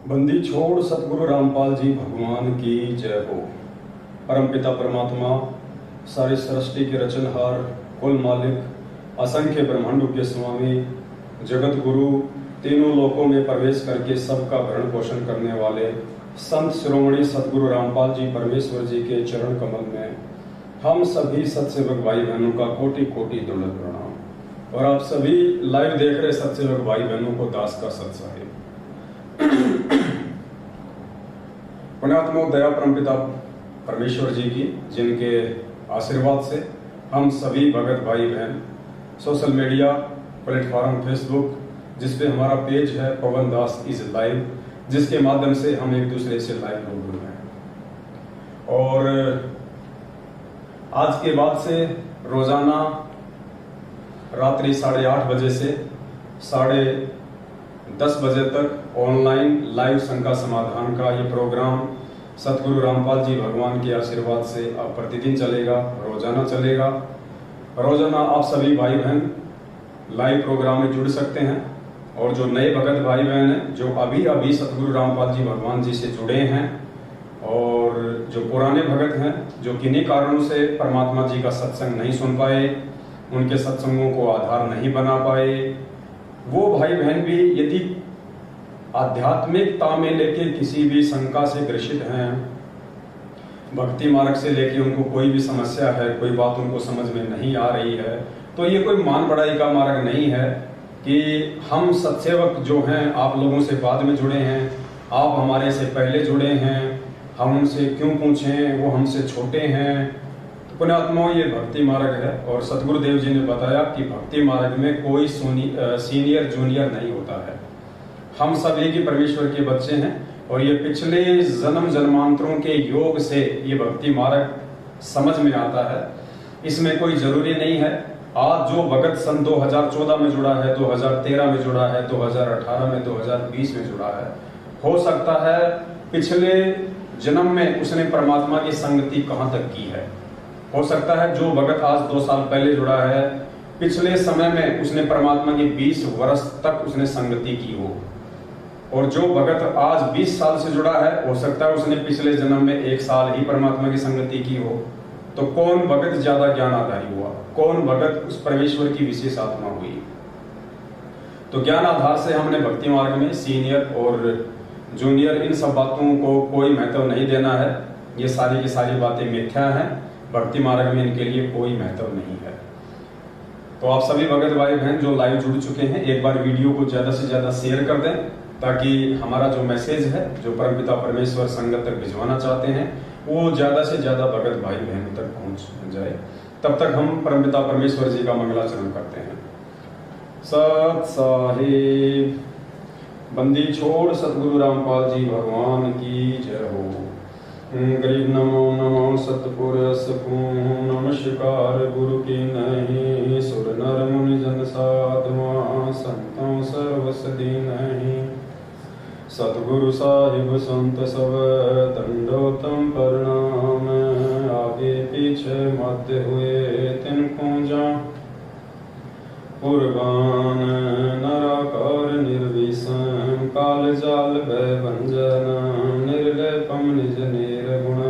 बंदी छोड़ सतगुरु रामपाल जी भगवान की जय हो। परमपिता परमात्मा, सारी सृष्टि के रचनहार, कुल मालिक, असंख्य ब्रह्मांडों के स्वामी, जगत गुरु, तीनों लोकों में प्रवेश करके सबका भरण पोषण करने वाले संत शिरोमणि सतगुरु रामपाल जी परमेश्वर जी के चरण कमल में हम सभी सत्सेवक भाई बहनों का कोटि कोटि दंडवत प्रणाम। और आप सभी लाइव देख रहे सत्सेवक भाई बहनों को दास का सत साहिब। पुण्यात्मा दया परमपिता परमेश्वर जी की, जिनके आशीर्वाद से हम सभी भगत भाई बहन सोशल मीडिया प्लेटफॉर्म फेसबुक, जिसपे हमारा पेज है पवन दास इज लाइव, जिसके माध्यम से हम एक दूसरे से लाइव रूबरू हैं। और आज के बाद से रोजाना रात्रि 8:30 बजे से 10:30 बजे तक ऑनलाइन लाइव शंका समाधान का ये प्रोग्राम सतगुरु रामपाल जी भगवान के आशीर्वाद से अब प्रतिदिन चलेगा, रोजाना चलेगा। रोजाना आप सभी भाई बहन लाइव प्रोग्राम में जुड़ सकते हैं। और जो नए भगत भाई बहन हैं, जो अभी अभी सतगुरु रामपाल जी भगवान जी से जुड़े हैं, और जो पुराने भगत हैं, जो किन्हीं कारणों से परमात्मा जी का सत्संग नहीं सुन पाए, उनके सत्संगों को आधार नहीं बना पाए, वो भाई बहन भी यदि आध्यात्मिकता में लेके किसी भी शंका से ग्रसित हैं, भक्ति मार्ग से लेके उनको कोई भी समस्या है, कोई बात उनको समझ में नहीं आ रही है, तो ये कोई मान बढ़ाई का मार्ग नहीं है कि हम सत्सेवक जो हैं आप लोगों से बाद में जुड़े हैं, आप हमारे से पहले जुड़े हैं, हम उनसे क्यों पूछें, वो हमसे छोटे हैं। तो पुण्यात्माओं, ये भक्ति मार्ग है। और सतगुरुदेव जी ने बताया कि भक्ति मार्ग में कोई सीनियर जूनियर नहीं होता है। हम सब एक ही परमेश्वर के बच्चे हैं, और ये पिछले जन्म जन्मांतरों के योग से ये भक्ति मार्ग समझ में आता है। इसमें कोई जरूरी नहीं है आज जो भगत सन 2014 में जुड़ा है, 2013 में जुड़ा है, 2018 में, 2020 में जुड़ा है, हो सकता है पिछले जन्म में उसने परमात्मा की संगति कहां तक की है। हो सकता है जो भगत आज 2 साल पहले जुड़ा है, पिछले समय में उसने परमात्मा की 20 वर्ष तक उसने संगति की हो। और जो भगत आज 20 साल से जुड़ा है, हो सकता है उसने पिछले जन्म में 1 साल ही परमात्मा की संगति की हो। तो कौन भगत ज्यादा ज्ञान आधारी हुआ, कौन भगत उस परमेश्वर की विशेष आत्मा हुई। तो ज्ञान आधार से हमने भक्ति मार्ग में सीनियर और जूनियर इन सब बातों को कोई महत्व नहीं देना है। ये सारी की सारी बातें मिथ्या हैं। भक्ति मार्ग में इनके लिए कोई महत्व नहीं है। तो आप सभी भगत भाई बहन जो लाइव जुड़ चुके हैं, एक बार वीडियो को ज्यादा से ज्यादा शेयर कर दें, ताकि हमारा जो मैसेज है, जो परमपिता परमेश्वर संगत तक भिजवाना चाहते हैं, वो ज्यादा से ज्यादा भगत भाई बहनों तक पहुंच जाए। तब तक हम परमपिता परमेश्वर जी का मंगलाचरण करते हैं। सत साहिब। बंदी छोड़ सतगुरु रामपाल जी भगवान की जय हो। गरीब नमो नमो सतपुरुष को नमस्कार गुरु की नहीं, सुर नर मुनि जन साधुआ संतों सर्वसदी नहीं। सतगुरु साहिब संत सब दंडोतम प्रणाम, आगे पीछे मध्य हुए तिनको जा। पुरगान नराकार निर्विषम, काल जाल भय भंजन, निर्लेपम निज निर्गुण।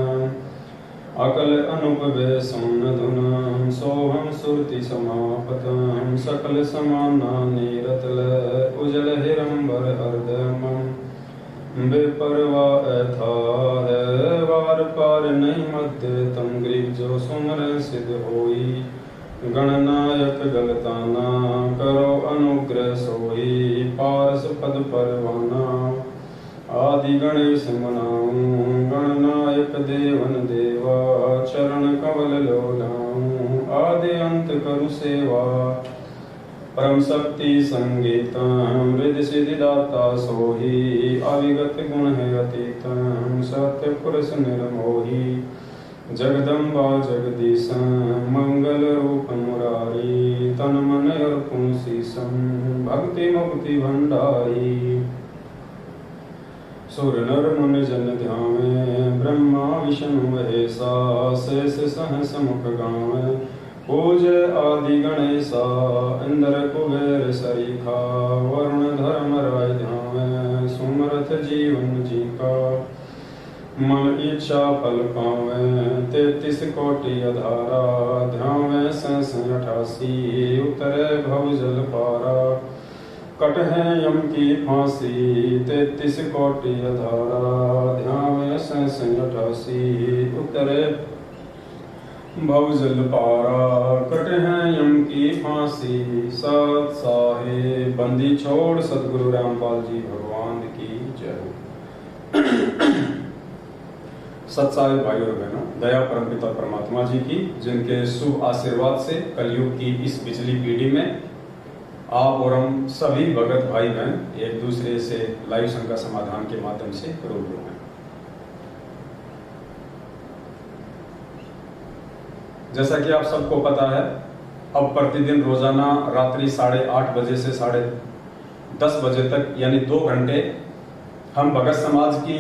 अकल अनुपवे सोन धुन, सोहम सुरति समापतम। सकल समाना नीरतल, उजल हिरंबर हरदमम। बेपरवा था है वार पार नहीं मध्य, तम ग्रीव जो सुमर सिद्ध होई। गणनायक गलताना, करो अनुग्रह सोई। पारस पद परवाना, आदि गणेश मनाऊं। गणनायक देवन देवा, चरण कवल लोलाऊं। आदि अंत करु सेवा, परम शक्ति संगीतम। रिद्धि सिद्धि दाता सोही, अविगत गुण है अतीतम। सत्य पुरुष निर्मोही, जगदम्बा जगदीश। मंगल रूप मुरारी, तन मन अर्पण शीशम। भक्ति मुक्ति भंडारी, सुर नर मुनि जन ध्यावे। ब्रह्मा विष्णु महेशा, शेष सहस मुख गावे। पूज आदि गणेशा, इंद्र कुबेर सरीखा। वरुण धर्म राय ध्यावे। सुन मनोरथ जीवन जी का। मन इच्छा फल पावे 33 कोटि अधारा, ध्यावे 88 उतरे भव जल पारा। कट है यम की फांसी 33 कोटि अधारा, ध्यावे 88 उतरे भव जल पारा। कट है यम की फांसी सत साहे, बंदी छोड़ सतगुरु रामपाल जी भगवान की जय हो। सत्साहे भाइयों और बहनों, दया परमपिता परमात्मा जी की, जिनके शुभ आशीर्वाद से कलयुग की इस पिछली पीढ़ी में आप और हम सभी भगत भाई बहन एक दूसरे से लाइव शंका समाधान के माध्यम से रूबरू हैं। जैसा कि आप सबको पता है, अब प्रतिदिन रोजाना रात्रि 8:30 बजे से 10:30 बजे तक यानी 2 घंटे हम भगत समाज की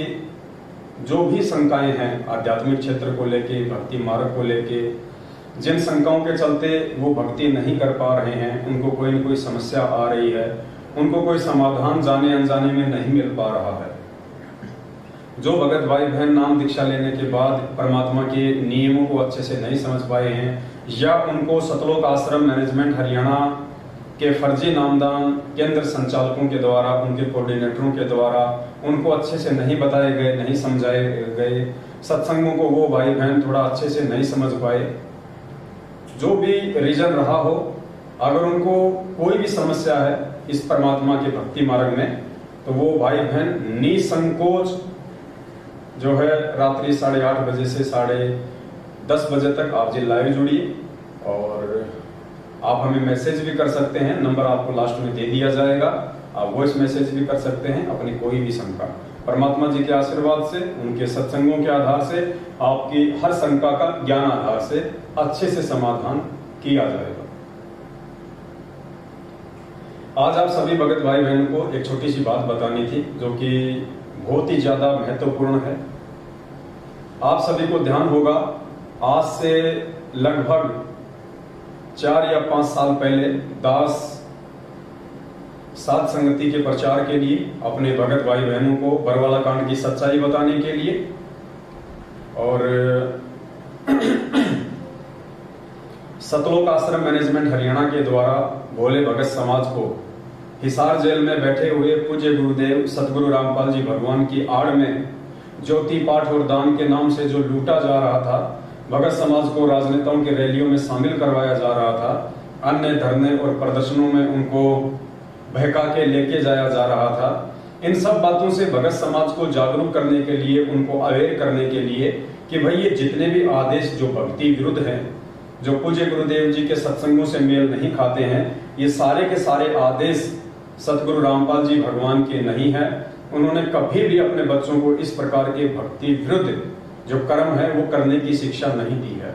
जो भी शंकाएं हैं आध्यात्मिक क्षेत्र को लेके, भक्ति मार्ग को लेके, जिन शंकाओं के चलते वो भक्ति नहीं कर पा रहे हैं, उनको कोई न कोई समस्या आ रही है, उनको कोई समाधान जाने अनजाने में नहीं मिल पा रहा है, जो भगत भाई बहन नाम दीक्षा लेने के बाद परमात्मा के नियमों को अच्छे से नहीं समझ पाए हैं, या उनको सतलोक आश्रम मैनेजमेंट हरियाणा के फर्जी नामदान केंद्र संचालकों के द्वारा, उनके कोऑर्डिनेटरों के द्वारा उनको अच्छे से नहीं बताए गए, नहीं समझाए गए, सत्संगों को वो भाई बहन थोड़ा अच्छे से नहीं समझ पाए, जो भी रीजन रहा हो, अगर उनको कोई भी समस्या है इस परमात्मा के भक्ति मार्ग में, तो वो भाई बहन निसंकोच जो है रात्रि 8:30 बजे से 10:30 बजे तक आप जी लाइव जुड़िए, और आप हमें मैसेज भी कर सकते हैं, नंबर आपको लास्ट में दे दिया जाएगा, आप वॉइस मैसेज भी कर सकते हैं अपनी कोई भी शंका। परमात्मा जी के आशीर्वाद से, उनके सत्संगों के आधार से आपकी हर शंका का ज्ञान आधार से अच्छे से समाधान किया जाएगा। आज आप सभी भगत भाई बहनों को एक छोटी सी बात बतानी थी, जो कि बहुत ही ज्यादा महत्वपूर्ण है। आप सभी को ध्यान होगा, आज से लगभग 4 या 5 साल पहले दास साध संगति के प्रचार के लिए, अपने भगत भाई बहनों को बरवाला कांड की सच्चाई बताने के लिए, और सतलोक आश्रम मैनेजमेंट हरियाणा के द्वारा भोले भगत समाज को हिसार जेल में बैठे हुए पूज्य गुरुदेव सतगुरु रामपाल जी भगवान की आड़ में ज्योति पाठ और दान के नाम से जो लूटा जा रहा था, भगत समाज को राजनेताओं के रैलियों में शामिल करवाया जा रहा था, अन्य धरने और प्रदर्शनों में उनको बहका के लेके जाया जा रहा था, इन सब बातों से भगत समाज को जागरूक करने के लिए, उनको अवेयर करने के लिए कि भाई ये जितने भी आदेश जो भक्ति विरुद्ध हैं, जो पूज्य गुरुदेव जी के सत्संगों से मेल नहीं खाते हैं, ये सारे के सारे आदेश सतगुरु रामपाल जी भगवान के नहीं है। उन्होंने कभी भी अपने बच्चों को इस प्रकार के भक्ति विरुद्ध जो कर्म है वो करने की शिक्षा नहीं दी है।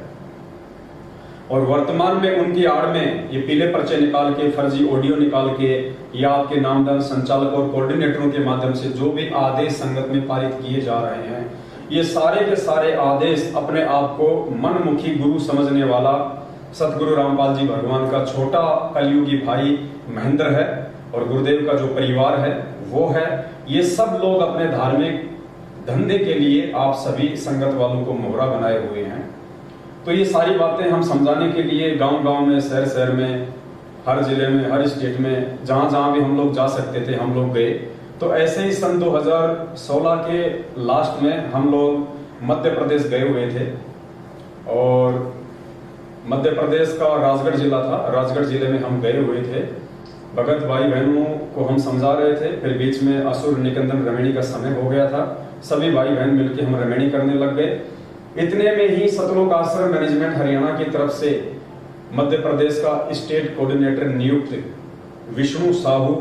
और वर्तमान में उनकी आड़ में ये पीले पर्चे निकाल के, फर्जी ऑडियो निकाल के, या आपके नामदान संचालक और कोऑर्डिनेटरों के माध्यम से जो भी आदेश संगत में पारित किए जा रहे हैं, ये सारे के सारे आदेश अपने आप को मनमुखी गुरु समझने वाला सतगुरु रामपाल जी भगवान का छोटा कलयुगी भाई महेंद्र है, और गुरुदेव का जो परिवार है वो है। ये सब लोग अपने धार्मिक धंधे के लिए आप सभी संगत वालों को मोहरा बनाए हुए हैं। तो ये सारी बातें हम समझाने के लिए गांव-गांव में, शहर-शहर में, हर जिले में, हर स्टेट में, जहां-जहां भी हम लोग जा सकते थे हम लोग गए। तो ऐसे ही सन 2016 के लास्ट में हम लोग मध्य प्रदेश गए हुए थे, और मध्य प्रदेश का राजगढ़ जिला था, राजगढ़ जिले में हम गए हुए थे। भगत भाई बहनों को हम समझा रहे थे, फिर बीच में असुर निकंदन रमेणी का समय हो गया था, सभी भाई बहन मिलकर हम रमेणी करने लग गए। इतने में ही सतलोक आश्रम मैनेजमेंट हरियाणा की तरफ से मध्य प्रदेश का स्टेट कोऑर्डिनेटर नियुक्त विष्णु साहू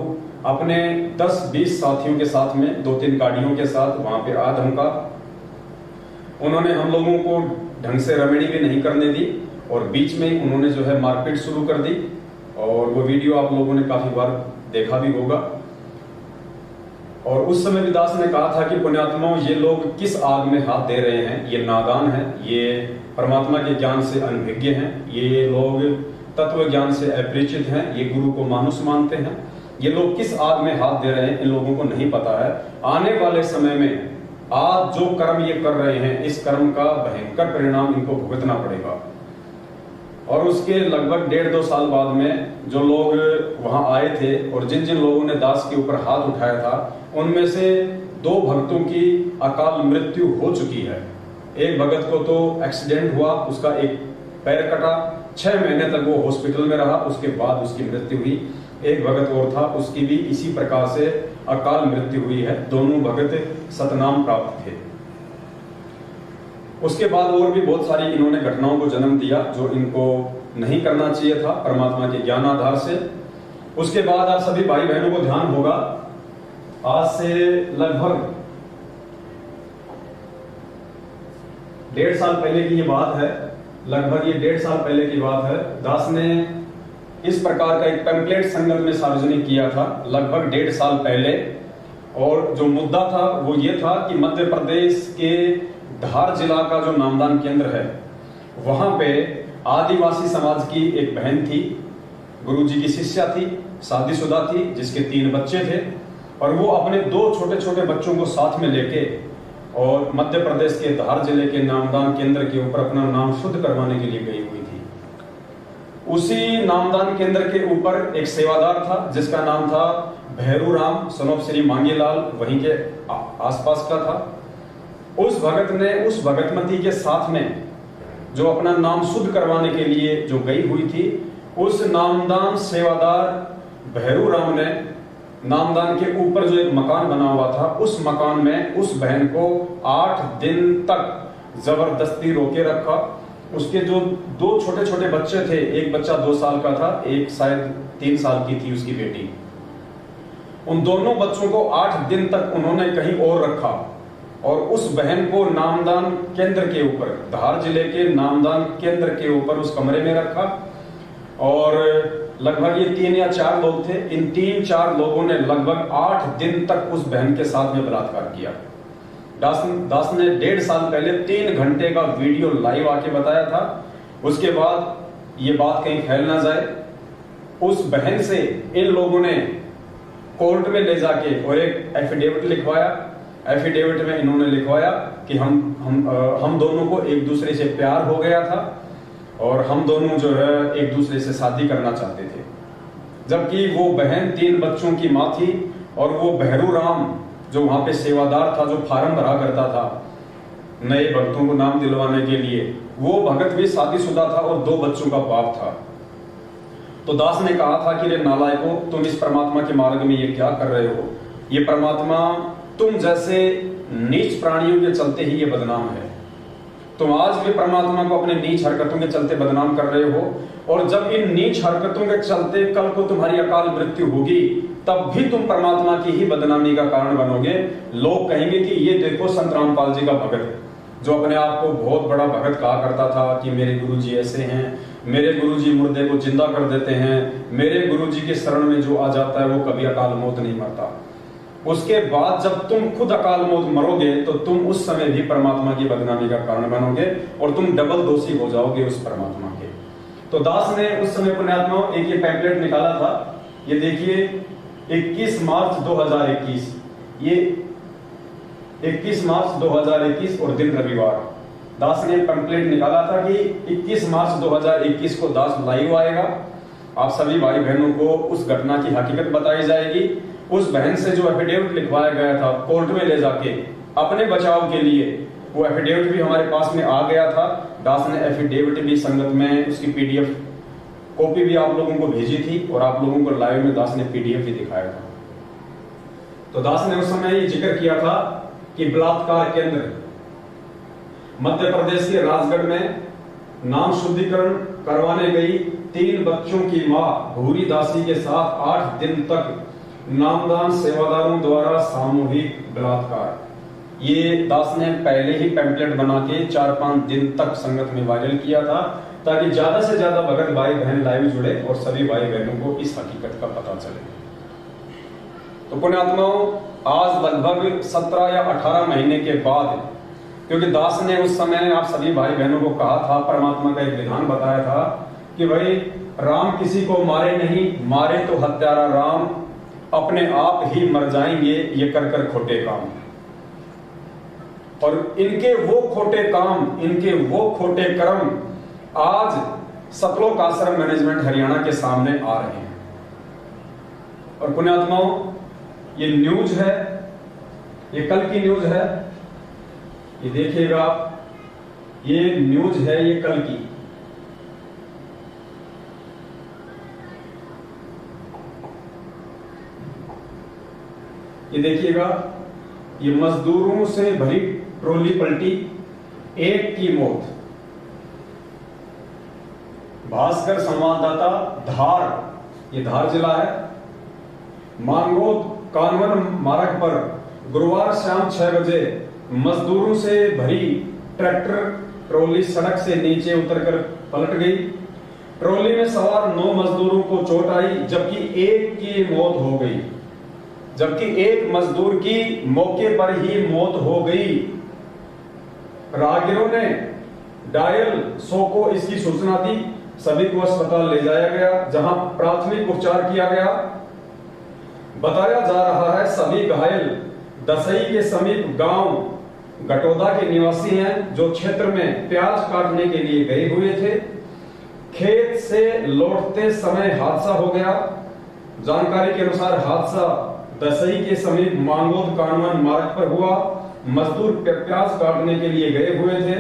अपने 10-20 साथियों के साथ में 2-3 गाड़ियों के साथ वहां पे आ धमका। उन्होंने हम लोगों को ढंग से रमेणी भी नहीं करने दी, और बीच में उन्होंने जो है मारपीट शुरू कर दी, और वो वीडियो आप लोगों ने काफी बार देखा भी होगा। और उस समय भी दास ने कहा था कि पुण्यात्माओं, ये लोग किस आग में हाथ दे रहे हैं, ये नादान हैं, ये परमात्मा के ज्ञान से अनभिज्ञ हैं, ये लोग तत्व ज्ञान से अपरिचित हैं, ये गुरु को मानुष मानते हैं, ये लोग किस आग में हाथ दे रहे हैं इन लोगों को नहीं पता है। आने वाले समय में आज जो कर्म ये कर रहे हैं इस कर्म का भयंकर परिणाम इनको भुगतना पड़ेगा। और उसके लगभग 1.5-2 साल बाद में जो लोग वहां आए थे और जिन जिन लोगों ने दास के ऊपर हाथ उठाया था उनमें से 2 भक्तों की अकाल मृत्यु हो चुकी है। एक भगत को तो एक्सीडेंट हुआ, उसका एक पैर कटा, 6 महीने तक वो हॉस्पिटल में रहा, उसके बाद उसकी मृत्यु हुई। एक भगत और था, उसकी भी इसी प्रकार से अकाल मृत्यु हुई है। दोनों भगत सतनाम प्राप्त थे। उसके बाद और भी बहुत सारी इन्होंने घटनाओं को जन्म दिया जो इनको नहीं करना चाहिए था परमात्मा के ज्ञान आधार से। उसके बाद आप सभी भाई बहनों को ध्यान होगा, आज से लगभग 1.5 साल पहले की ये बात है, लगभग ये 1.5 साल पहले की बात है। दास ने इस प्रकार का एक पैम्पलेट संगत में सार्वजनिक किया था लगभग 1.5 साल पहले। और जो मुद्दा था वो ये था कि मध्य प्रदेश के धार जिला का जो नामदान केंद्र है वहां पे आदिवासी समाज की एक बहन थी, गुरुजी की शिष्या थी, शादीशुदा थी, जिसके 3 बच्चे थे। और वो अपने 2 छोटे छोटे बच्चों को साथ में लेके और मध्य प्रदेश के धार जिले के नामदान केंद्र के ऊपर अपना नाम शुद्ध करवाने के लिए गई हुई थी। उसी नामदान केंद्र के ऊपर एक सेवादार था जिसका नाम था भैरू राम, सन ऑफ श्री मांगीलाल, वहीं के आसपास का था। उस भगत ने उस भगतमती के साथ में जो अपना नाम शुद्ध करवाने के लिए जो गई हुई थी, उस नामदान सेवादार भैरू राम ने नामदान के ऊपर जो एक मकान बना हुआ था उस मकान में उस बहन को 8 दिन तक जबरदस्ती रोके रखा। उसके जो 2 छोटे छोटे बच्चे थे, एक बच्चा 2 साल का था, एक शायद 3 साल की थी उसकी बेटी, उन दोनों बच्चों को 8 दिन तक उन्होंने कहीं और रखा और उस बहन को नामदान केंद्र के ऊपर, धार जिले के नामदान केंद्र के ऊपर उस कमरे में रखा। और लगभग ये 3 या 4 लोग थे। इन 3-4 लोगों ने लगभग 8 दिन तक उस बहन के साथ में बलात्कार किया। दास ने 1.5 साल पहले 3 घंटे का वीडियो लाइव आके बताया था। उसके बाद ये बात कहीं फैल ना जाए, उस बहन से इन लोगों ने कोर्ट में ले जाके और एक एफिडेविट लिखवाया। एफिडेविट में इन्होंने लिखवाया कि हम दोनों को एक दूसरे से प्यार हो गया था और हम दोनों जो है एक दूसरे से शादी करना चाहते थे। जबकि वो बहन 3 बच्चों की माँ थी और वो भैरू राम जो वहां पे सेवादार था, जो फार्म भरा करता था नए भक्तों को नाम दिलवाने के लिए, वो भगत भी शादीशुदा था और 2 बच्चों का बाप था। तो दास ने कहा था कि रे नालायकों, तुम इस परमात्मा के मार्ग में ये क्या कर रहे हो? ये परमात्मा तुम जैसे नीच प्राणियों के चलते ही ये बदनाम है। तुम आज भी परमात्मा को अपने नीच हरकतों के चलते बदनाम कर रहे हो और जब इन नीच हरकतों के चलते कल को तुम्हारी अकाल मृत्यु होगी तब भी तुम परमात्मा की ही बदनामी का कारण बनोगे। लोग कहेंगे कि ये देखो संत रामपाल जी का भगत, जो अपने आप को बहुत बड़ा भगत कहा करता था कि मेरे गुरुजी ऐसे हैं, मेरे गुरुजी मुर्दे को जिंदा कर देते हैं, मेरे गुरुजी के शरण में जो आ जाता है वो कभी अकाल मौत नहीं मरता। उसके बाद जब तुम खुद अकाल मौत मरोगे तो तुम उस समय भी परमात्मा की बदनामी का कारण बनोगे और तुम डबल दोषी हो जाओगे उस परमात्मा के। तो दास ने उस समय पुण्यात्मा एक ये पैम्पलेट निकाला था, ये देखिए 21 मार्च 2021, ये 21 मार्च 2021 और दिन रविवार। दास ने पैम्पलेट निकाला था कि 21 मार्च 2021 को दास लाइव आएगा, आप सभी भाई बहनों को उस घटना की हकीकत बताई जाएगी। उस बहन से जो एफिडेविट लिखवाया गया था कोर्ट में ले जाके अपने बचाव के लिए, वो एफिडेविट भी हमारे पास में आ गया था। दास ने एफिडेविट भी संगत में उसकी पीडीएफ कॉपी भी आप लोगों को भेजी थी और आप लोगों को लाइव में दास ने पीडीएफ भी दिखाया था। तो दास ने उस समय ये जिक्र किया था कि बलात्कार केंद्र मध्य प्रदेश के राजगढ़ में नाम शुद्धिकरण करवाने गई 3 बच्चों की मां भूरी दासी के साथ 8 दिन तक नामदान सेवादारों द्वारा सामूहिक बलात्कार। ये दास ने पहले ही पैम्पलेट बना के 4-5 दिन तक संगत में वायरल किया था ताकि ज्यादा से ज्यादा भगत भाई बहन लाइव जुड़े और सभी भाई बहनों को इस हकीकत का पता चले। तो पुण्यात्माओं, आज लगभग 17 या 18 महीने के बाद, क्योंकि दास ने उस समय आप सभी भाई बहनों को कहा था, परमात्मा का एक विधान बताया था कि भाई राम किसी को मारे नहीं, मारे तो हत्यारा राम, अपने आप ही मर जाएंगे ये कर कर खोटे काम। और इनके वो खोटे काम, इनके वो खोटे कर्म आज सतलोक आश्रम मैनेजमेंट हरियाणा के सामने आ रहे हैं। और पुण्यात्माओं, ये न्यूज है, ये कल की न्यूज है, ये देखिएगा, ये न्यूज है, ये कल की। ये देखिएगा, ये मजदूरों से भरी ट्रॉली पलटी, एक की मौत। भास्कर संवाददाता धार, ये धार जिला है, मांगोद कानवन मार्ग पर गुरुवार शाम 6 बजे मजदूरों से भरी ट्रैक्टर ट्रॉली सड़क से नीचे उतरकर पलट गई। ट्रॉली में सवार 9 मजदूरों को चोट आई, जबकि एक की मौत हो गई, जबकि एक मजदूर की मौके पर ही मौत हो गई। राहगीरों ने डायल 100 को इसकी सूचना दी, सभी को अस्पताल ले जाया गया, जहां प्राथमिक उपचार किया गया। बताया जा रहा है सभी घायल दसई के समीप गांव गटोदा के निवासी हैं, जो क्षेत्र में प्याज काटने के लिए गए हुए थे। खेत से लौटते समय हादसा हो गया। जानकारी के अनुसार हादसा दसई के समीप मांगोद कानवन मार्ग पर हुआ। मजदूर प्याज काटने के लिए गए हुए थे।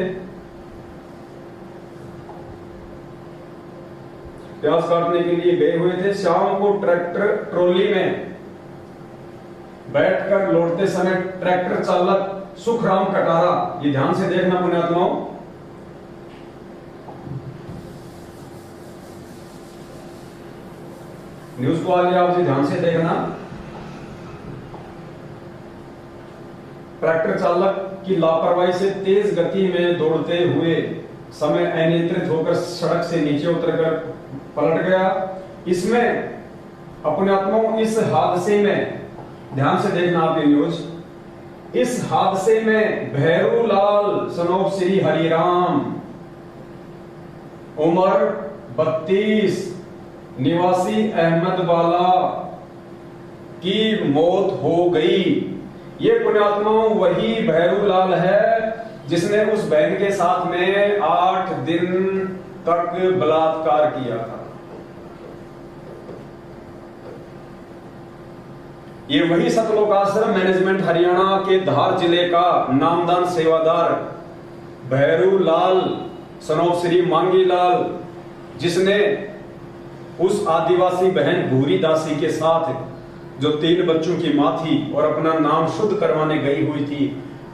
प्याज काटने के लिए गए हुए थे। शाम को ट्रैक्टर ट्रॉली में बैठकर लौटते समय ट्रैक्टर चालक सुखराम कटारा, ये ध्यान से देखना पुण्यात्माओं, न्यूज को आगे आप जी ध्यान से देखना। ट्रैक्टर चालक की लापरवाही से तेज गति में दौड़ते हुए समय अनियंत्रित होकर सड़क से नीचे उतरकर पलट गया। इसमें पुण्यात्माओं, इस हादसे में ध्यान से देखना आप ये न्यूज, इस हादसे में भैरूलाल सनोफ श्री हरिराम उम्र 32 निवासी अहमदवाला की मौत हो गई। ये पुण्यात्माओं वही भैरूलाल है जिसने उस बहन के साथ में 8 दिन तक बलात्कार किया था। ये वही सतलोक आश्रम मैनेजमेंट हरियाणा के धार जिले का नामदान सेवादार भैरूलाल सनोफ श्री मांगीलाल, जिसने उस आदिवासी बहन भूरी दासी के साथ, जो 3 बच्चों की मां थी और अपना नाम शुद्ध करवाने गई हुई थी,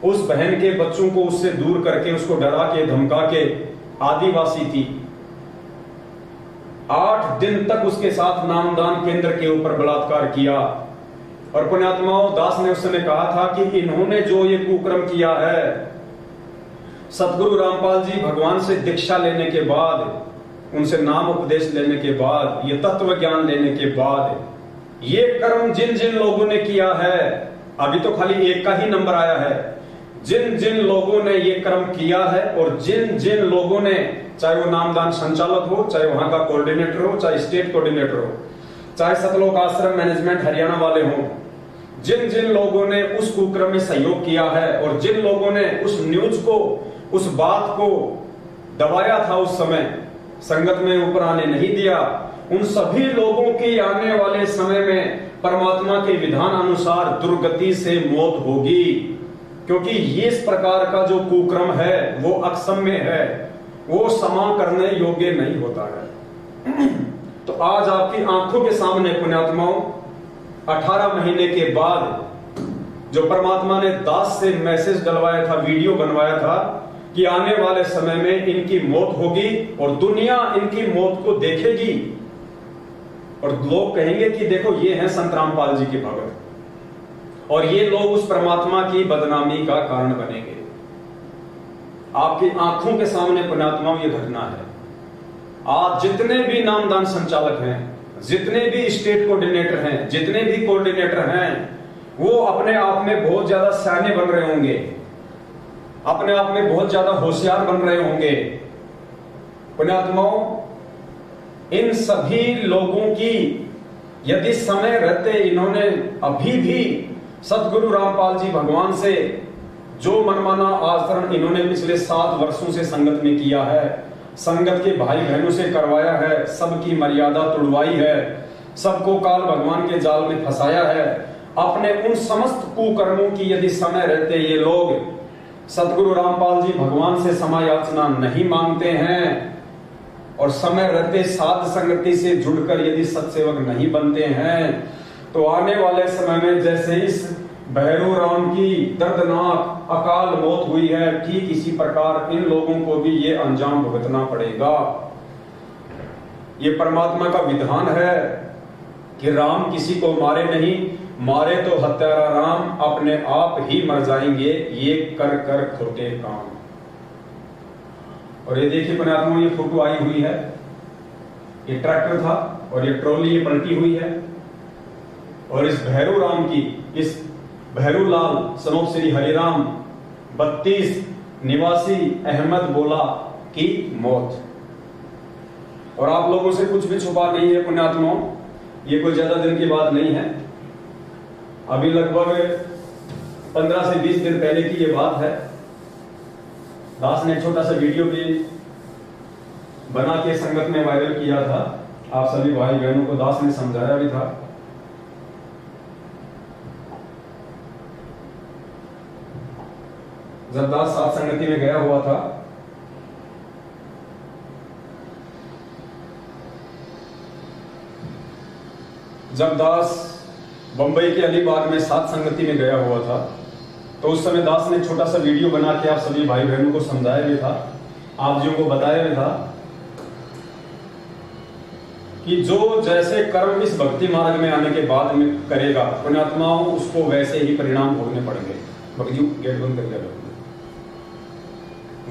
उस बहन के बच्चों को उससे दूर करके, उसको डरा के धमका के, आदिवासी थी, 8 दिन तक उसके साथ नामदान केंद्र के ऊपर बलात्कार किया। और पुण्यात्माओं, दास ने उस समय कहा था कि इन्होंने जो ये कुकर्म किया है, सतगुरु रामपाल जी भगवान से दीक्षा लेने के बाद, उनसे नाम उपदेश लेने के बाद, ये तत्व ज्ञान लेने के बाद, ये कर्म जिन जिन लोगों ने किया है, अभी तो खाली एक का ही नंबर आया है, जिन जिन लोगों ने ये कर्म किया है और जिन जिन लोगों ने, चाहे वो नामदान संचालक हो, चाहे वहां का कोऑर्डिनेटर हो, चाहे स्टेट कोऑर्डिनेटर हो, चाहे सतलोक आश्रम मैनेजमेंट हरियाणा वाले हों, जिन जिन लोगों ने उस कुकर्म में सहयोग किया है और जिन लोगों ने उस न्यूज को, उस बात को दबाया था, उस समय संगत में ऊपर आने नहीं दिया, उन सभी लोगों की आने वाले समय में परमात्मा के विधान अनुसार दुर्गति से मौत होगी। क्योंकि ये इस प्रकार का जो कुकर्म है वो अक्षम्य है, वो क्षमा करने योग्य नहीं होता है। तो आज आपकी आंखों के सामने पुण्यात्माओं, 18 महीने के बाद जो परमात्मा ने दास से मैसेज डलवाया था, वीडियो बनवाया था कि आने वाले समय में इनकी मौत होगी और दुनिया इनकी मौत को देखेगी और लोग कहेंगे कि देखो ये हैं संत रामपाल जी के भगत, और ये लोग उस परमात्मा की बदनामी का कारण बनेंगे। आपकी आंखों के सामने पुण्यात्माओं ये घटना है। आज जितने भी नामदान संचालक हैं, जितने भी स्टेट कोऑर्डिनेटर हैं, जितने भी कोऑर्डिनेटर हैं, वो अपने आप में बहुत ज्यादा सयाने बन रहे होंगे, अपने आप में बहुत ज्यादा होशियार बन रहे होंगे। पुण्यात्माओं, इन सभी लोगों की यदि समय रहते इन्होंने अभी भी सतगुरु रामपाल जी भगवान से जो मनमाना आचरण इन्होंने पिछले 7 वर्षों से संगत में किया है, संगत के भाई बहनों से करवाया है, सबकी मर्यादा तोड़वाई है, सबको काल भगवान के जाल में फंसाया है, अपने उन समस्त कुकर्मों की यदि समय रहते ये लोग सतगुरु रामपाल जी भगवान से क्षमा याचना नहीं मांगते हैं और समय रहते साध संगति से जुड़कर यदि सत्सेवक नहीं बनते हैं, तो आने वाले समय में जैसे इस भैरू राम की दर्दनाक अकाल मौत हुई है, ठीक इसी प्रकार इन लोगों को भी ये अंजाम भुगतना पड़ेगा। ये परमात्मा का विधान है कि राम किसी को मारे नहीं, मारे तो हत्यारा राम अपने आप ही मर जाएंगे, ये कर कर खोटे काम। और ये देखिए पुण्यात्मा, ये फोटो आई हुई है, ये ट्रैक्टर था और ये ट्रॉली ये पलटी हुई है और इस भैरू राम की, इस भैरू लाल सनोप श्री हरिराम 32 निवासी अहमद बोला की मौत। और आप लोगों से कुछ भी छुपा नहीं है पुण्यात्माओं, ये कोई ज्यादा दिन की बात नहीं है, अभी लगभग 15 से 20 दिन पहले की ये बात है। दास ने छोटा सा वीडियो भी बना के संगत में वायरल किया था, आप सभी भाई बहनों को दास ने समझाया भी था। जब दास सात संगति में गया हुआ था, जब दास बंबई के अलीबाग में सात संगति में गया हुआ था, तो उस समय दास ने छोटा सा वीडियो बना के आप सभी भाई बहनों को समझाया भी था, आप जी को बताया भी था कि जो जैसे कर्म इस भक्ति मार्ग में आने के बाद में करेगा पुण्यात्माओं, उसको वैसे ही परिणाम भोगने पड़ेंगे। भक्ति गेट बंद कर दिया,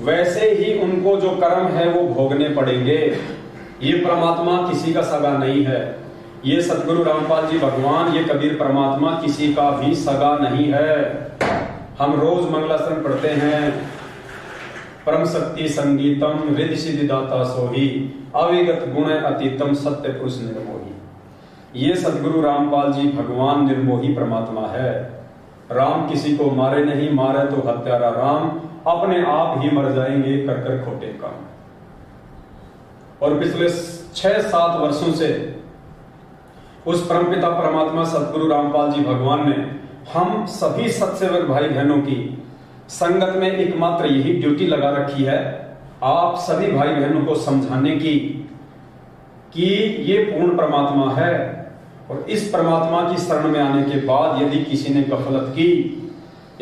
वैसे ही उनको जो कर्म है वो भोगने पड़ेंगे। ये परमात्मा किसी का सगा नहीं है, ये सतगुरु रामपाल जी भगवान, ये कबीर परमात्मा किसी का भी सगा नहीं है। हम रोज मंगलाचरण पढ़ते हैं, परम शक्ति संगीतम रिद्धि सिद्धि दाता सोही, अविगत गुण अतीतम सत्य पुरुष निर्मोही। ये सतगुरु रामपाल जी भगवान निर्मोही परमात्मा है। राम किसी को मारे नहीं, मारे तो हत्यारा राम अपने आप ही मर जाएंगे कर कर खोटे काम। और पिछले 6-7 वर्षों से उस परमपिता परमात्मा सतगुरु रामपाल जी भगवान ने हम सभी सत्सेवक भाई बहनों की संगत में एकमात्र यही ड्यूटी लगा रखी है, आप सभी भाई बहनों को समझाने की कि ये पूर्ण परमात्मा है और इस परमात्मा की शरण में आने के बाद यदि किसी ने गफलत की,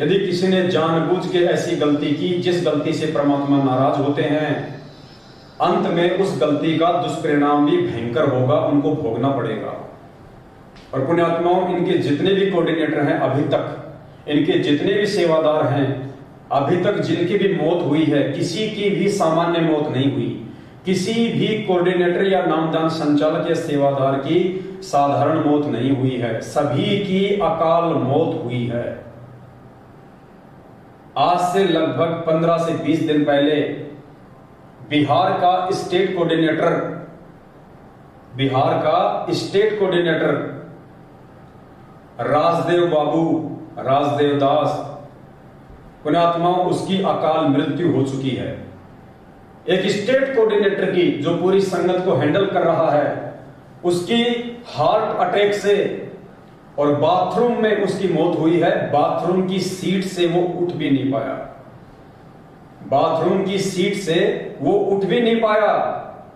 यदि किसी ने जानबूझ के ऐसी गलती की जिस गलती से परमात्मा नाराज होते हैं, अंत में उस गलती का दुष्परिणाम भी भयंकर होगा, उनको भोगना पड़ेगा। और पुण्यात्माओं, इनके जितने भी कोऑर्डिनेटर हैं अभी तक, इनके जितने भी सेवादार हैं अभी तक, जिनकी भी मौत हुई है, किसी की भी सामान्य मौत नहीं हुई, किसी भी कोऑर्डिनेटर या नामदान संचालक या सेवादार की साधारण मौत नहीं हुई है, सभी की अकाल मौत हुई है। आज से लगभग 15 से 20 दिन पहले बिहार का स्टेट कोऑर्डिनेटर राजदेव बाबू, राजदेव दास पुण्यात्माओं, उसकी अकाल मृत्यु हो चुकी है। एक स्टेट कोऑर्डिनेटर की जो पूरी संगत को हैंडल कर रहा है, उसकी हार्ट अटैक से और बाथरूम में उसकी मौत हुई है। बाथरूम की सीट से वो उठ भी नहीं पाया, बाथरूम की सीट से वो उठ भी नहीं पाया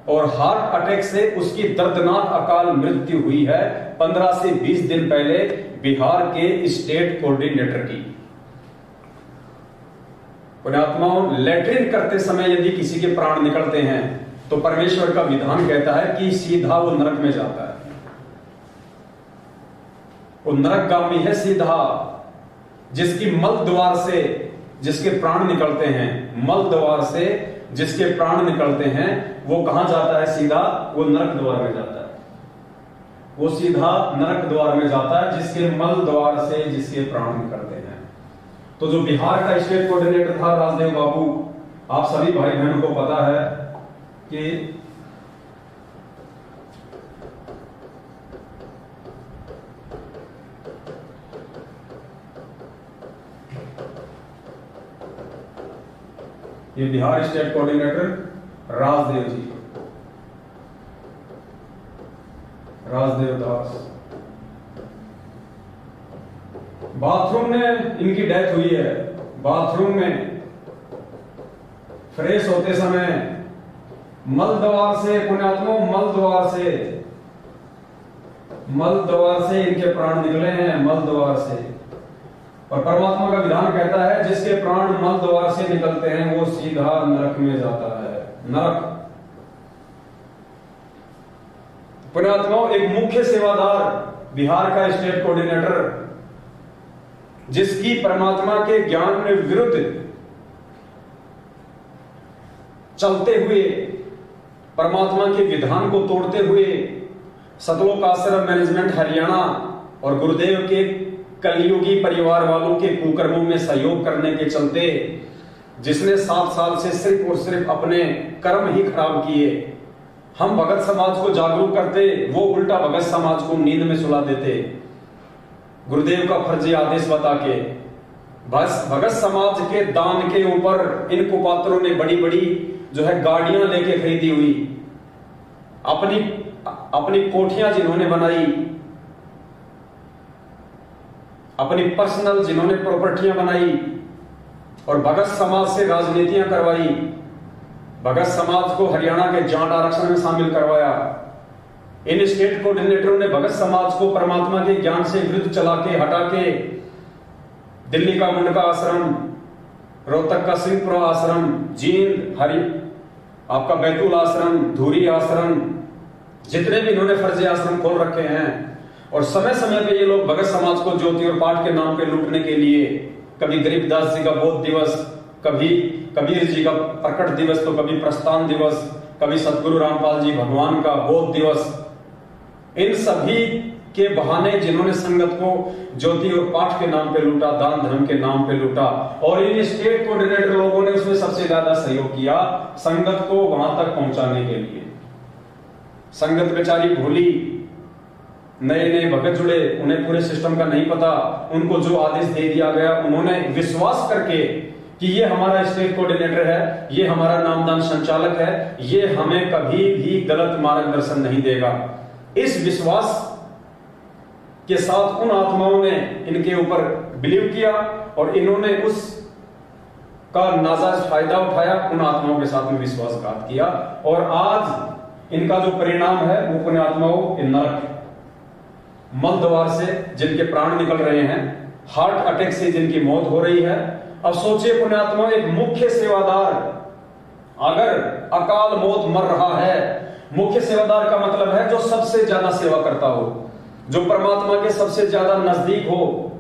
और हार्ट अटैक से उसकी दर्दनाक अकाल मृत्यु हुई है 15 से 20 दिन पहले बिहार के स्टेट कोऑर्डिनेटर की। पुण्यात्माओं, लैट्रिन करते समय यदि किसी के प्राण निकलते हैं तो परमेश्वर का विधान कहता है कि सीधा वो नरक में जाता है, वो नरकगामी है सीधा। जिसकी मल द्वार से जिसके प्राण निकलते हैं, मल द्वार से जिसके प्राण निकलते हैं, वो कहां जाता है? सीधा वो नरक द्वार में जाता है, वो सीधा नरक द्वार में जाता है, जिसके मल द्वार से जिसके प्राण निकलते हैं। तो जो बिहार का स्टेट कोऑर्डिनेटर था राजदेव बाबू, आप सभी भाई बहनों को पता है कि ये बिहार स्टेट कोऑर्डिनेटर राजदेव जी, राजदेव दास। बाथरूम में इनकी डेथ हुई है। बाथरूम में फ्रेश होते समय मल द्वार से, पुण्यात्माओं, मल द्वार से इनके प्राण निकले हैं, मल द्वार से। और परमात्मा का विधान कहता है जिसके प्राण मल द्वार से निकलते हैं वो सीधा नरक में जाता है, नरक। पुण्यात्माओं, एक मुख्य सेवादार बिहार का स्टेट कोऑर्डिनेटर, जिसकी परमात्मा के ज्ञान में विरुद्ध चलते हुए, परमात्मा के विधान को तोड़ते हुए, सतलोक आश्रम मैनेजमेंट हरियाणा और गुरुदेव के कलयुगी परिवार वालों के कुकर्मों में सहयोग करने के चलते, जिसने 7 साल से सिर्फ और सिर्फ अपने कर्म ही खराब किए, हम भगत समाज को जागरूक करते, वो उल्टा भगत समाज को नींद में सुला देते, गुरुदेव का फर्जी आदेश बता के। बस भगत समाज के दान के ऊपर इन कुपात्रों ने बड़ी बड़ी जो है गाड़ियां लेके खरीदी हुई, अपनी कोठियां जिन्होंने बनाई, अपनी पर्सनल जिन्होंने प्रॉपर्टियां बनाई, और भगत समाज से राजनीतियां करवाई, भगत समाज को हरियाणा के जाट आरक्षण में शामिल करवाया। इन स्टेट कोऑर्डिनेटरों ने भगत समाज को परमात्मा के ज्ञान से विरुद्ध चला के, हटा के, दिल्ली का मुंडका आश्रम, रोहतक का सिंहपुरा आश्रम, जींद आपका बैतूल आश्रम, धूरी आश्रम, जितने भी इन्होंने फर्जी आश्रम खोल रखे हैं, और समय समय पे ये लोग भगत समाज को ज्योति और पाठ के नाम पे लूटने के लिए, कभी गरीबदास जी का बोध दिवस, कभी कबीर जी का प्रकट दिवस, तो कभी प्रस्थान दिवस, कभी सतगुरु रामपाल जी भगवान का बोध दिवस, इन सभी के बहाने जिन्होंने संगत को ज्योति और पाठ के नाम पे लूटा, दान धर्म के नाम पे लूटा, और इन स्टेट कोऑर्डिनेटर लोगों ने उसमें सबसे ज्यादा सहयोग किया संगत को वहां तक पहुंचाने के लिए। संगत बेचारी भूली, नए नए भगत जुड़े, उन्हें पूरे सिस्टम का नहीं पता, उनको जो आदेश दे दिया गया उन्होंने विश्वास करके कि ये हमारा स्टेट कोऑर्डिनेटर है, ये हमारा नामदान संचालक है, ये हमें कभी भी गलत मार्गदर्शन नहीं देगा, इस विश्वास के साथ उन आत्माओं ने इनके ऊपर बिलीव किया और इन्होंने उस का नाजायज फायदा उठाया, उन आत्माओं के साथ में विश्वासघात किया, और आज इनका जो परिणाम है वो पुण्यात्माओं नरक, मल द्वार से जिनके प्राण निकल रहे हैं, हार्ट अटैक से जिनकी मौत हो रही है। अब सोचिए पुण्यात्माओं, एक मुख्य सेवादार अगर अकाल मौत मर रहा है, मुख्य सेवादार का मतलब है जो सबसे ज्यादा सेवा करता हो, जो परमात्मा के सबसे ज्यादा नजदीक हो,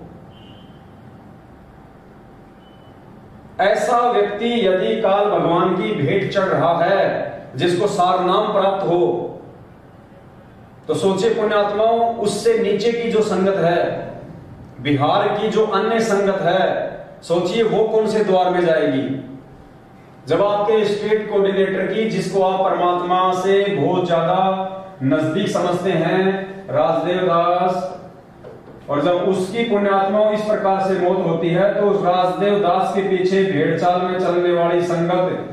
ऐसा व्यक्ति यदि काल भगवान की भेंट चढ़ रहा है, जिसको सार नाम प्राप्त हो, तो सोचे पुण्यात्माओं, उससे नीचे की जो संगत है, बिहार की जो अन्य संगत है, सोचिए वो कौन से द्वार में जाएगी। जब आपके स्टेट कोऑर्डिनेटर की, जिसको आप परमात्मा से बहुत ज्यादा नजदीक समझते हैं, राजदेव दास, और जब उसकी पुण्यात्माओं इस प्रकार से मौत होती है, तो उस राजदेव दास के पीछे भेड़ चाल में चलने वाली संगत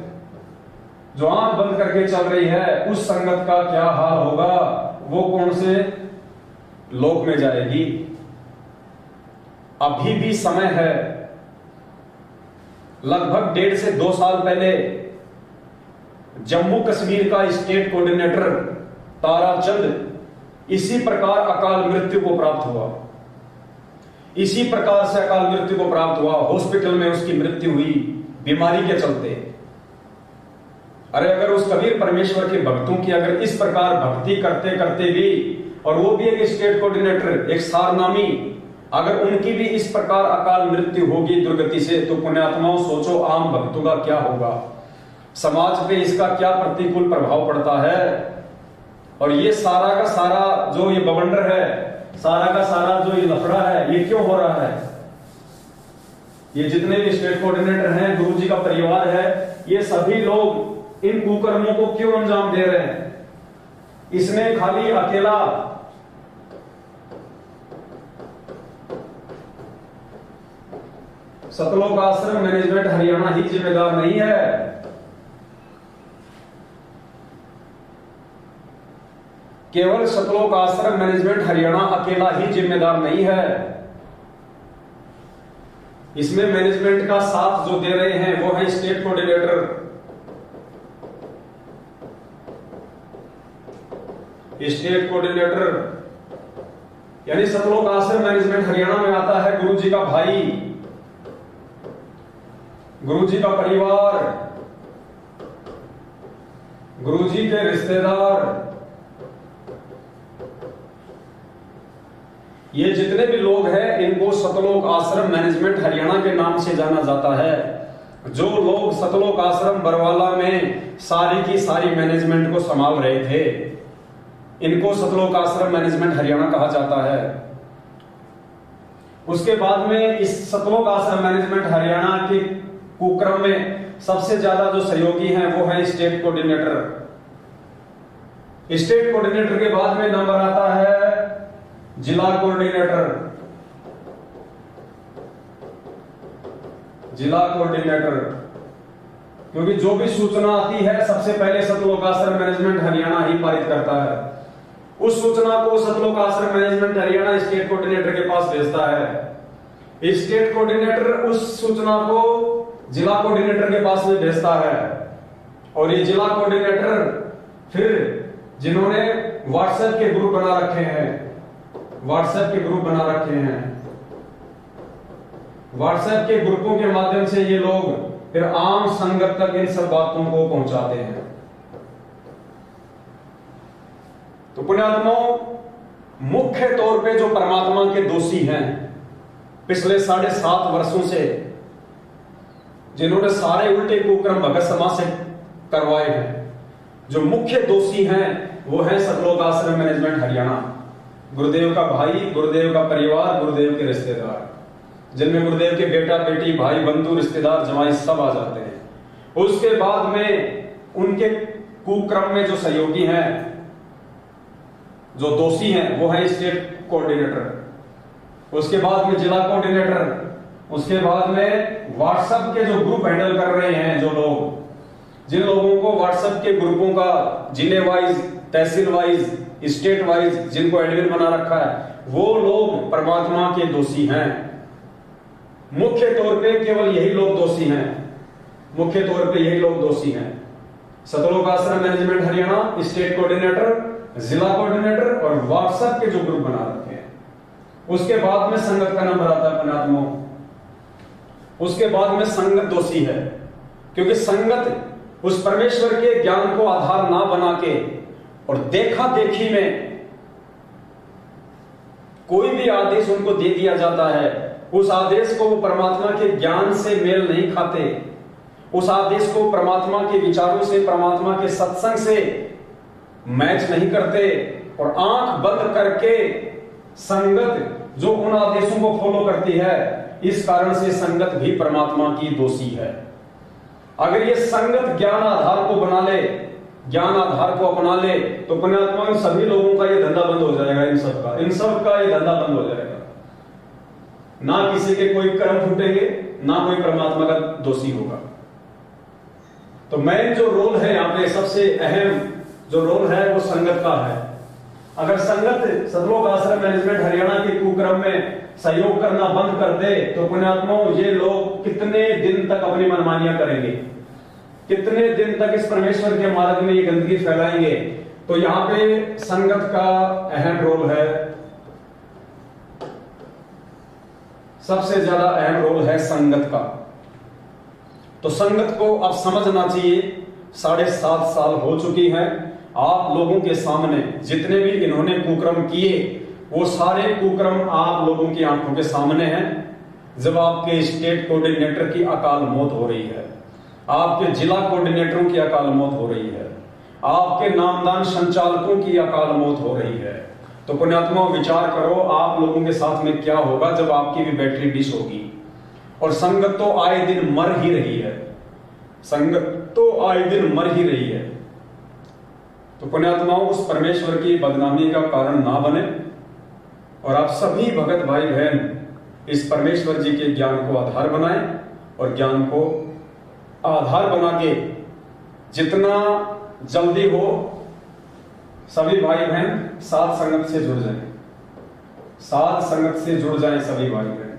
जो आंख बंद करके चल रही है, उस संगत का क्या हाल होगा, वो कौन से लोक में जाएगी। अभी भी समय है, लगभग 1.5 से 2 साल पहले जम्मू कश्मीर का स्टेट कोऑर्डिनेटर ताराचंद इसी प्रकार अकाल मृत्यु को प्राप्त हुआ, इसी प्रकार से अकाल मृत्यु को प्राप्त हुआ, हॉस्पिटल में उसकी मृत्यु हुई बीमारी के चलते। अरे अगर उस कबीर परमेश्वर के भक्तों की अगर इस प्रकार भक्ति करते करते भी, और वो भी एक स्टेट कोऑर्डिनेटर, एक सारनामी, अगर उनकी भी इस प्रकार अकाल मृत्यु होगी दुर्गति से, तो पुण्यात्माओं सोचो आम भक्तों का क्या होगा, समाज पे इसका क्या प्रतिकूल प्रभाव पड़ता है। और ये सारा का सारा जो ये बवंडर है, सारा का सारा जो ये लफड़ा है, ये क्यों हो रहा है। ये जितने भी स्टेट कोऑर्डिनेटर हैं, गुरु जी का परिवार है, ये सभी लोग इन कुकर्मों को क्यों अंजाम दे रहे हैं। इसमें खाली अकेला सतलोक आश्रम मैनेजमेंट हरियाणा ही जिम्मेदार नहीं है, केवल सतलोक आश्रम मैनेजमेंट हरियाणा अकेला ही जिम्मेदार नहीं है। इसमें मैनेजमेंट का साथ जो दे रहे हैं वो है स्टेट कोऑर्डिनेटर, यानी सतलोक आश्रम मैनेजमेंट हरियाणा में आता है गुरु जी का भाई, गुरु जी का परिवार, गुरु जी के रिश्तेदार, ये जितने भी लोग हैं इनको सतलोक आश्रम मैनेजमेंट हरियाणा के नाम से जाना जाता है। जो लोग सतलोक आश्रम बरवाला में सारी की सारी मैनेजमेंट को संभाल रहे थे, इनको सतलोक आश्रम मैनेजमेंट हरियाणा कहा जाता है। उसके बाद में इस सतलोक आश्रम मैनेजमेंट हरियाणा के कुक्रम में सबसे ज्यादा जो सहयोगी हैं वो है स्टेट कोऑर्डिनेटर। स्टेट कोऑर्डिनेटर के बाद में नंबर आता है जिला कोऑर्डिनेटर। जिला कोऑर्डिनेटर, क्योंकि जो भी सूचना आती है सबसे पहले सतलोक आश्रम मैनेजमेंट हरियाणा ही पारित करता है। उस सूचना को सतलोक आश्रम मैनेजमेंट हरियाणा स्टेट कोऑर्डिनेटर के पास भेजता है। स्टेट कोऑर्डिनेटर उस सूचना को जिला कोऑर्डिनेटर के पास में भेजता है, और ये जिला कोऑर्डिनेटर फिर जिन्होंने व्हाट्सएप के ग्रुप बना रखे हैं, व्हाट्सएप के ग्रुप बना रखे हैं, व्हाट्सएप के ग्रुपों के माध्यम से ये लोग फिर आम संगत तक इन सब बातों को पहुंचाते हैं। तो पुण्यात्माओं, मुख्य तौर पे जो परमात्मा के दोषी हैं पिछले 7.5 वर्षों से, जिन्होंने सारे उल्टे कुक्रम भगत समाज से करवाए हैं, जो मुख्य दोषी हैं वो है सतलोक आश्रम मैनेजमेंट हरियाणा। गुरुदेव का भाई, गुरुदेव का परिवार, गुरुदेव के रिश्तेदार, जिनमें गुरुदेव के बेटा बेटी, भाई बंधु, रिश्तेदार, जमाई सब आ जाते हैं। उसके बाद में उनके कुक्रम में जो सहयोगी हैं, जो दोषी हैं, वो है स्टेट कोऑर्डिनेटर। उसके बाद में जिला कोऑर्डिनेटर, उसके बाद में व्हाट्सएप के जो ग्रुप हैंडल कर रहे हैं, जो लोग, जिन लोगों को व्हाट्सएप के ग्रुपों का जिले वाइज, तहसील वाइज, स्टेट वाइज जिनको एडमिन बना रखा है, वो लोग परमात्मा के दोषी हैं। मुख्य तौर पे केवल यही लोग दोषी हैं, मुख्य तौर पे यही लोग दोषी हैं। सतलोक आश्रम मैनेजमेंट हरियाणा, स्टेट कोऑर्डिनेटर, जिला कोऑर्डिनेटर और व्हाट्सएप के जो ग्रुप बना रखे हैं। उसके बाद में संगत का नंबर आता है पुण्यात्माओं। उसके बाद में संगत दोषी है, क्योंकि संगत उस परमेश्वर के ज्ञान को आधार ना बना के और देखा देखी में कोई भी आदेश उनको दे दिया जाता है, उस आदेश को वो परमात्मा के ज्ञान से मेल नहीं खाते, उस आदेश को परमात्मा के विचारों से, परमात्मा के सत्संग से मैच नहीं करते, और आंख बंद करके संगत जो उन आदेशों को फॉलो करती है, इस कारण से संगत भी परमात्मा की दोषी है। अगर ये संगत ज्ञान आधार को बना ले, ज्ञान आधार को अपना ले, तो पुण्यात्मा इन सभी लोगों का ये धंधा बंद हो जाएगा। इन सब का ये धंधा बंद हो जाएगा। ना किसी के कोई कर्म फूटेंगे, ना कोई परमात्मा का दोषी होगा। तो मेन जो रोल है यहाँ पे, सबसे अहम जो रोल है वो संगत का है। अगर संगत सतलोक आश्रम मैनेजमेंट हरियाणा के कुक्रम में सहयोग करना बंद कर दे, तो पुण्यात्माओं ये लोग कितने दिन तक अपनी मनमानियां करेंगे, कितने दिन तक इस परमेश्वर के मार्ग में ये गंदगी फैलाएंगे। तो यहां पे संगत का अहम रोल है, सबसे ज्यादा अहम रोल है संगत का। तो संगत को अब समझना चाहिए। 7.5 साल हो चुकी है, आप लोगों के सामने जितने भी इन्होंने कुक्रम किए, वो सारे कुक्रम आप लोगों की आंखों के सामने हैं। जब आपके स्टेट कोऑर्डिनेटर की अकाल मौत हो रही है, आपके जिला कोऑर्डिनेटरों की अकाल मौत हो रही है, आपके नामदान संचालकों की अकाल मौत हो रही है, तो पुण्यात्मा विचार करो आप लोगों के साथ में क्या होगा जब आपकी भी बैटरी डिश होगी। और संगत तो आए दिन मर ही रही है, संगत तो आए दिन मर ही रही है। तो पुण्यात्माओं उस परमेश्वर की बदनामी का कारण ना बने, और आप सभी भगत भाई बहन इस परमेश्वर जी के ज्ञान को आधार बनाएं, और ज्ञान को आधार बना के जितना जल्दी हो सभी भाई बहन साध संगत से जुड़ जाएं, साध संगत से जुड़ जाएं सभी भाई बहन।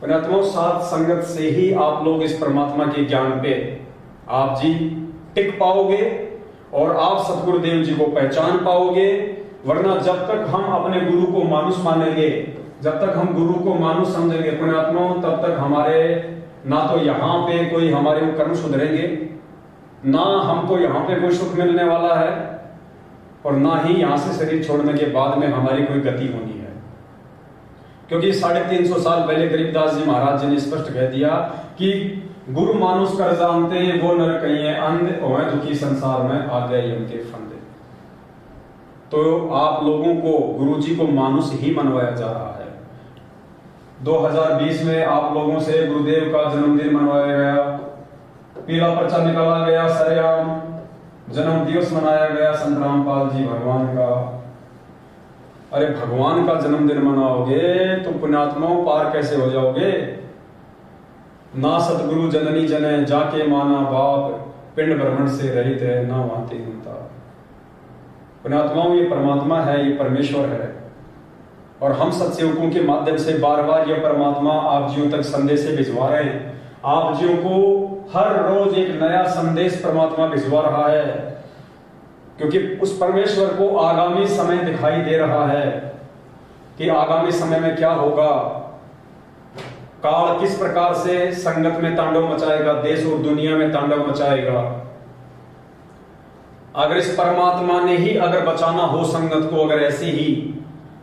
पुण्यात्माओं, साध संगत से ही आप लोग इस परमात्मा के ज्ञान पे आप जी टिक पाओगे और आप सतगुरुदेव जी को पहचान पाओगे। वरना जब तक हम अपने गुरु को मानुष मानेंगे, जब तक हम गुरु को मानुष समझेंगे पुण्यात्माओं, तब तक हमारे ना तो यहाँ पे कोई हमारे कर्म सुधरेंगे, ना हमको यहाँ पे कोई सुख मिलने वाला है, और ना ही यहाँ से शरीर छोड़ने के बाद में हमारी कोई गति होनी है। क्योंकि 350 साल पहले गरीबदास जी महाराज जी ने स्पष्ट कह दिया कि गुरु मानुष कर जानते वो नर कहिए अंध होए दुखी संसार में आ गए उनके फंदे। तो आप लोगों को गुरु जी को मानुष ही मनवाया जा रहा है। 2020 में आप लोगों से गुरुदेव का जन्मदिन मनवाया गया, पीला पर्चा निकाला गया, सरेआम जन्म दिवस मनाया गया संत रामपाल जी भगवान का। अरे भगवान का जन्मदिन मनाओगे तो पुण्यात्माओं पार कैसे हो जाओगे? ना सतगुरु जननी जने जाके माना बाप, पिंड ब्रह्मण से रहित है ना वाते होता। पुण्यात्माओं, ये परमात्मा है, ये परमेश्वर है, और हम सत्सेवकों के माध्यम से बार बार ये परमात्मा आप जियों तक संदेश भिजवा रहे हैं। आप जियों को हर रोज एक नया संदेश परमात्मा भिजवा रहा है, क्योंकि उस परमेश्वर को आगामी समय दिखाई दे रहा है कि आगामी समय में क्या होगा, काल किस प्रकार से संगत में तांडव मचाएगा, देश और दुनिया में तांडव मचाएगा। अगर इस परमात्मा ने ही अगर बचाना हो संगत को, अगर ऐसी ही,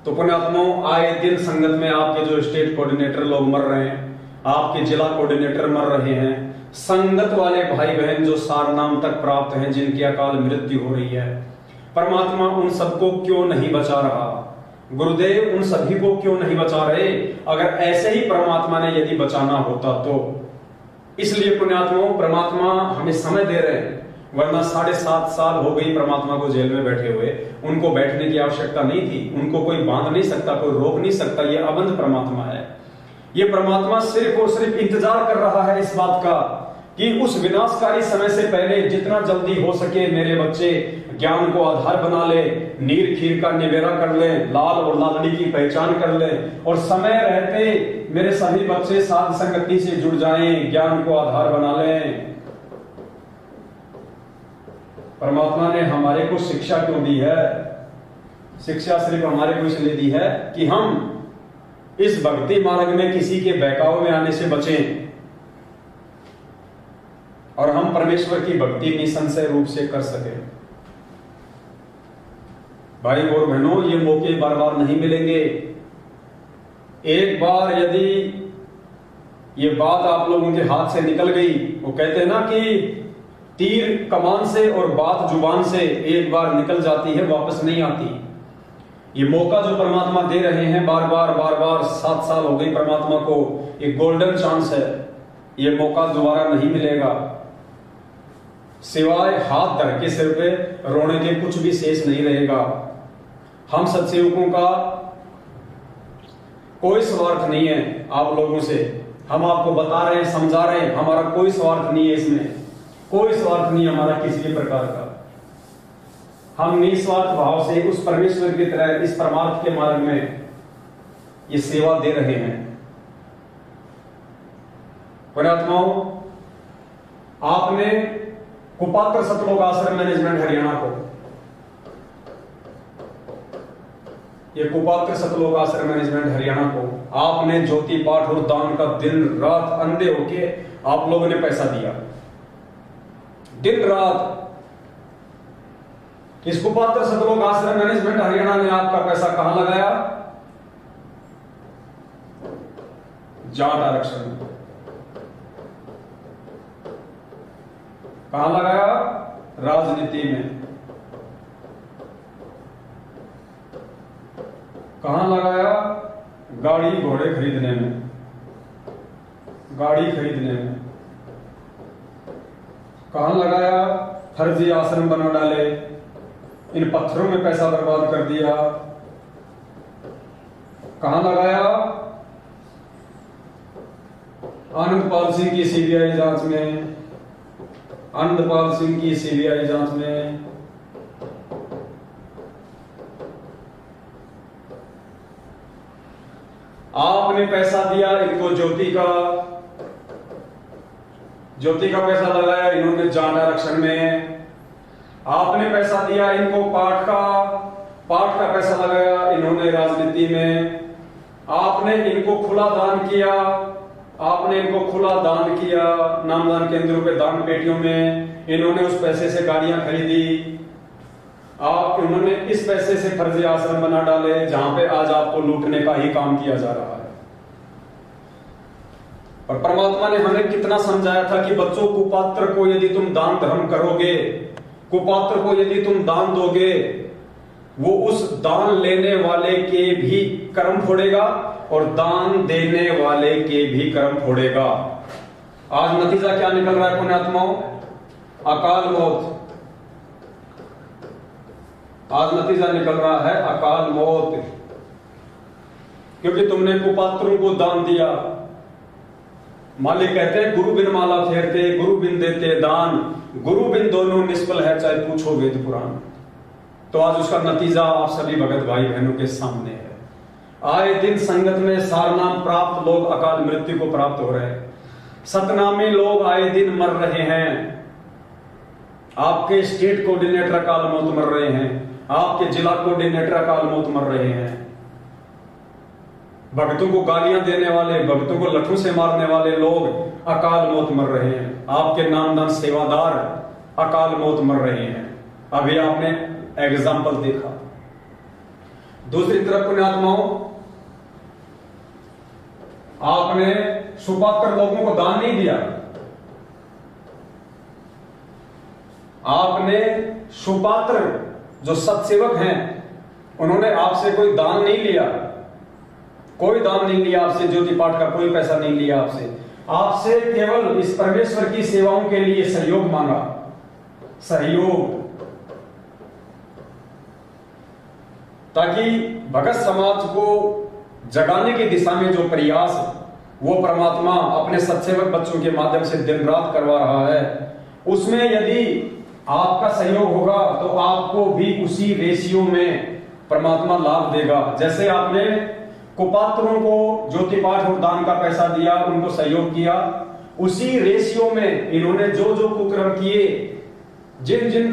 तो पुण्यात्माओं आए दिन संगत में आपके जो स्टेट कोऑर्डिनेटर लोग मर रहे हैं, आपके जिला कोऑर्डिनेटर मर रहे हैं, संगत वाले भाई बहन जो सार नाम तक प्राप्त हैं, जिनकी अकाल मृत्यु हो रही है, परमात्मा उन सबको क्यों नहीं बचा रहा? गुरुदेव उन सभी को क्यों नहीं बचा रहे? अगर ऐसे ही परमात्मा ने यदि बचाना होता तो। इसलिए पुण्यात्माओं परमात्मा हमें समय दे रहे हैं, वरना 7.5 साल हो गई परमात्मा को जेल में बैठे हुए। उनको बैठने की आवश्यकता नहीं थी, उनको कोई बांध नहीं सकता, कोई रोक नहीं सकता। ये अबंध परमात्मा है। ये परमात्मा सिर्फ और सिर्फ इंतजार कर रहा है इस बात का कि उस विनाशकारी समय से पहले जितना जल्दी हो सके मेरे बच्चे ज्ञान को आधार बना ले, नीर खीर का निबेरा कर ले, लाल और लालड़ी की पहचान कर ले, और समय रहते मेरे सभी बच्चे साध संगति से जुड़ जाएं, ज्ञान को आधार बना लें। परमात्मा ने हमारे को शिक्षा क्यों दी है? शिक्षा सिर्फ हमारे को इसलिए दी है कि हम इस भक्ति मार्ग में किसी के बहकाव में आने से बचें और हम परमेश्वर की भक्ति निसंशय रूप से कर सकें। भाई और बहनों, ये मौके बार बार नहीं मिलेंगे। एक बार यदि ये बात आप लोगों के हाथ से निकल गई, वो कहते हैं ना कि तीर कमान से और बात जुबान से एक बार निकल जाती है, वापस नहीं आती। ये मौका जो परमात्मा दे रहे हैं बार बार 7 साल हो गई परमात्मा को, एक गोल्डन चांस है। ये मौका दोबारा नहीं मिलेगा। सिवाय हाथ धर के सिर पे रोने के कुछ भी शेष नहीं रहेगा। हम सत्सेवकों का कोई स्वार्थ नहीं है आप लोगों से। हम आपको बता रहे हैं, समझा रहे हैं, हमारा कोई स्वार्थ नहीं है इसमें, कोई स्वार्थ नहीं हमारा किसी भी प्रकार का। हम निस्वार्थ भाव से उस परमेश्वर की तरह इस परमार्थ के मार्ग में ये सेवा दे रहे हैं। पुण्यात्माओं, आपने कुपात्र सतलोक आश्रम मैनेजमेंट हरियाणा को, ये कुपात्र सतलोक आश्रम मैनेजमेंट हरियाणा को आपने ज्योति पाठ और दान का दिन रात अंधे होके आप लोगों ने पैसा दिया। दिन रात इस कुपात्र सतलोक आश्रम मैनेजमेंट हरियाणा ने आपका पैसा कहां लगाया? जाट आरक्षण में। कहां लगाया? राजनीति में। कहां लगाया? गाड़ी घोड़े खरीदने में, गाड़ी खरीदने में। कहां लगाया? फर्जी आश्रम बना डाले, इन पत्थरों में पैसा बर्बाद कर दिया। कहां लगाया? आनंदपाल सिंह की सीबीआई जांच में, आनंदपाल सिंह की सीबीआई जांच में आपने पैसा दिया इनको, ज्योति का पैसा लगाया इन्होंने जाट आरक्षण में। आपने पैसा दिया इनको पाठ का पैसा लगाया इन्होंने राजनीति में। आपने इनको खुला दान किया, नामदान केंद्रों पे दान पेटियों में, इन्होंने उस पैसे से गाड़ियां खरीदी। इन्होंने इस पैसे से फर्जी आश्रम बना डाले जहां पे आज आपको लूटने का ही काम किया जा रहा है। और परमात्मा ने हमें कितना समझाया था कि बच्चों, कुपात्र को यदि तुम दान धर्म करोगे, कुपात्र को यदि तुम दान दोगे, वो उस दान लेने वाले के भी कर्म फोड़ेगा और दान देने वाले के भी कर्म फोड़ेगा। आज नतीजा क्या निकल रहा है पुण्यात्माओं? अकाल मौत। आज नतीजा निकल रहा है अकाल मौत, क्योंकि तुमने कुपात्रों को दान दिया। मालिक कहते हैं गुरु बिन माला फेरते, गुरु बिन देते दान, गुरु बिन दोनों निष्फल है चाहे पूछो वेद पुराण। तो आज उसका नतीजा आप सभी भगत भाई बहनों के सामने है। आए दिन संगत में सारनाम प्राप्त लोग अकाल मृत्यु को प्राप्त हो रहे हैं। सतनामी लोग आए दिन मर रहे हैं। आपके स्टेट कोऑर्डिनेटर अकाल मौत मर रहे हैं, आपके जिला कोऑर्डिनेटर अकाल मौत मर रहे हैं। भक्तों को गालियां देने वाले, भक्तों को लठों से मारने वाले लोग अकाल मौत मर रहे हैं। आपके नामदान सेवादार अकाल मौत मर रहे हैं। अभी आपने एग्जाम्पल देखा। दूसरी तरफ पुण्यात्माओं, आपने सुपात्र लोगों को दान नहीं दिया। आपने सुपात्र जो सत्सेवक हैं उन्होंने आपसे कोई दान नहीं लिया, कोई दान नहीं लिया आपसे, ज्योति पाठ का कोई पैसा नहीं लिया आपसे केवल इस परमेश्वर की सेवाओं के लिए सहयोग मांगा। सहयोग, ताकि भगत समाज को जगाने की दिशा में जो प्रयास वो परमात्मा अपने सत्सेवक बच्चों के माध्यम से दिन रात करवा रहा है, उसमें यदि आपका सहयोग होगा तो आपको भी उसी रेशियो में परमात्मा लाभ देगा। जैसे आपने कुपात्रों को ज्योति पाठ और दान का पैसा दिया, उनको सहयोग किया, उसी रेशियो में इन्होंने जो जो कुकर्म किए, जिन जिन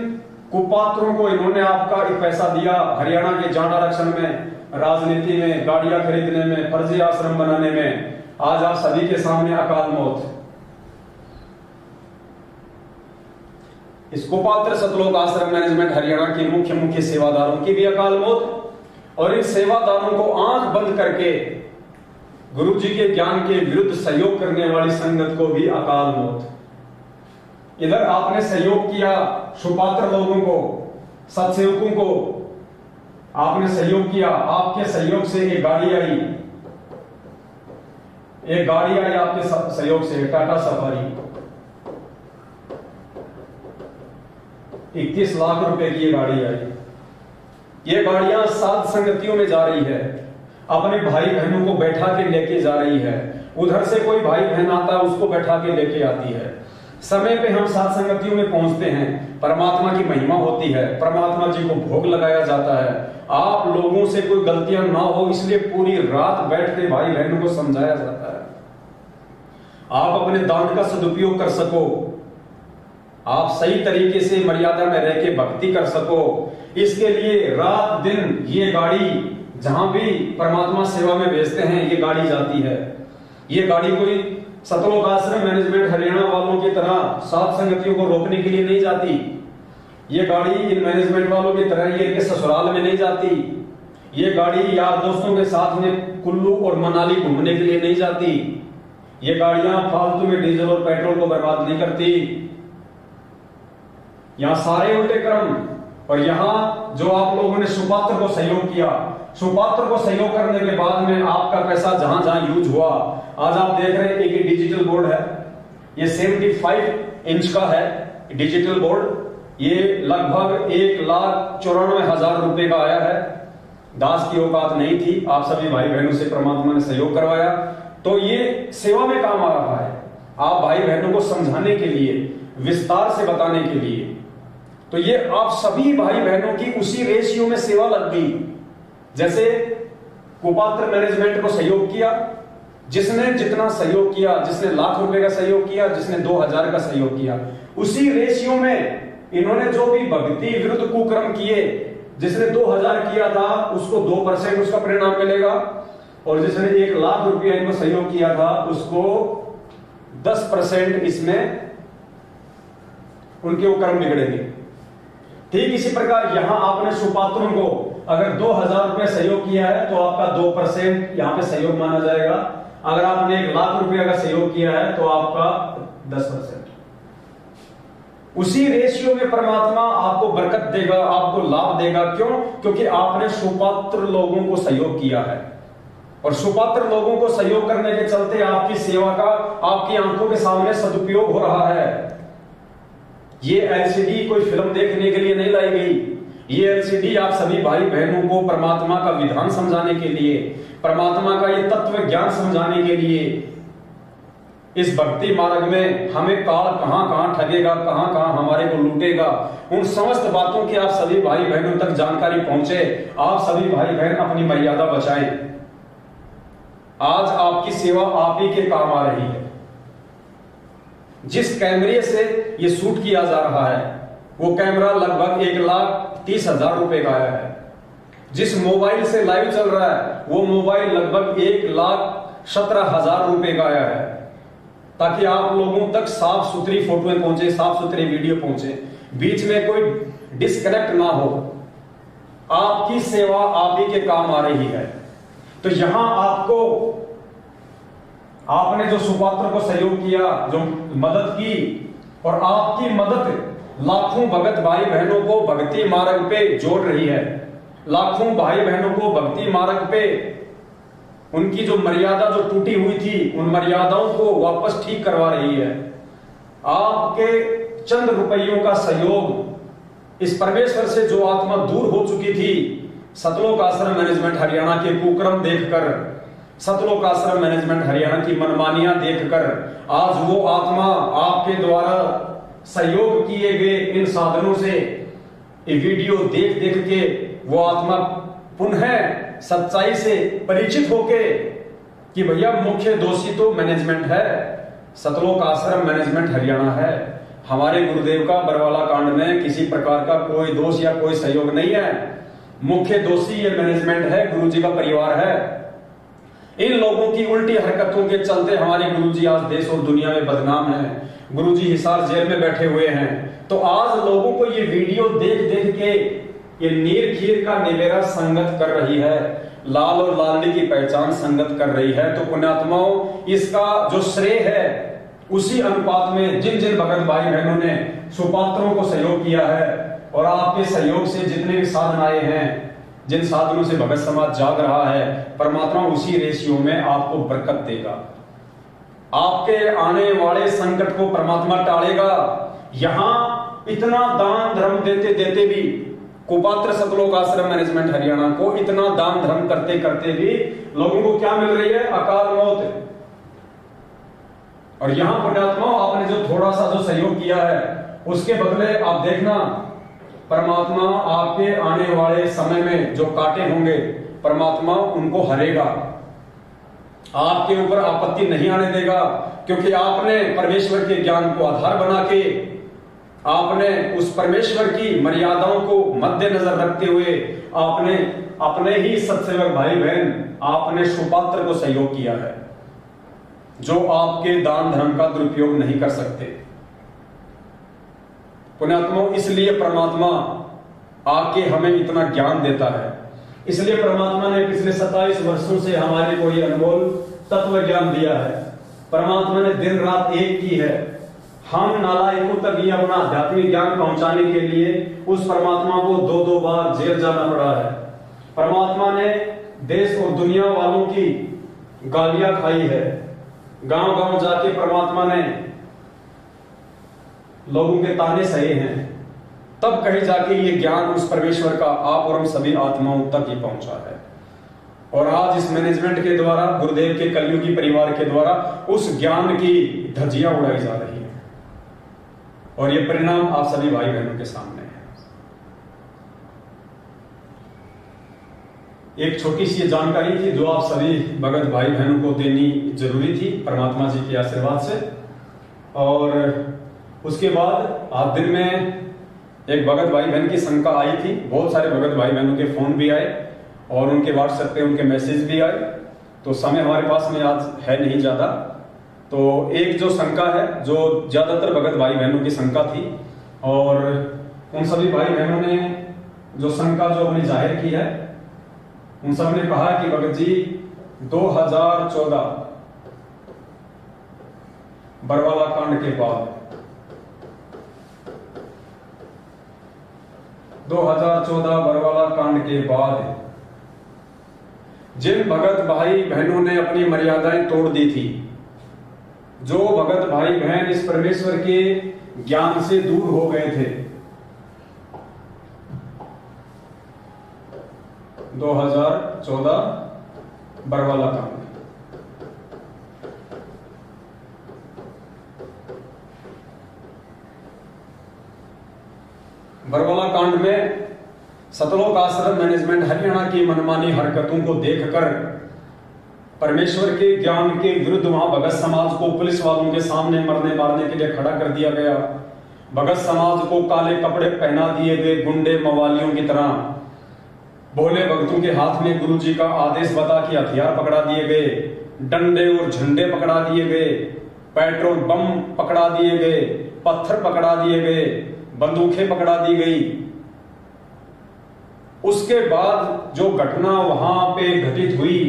कुपात्रों को इन्होंने आपका पैसा दिया, हरियाणा के जाट आरक्षण में, राजनीति में, गाड़ियां खरीदने में, फर्जी आश्रम बनाने में, आज आप सभी के सामने अकाल मौत। इस कुपात्र सतलोक आश्रम मैनेजमेंट हरियाणा के मुख्य सेवादारों की भी अकाल मौत, और इन सेवादारों को आंख बंद करके गुरु जी के ज्ञान के विरुद्ध सहयोग करने वाली संगत को भी अकाल मौत। इधर आपने सहयोग किया सुपात्र लोगों को, सत्सेवकों को आपने सहयोग किया, आपके सहयोग से एक गाड़ी आई, आपके सहयोग से टाटा सफारी 21 लाख रुपए की ये गाड़ी आई। ये गाड़ियां सात संगतियों में जा रही है, अपने भाई बहनों को बैठा के लेके जा रही है। उधर से कोई भाई बहन आता है उसको बैठा के लेके आती है। समय पे हम सात संगतियों में पहुंचते हैं, परमात्मा की महिमा होती है, परमात्मा जी को भोग लगाया जाता है। आप लोगों से कोई गलतियां ना हो इसलिए पूरी रात बैठ के भाई बहनों को समझाया जाता है। आप अपने दान का सदुपयोग कर सको, आप सही तरीके से मर्यादा में रह के भक्ति कर सको, इसके लिए रात दिन ये गाड़ी जहां भी परमात्मा सेवा में भेजते हैं ये गाड़ी जाती है। ये गाड़ी कोई सतलोक आश्रम मैनेजमेंट हरियाणा वालों की तरह सात संगतियों को रोकने के लिए नहीं जाती। ये गाड़ी इन मैनेजमेंट वालों की तरह ये के ससुराल में नहीं जाती। ये गाड़ी यार दोस्तों के साथ में कुल्लू और मनाली घूमने के लिए नहीं जाती। ये गाड़ियां फालतू में डीजल और पेट्रोल को बर्बाद नहीं करती। यहां सारे उल्टे कर्म। और यहां जो आप लोगों ने सुपात्र को सहयोग किया, सुपात्र को सहयोग करने के बाद में आपका पैसा जहां जहां यूज हुआ, आज आप देख रहे हैं एक डिजिटल बोर्ड है, ये 75 इंच का है डिजिटल बोर्ड। ये लगभग 1,94,000 रुपए का आया है। दास की औकात नहीं थी, आप सभी भाई बहनों से परमात्मा ने सहयोग करवाया, तो ये सेवा में काम आ रहा है। आप भाई बहनों को समझाने के लिए, विस्तार से बताने के लिए। तो ये आप सभी भाई बहनों की उसी रेशियो में सेवा लग गई। जैसे कुपात्र मैनेजमेंट को सहयोग किया, जिसने जितना सहयोग किया, जिसने लाख रुपए का सहयोग किया, जिसने 2000 का सहयोग किया, उसी रेशियो में इन्होंने जो भी भक्ति विरुद्ध कुकर्म किए, जिसने 2000 किया था उसको 2% उसका परिणाम मिलेगा, और जिसने 1 लाख रुपया इनको सहयोग किया था उसको 10% इसमें उनके वो कर्म बिगड़ेंगे। ठीक इसी प्रकार यहां आपने सुपात्रों को अगर 2000 रुपये सहयोग किया है तो आपका 2% यहां पे सहयोग माना जाएगा। अगर आपने 1 लाख रुपया का सहयोग किया है तो आपका 10%। उसी रेशियो में परमात्मा आपको बरकत देगा, आपको लाभ देगा। क्यों? क्योंकि आपने सुपात्र लोगों को सहयोग किया है, और सुपात्र लोगों को सहयोग करने के चलते आपकी सेवा का आपकी आंखों के सामने सदुपयोग हो रहा है। ये एलसीडी कोई फिल्म देखने के लिए नहीं लाई गई। ये एलसीडी आप सभी भाई बहनों को परमात्मा का विधान समझाने के लिए, परमात्मा का ये तत्व ज्ञान समझाने के लिए, इस भक्ति मार्ग में हमें काल कहां कहां ठगेगा, कहां कहां हमारे को लूटेगा, उन समस्त बातों की आप सभी भाई बहनों तक जानकारी पहुंचे। आप सभी भाई बहन अपनी मर्यादा बचाएं। आज आपकी सेवा आप ही के काम आ रही है। जिस कैमरे से ये शूट किया जा रहा है वो कैमरा लगभग 1,30,000 रुपए का आया है। जिस मोबाइल से लाइव चल रहा है वो मोबाइल लगभग 1,17,000 रुपए का आया है, ताकि आप लोगों तक साफ सुथरी फोटोएं पहुंचे, साफ सुथरी वीडियो पहुंचे, बीच में कोई डिस्कनेक्ट ना हो। आपकी सेवा आप ही के काम आ रही है। तो यहां आपने जो सुपात्र को सहयोग किया, जो मदद की, और आपकी मदद लाखों भगत भाई बहनों को भक्ति मार्ग पे जोड़ रही है। लाखों भाई बहनों को भक्ति मार्ग पे उनकी जो मर्यादा जो टूटी हुई थी उन मर्यादाओं को वापस ठीक करवा रही है। आपके चंद रुपयों का सहयोग इस परमेश्वर से जो आत्मा दूर हो चुकी थी, सतलोक आश्रम मैनेजमेंट हरियाणा के कुकर्म देखकर, सतलोक आश्रम मैनेजमेंट हरियाणा की मनमानियां देखकर, आज वो आत्मा आपके द्वारा सहयोग किए गए इन साधनों से ये वीडियो देख देख के वो आत्मा पुनः सच्चाई से परिचित होके कि भैया मुख्य दोषी तो मैनेजमेंट है, सतलोक आश्रम मैनेजमेंट हरियाणा है। हमारे गुरुदेव का बरवाला कांड में किसी प्रकार का कोई दोष या कोई सहयोग नहीं है। मुख्य दोषी ये मैनेजमेंट है, गुरुजी का परिवार है। इन लोगों की उल्टी हरकतों के चलते हमारे गुरुजी आज देश और दुनिया में बदनाम है। गुरुजी हिसार जेल में बैठे हुए हैं। तो आज लोगों को ये वीडियो देख देख के ये नीर खीर का निवेरा संगत कर रही है, लाल और लालनी की पहचान संगत कर रही है। तो पुण्यात्माओं, इसका जो श्रेय है उसी अनुपात में जिन जिन भगत भाई बहनों ने सुपात्रों को सहयोग किया है, और आपके सहयोग से जितने भी साधन आए हैं, जिन साधनों से भगत समाज जाग रहा है, परमात्मा उसी रेशियो में आपको बरकत देगा। आपके आने वाले संकट को परमात्मा टालेगा। यहां इतना दान धर्म देते देते भी, कुपात्र सतलोक आश्रम मैनेजमेंट हरियाणा को इतना दान धर्म करते करते भी लोगों को क्या मिल रही है? अकाल मौत। और यहां पुण्यात्मा आपने जो थोड़ा सा जो सहयोग किया है उसके बदले आप देखना, परमात्मा आपके आने वाले समय में जो कांटे होंगे परमात्मा उनको हरेगा, आपके ऊपर आपत्ति नहीं आने देगा। क्योंकि आपने परमेश्वर के ज्ञान को आधार बना के, आपने उस परमेश्वर की मर्यादाओं को मद्देनजर रखते हुए आपने अपने ही सत्सेवक भाई बहन, आपने सुपात्र को सहयोग किया है, जो आपके दान धर्म का दुरुपयोग नहीं कर सकते। पुण्यात्मा, इसलिए परमात्मा आके हमें इतना ज्ञान देता है। इसलिए परमात्मा ने पिछले 27 वर्षों से हमारे को ये अनमोल तत्व ज्ञान दिया है। परमात्मा ने दिन रात एक की है। हम नालायकों तक ये अपना आध्यात्मिक ज्ञान पहुंचाने के लिए उस परमात्मा को 2-2 बार जेल जाना पड़ा है। परमात्मा ने देश और दुनिया वालों की गालियां खाई है। गांव गांव जाके परमात्मा ने लोगों के ताने सहे हैं, तब कहीं जाके ये ज्ञान उस परमेश्वर का आप और हम सभी आत्माओं तक ये पहुंचा है। और आज इस मैनेजमेंट के द्वारा, गुरुदेव के कलयुगी परिवार के द्वारा उस ज्ञान की धज्जियां उड़ाई जा रही है। और ये परिणाम आप सभी भाई बहनों के सामने है। एक छोटी सी जानकारी थी जो आप सभी भगत भाई बहनों को देनी जरूरी थी परमात्मा जी के आशीर्वाद से। और उसके बाद आज दिन में एक भगत भाई बहन की शंका आई थी, बहुत सारे भगत भाई बहनों के फोन भी आए और उनके व्हाट्सएप पे उनके मैसेज भी आए, तो समय हमारे पास में आज है नहीं ज्यादा। तो एक जो शंका है जो ज्यादातर भगत भाई बहनों की शंका थी, और उन सभी भाई बहनों ने जो शंका जो हमने जाहिर की है, उन सब ने कहा कि भगत जी 2014 बरवाला कांड के बाद 2014 बरवाला कांड के बाद जिन भगत भाई बहनों ने अपनी मर्यादाएं तोड़ दी थी, जो भगत भाई बहन इस परमेश्वर के ज्ञान से दूर हो गए थे, 2014 बरवाला कांड, बरवाला कांड में सतलोक आश्रम मैनेजमेंट हरियाणा की मनमानी हरकतों को देखकर परमेश्वर के ज्ञान के विरुद्ध वहां भगत समाज को पुलिस वालों के सामने मरने मारने के लिए खड़ा कर दिया गया। भगत समाज को काले कपड़े पहना दिए गए, गुंडे मवालियों की तरह भोले भक्तों के हाथ में गुरुजी का आदेश बता के हथियार पकड़ा दिए गए, डंडे और झंडे पकड़ा दिए गए, पेट्रोल बम पकड़ा दिए गए, पत्थर पकड़ा दिए गए, बंदूकें पकड़ा दी गई। उसके बाद जो घटना वहां पे घटित हुई,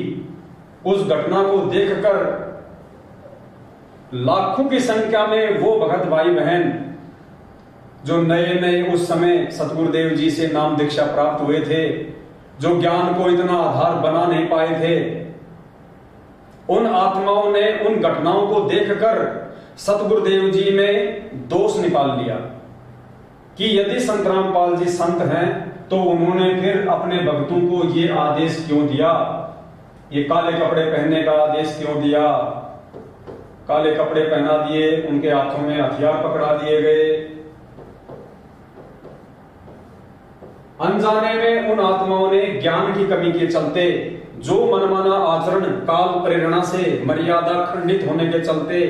उस घटना को देखकर लाखों की संख्या में वो भगत भाई बहन जो नए नए उस समय सतगुरुदेव जी से नाम दीक्षा प्राप्त हुए थे, जो ज्ञान को इतना आधार बना नहीं पाए थे, उन आत्माओं ने उन घटनाओं को देखकर सतगुरुदेव जी ने दोष निकाल लिया कि यदि संत रामपाल जी संत हैं तो उन्होंने फिर अपने भक्तों को ये आदेश क्यों दिया, ये काले कपड़े पहनने का आदेश क्यों दिया। काले कपड़े पहना दिए, उनके हाथों में हथियार पकड़ा दिए गए। अनजाने में उन आत्माओं ने ज्ञान की कमी के चलते जो मनमाना आचरण काल प्रेरणा से मर्यादा खंडित होने के चलते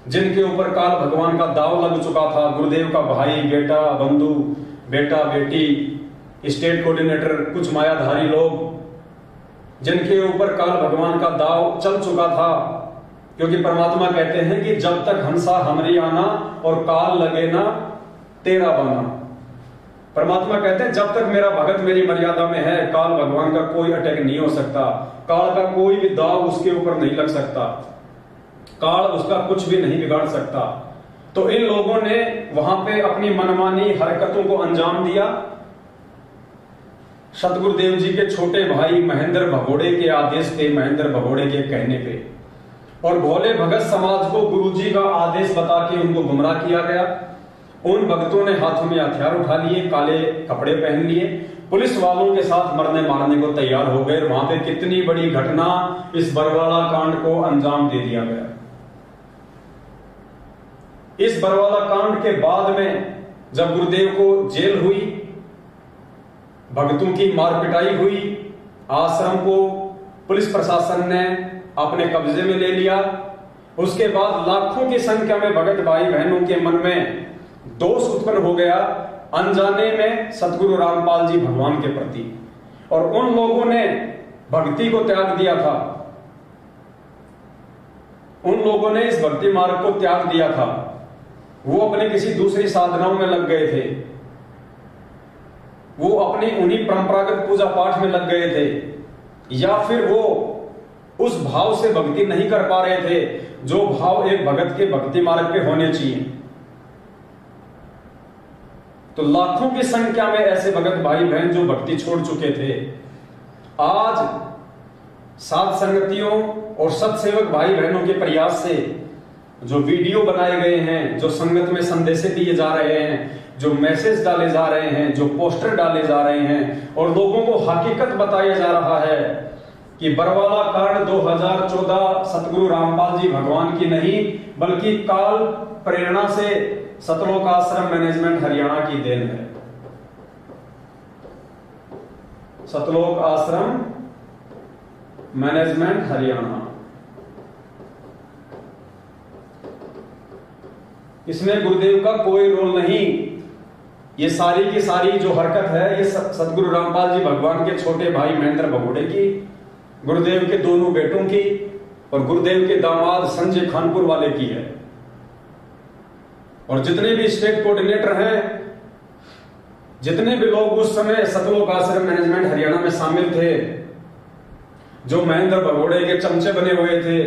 जिनके ऊपर काल भगवान का दाव लग चुका था, गुरुदेव का भाई बेटा बंधु बेटा बेटी स्टेट कोऑर्डिनेटर कुछ मायाधारी लोग जिनके ऊपर काल भगवान का दाव चल चुका था, क्योंकि परमात्मा कहते हैं कि जब तक हंसा हमरी आना और काल लगे ना तेरा बना। परमात्मा कहते हैं जब तक मेरा भगत मेरी मर्यादा में है, काल भगवान का कोई अटैक नहीं हो सकता, काल का कोई भी दाव उसके ऊपर नहीं लग सकता, काल उसका कुछ भी नहीं बिगाड़ सकता। तो इन लोगों ने वहां पे अपनी मनमानी हरकतों को अंजाम दिया। सतगुरुदेव जी के छोटे भाई महेंद्र भगोड़े के आदेश पे, महेंद्र भगोड़े के कहने पे, और भोले भगत समाज को गुरुजी का आदेश बता के उनको गुमराह किया गया। उन भक्तों ने हाथों में हथियार उठा लिए, काले कपड़े पहन लिए, पुलिस वालों के साथ मरने मारने को तैयार हो गए। वहां पे कितनी बड़ी घटना, इस बरवाला कांड को अंजाम दे दिया गया। इस बरवाला कांड के बाद में जब गुरुदेव को जेल हुई, भक्तों की मार पिटाई हुई, आश्रम को पुलिस प्रशासन ने अपने कब्जे में ले लिया, उसके बाद लाखों की संख्या में भगत भाई बहनों के मन में दोष उत्पन्न हो गया अनजाने में सतगुरु रामपाल जी भगवान के प्रति, और उन लोगों ने भक्ति को त्याग दिया था। उन लोगों ने इस भक्ति मार्ग को त्याग दिया था। वो अपने किसी दूसरी साधनाओं में लग गए थे, वो अपनी उन्हीं परंपरागत पूजा पाठ में लग गए थे, या फिर वो उस भाव से भक्ति नहीं कर पा रहे थे जो भाव एक भगत के भक्ति मार्ग पे होने चाहिए। तो लाखों की संख्या में ऐसे भगत भाई बहन जो भक्ति छोड़ चुके थे, आज साध संगतियों और सत्सेवक भाई बहनों के प्रयास से जो वीडियो बनाए गए हैं, जो संगत में संदेश दिए जा रहे हैं, जो मैसेज डाले जा रहे हैं, जो पोस्टर डाले जा रहे हैं, और लोगों को हकीकत बताया जा रहा है कि बरवाला कांड 2014 सतगुरु रामपाल जी भगवान की नहीं बल्कि काल प्रेरणा से सतलोक आश्रम मैनेजमेंट हरियाणा की देन है। सतलोक आश्रम मैनेजमेंट हरियाणा, इसमें गुरुदेव का कोई रोल नहीं। ये सारी की सारी जो हरकत है ये सतगुरु रामपाल जी भगवान के छोटे भाई महेंद्र भगोड़े की, गुरुदेव के दोनों बेटों की और गुरुदेव के दामाद संजय खानपुर वाले की है। और जितने भी स्टेट कोऑर्डिनेटर हैं, जितने भी लोग उस समय सतलोक आश्रम मैनेजमेंट हरियाणा में शामिल थे, जो महेंद्र भगोड़े के चमचे बने हुए थे,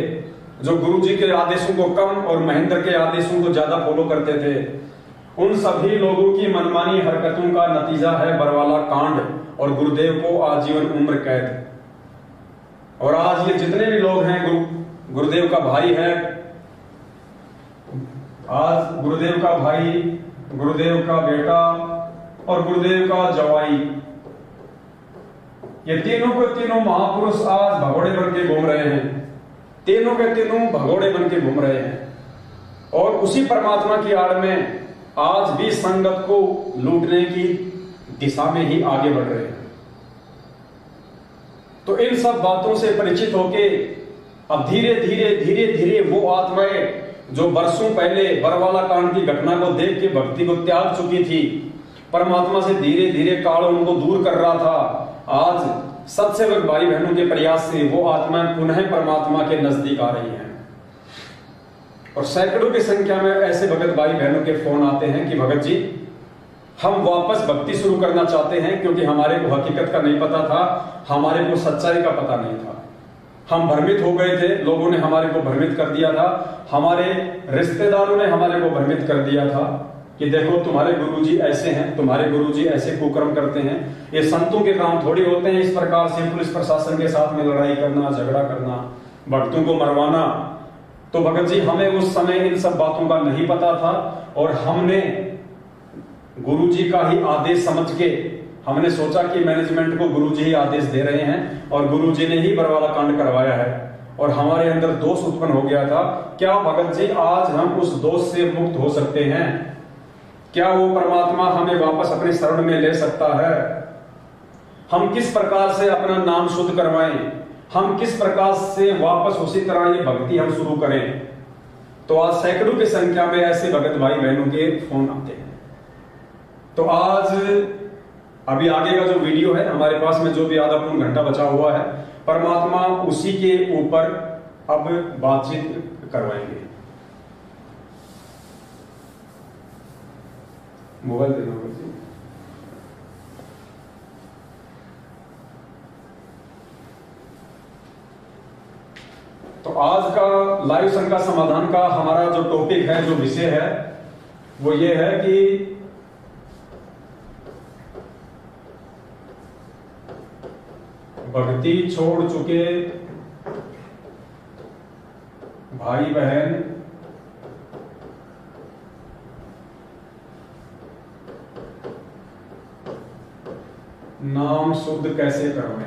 जो गुरुजी के आदेशों को कम और महेंद्र के आदेशों को ज्यादा फॉलो करते थे, उन सभी लोगों की मनमानी हरकतों का नतीजा है बरवाला कांड और गुरुदेव को आजीवन उम्र कैद। और आज ये जितने भी लोग हैं, गुरुदेव का भाई है, आज गुरुदेव का भाई, गुरुदेव का बेटा और गुरुदेव का जवाई, ये तीनों के तीनों महापुरुष आज भगोड़े बन के घूम रहे हैं। तीनों के तीनों भगोड़े बन के घूम रहे हैं और उसी परमात्मा की आड़ में आज भी संगत को लूटने की दिशा में ही आगे बढ़ रहे हैं। तो इन सब बातों से परिचित होके अब धीरे धीरे धीरे धीरे वो आत्माएं जो वर्षों पहले बरवाला कांड की घटना को देख के भक्ति को त्याग चुकी थी, परमात्मा से धीरे धीरे काल उनको दूर कर रहा था, आज सत्सेवक भाई बहनों के प्रयास से वो आत्माएं पुनः परमात्मा के नजदीक आ रही हैं। और सैकड़ों की संख्या में ऐसे भगत भाई बहनों के फोन आते हैं कि भगत जी हम वापस भक्ति शुरू करना चाहते हैं, क्योंकि हमारे को हकीकत का नहीं पता था, हमारे को सच्चाई का पता नहीं था, हम भ्रमित हो गए थे, लोगों ने हमारे को भ्रमित कर दिया था, हमारे रिश्तेदारों ने हमारे को भ्रमित कर दिया था कि देखो तुम्हारे गुरुजी ऐसे हैं, तुम्हारे गुरुजी ऐसे कुकर्म करते हैं, ये संतों के काम थोड़ी होते हैं इस प्रकार से पुलिस प्रशासन के साथ में लड़ाई करना, झगड़ा करना, भक्तों को मरवाना। तो भगत जी हमें उस समय इन सब बातों का नहीं पता था और हमने गुरुजी का ही आदेश समझ के हमने सोचा कि मैनेजमेंट को गुरुजी ही आदेश दे रहे हैं और गुरुजी ने ही बरवाला कांड करवाया है और हमारे अंदर दोष उत्पन्न हो गया था। क्या भगत जी आज हम उस दोष से मुक्त हो सकते हैं? क्या वो परमात्मा हमें वापस अपने शरण में ले सकता है? हम किस प्रकार से अपना नाम शुद्ध करवाएं? हम किस प्रकार से वापस उसी तरह ये भक्ति हम शुरू करें? तो आज सैकड़ों की संख्या में ऐसे भगत भाई बहनों के फोन आते हैं। तो आज अभी आगे का जो वीडियो है हमारे पास में, जो भी आधा पौन घंटा बचा हुआ है, परमात्मा उसी के ऊपर अब बातचीत करवाएंगे। मोबाइल दे दो जी। तो आज का लाइव शंका समाधान का हमारा जो टॉपिक है, जो विषय है, वो ये है कि भक्ति छोड़ चुके भाई बहन नाम शुद्ध कैसे करवाएं?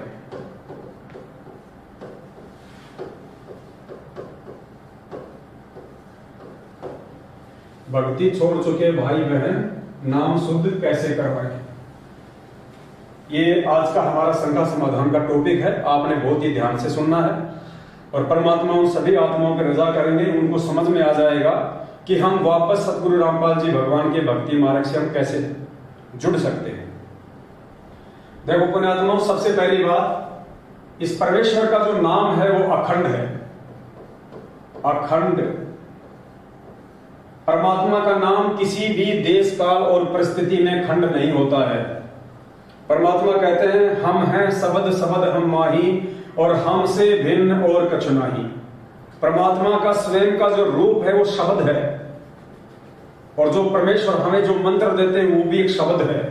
भक्ति छोड़ चुके भाई बहन नाम शुद्ध कैसे करवाएं? ये आज का हमारा शंका समाधान का टॉपिक है। आपने बहुत ही ध्यान से सुनना है और परमात्मा उन सभी आत्माओं की रजा करेंगे, उनको समझ में आ जाएगा कि हम वापस सतगुरु रामपाल जी भगवान के भक्ति मार्ग से हम कैसे जुड़ सकते हैं। देखो पुण्यात्माओं, सबसे पहली बात, इस परमेश्वर का जो नाम है वो अखंड है। अखंड परमात्मा का नाम किसी भी देश काल और परिस्थिति में खंड नहीं होता है। परमात्मा कहते हैं हम हैं सबद सबद हम माही और हमसे भिन्न और कछु नहीं। परमात्मा का स्वयं का जो रूप है वो शब्द है और जो परमेश्वर हमें जो मंत्र देते हैं वो भी एक शब्द है।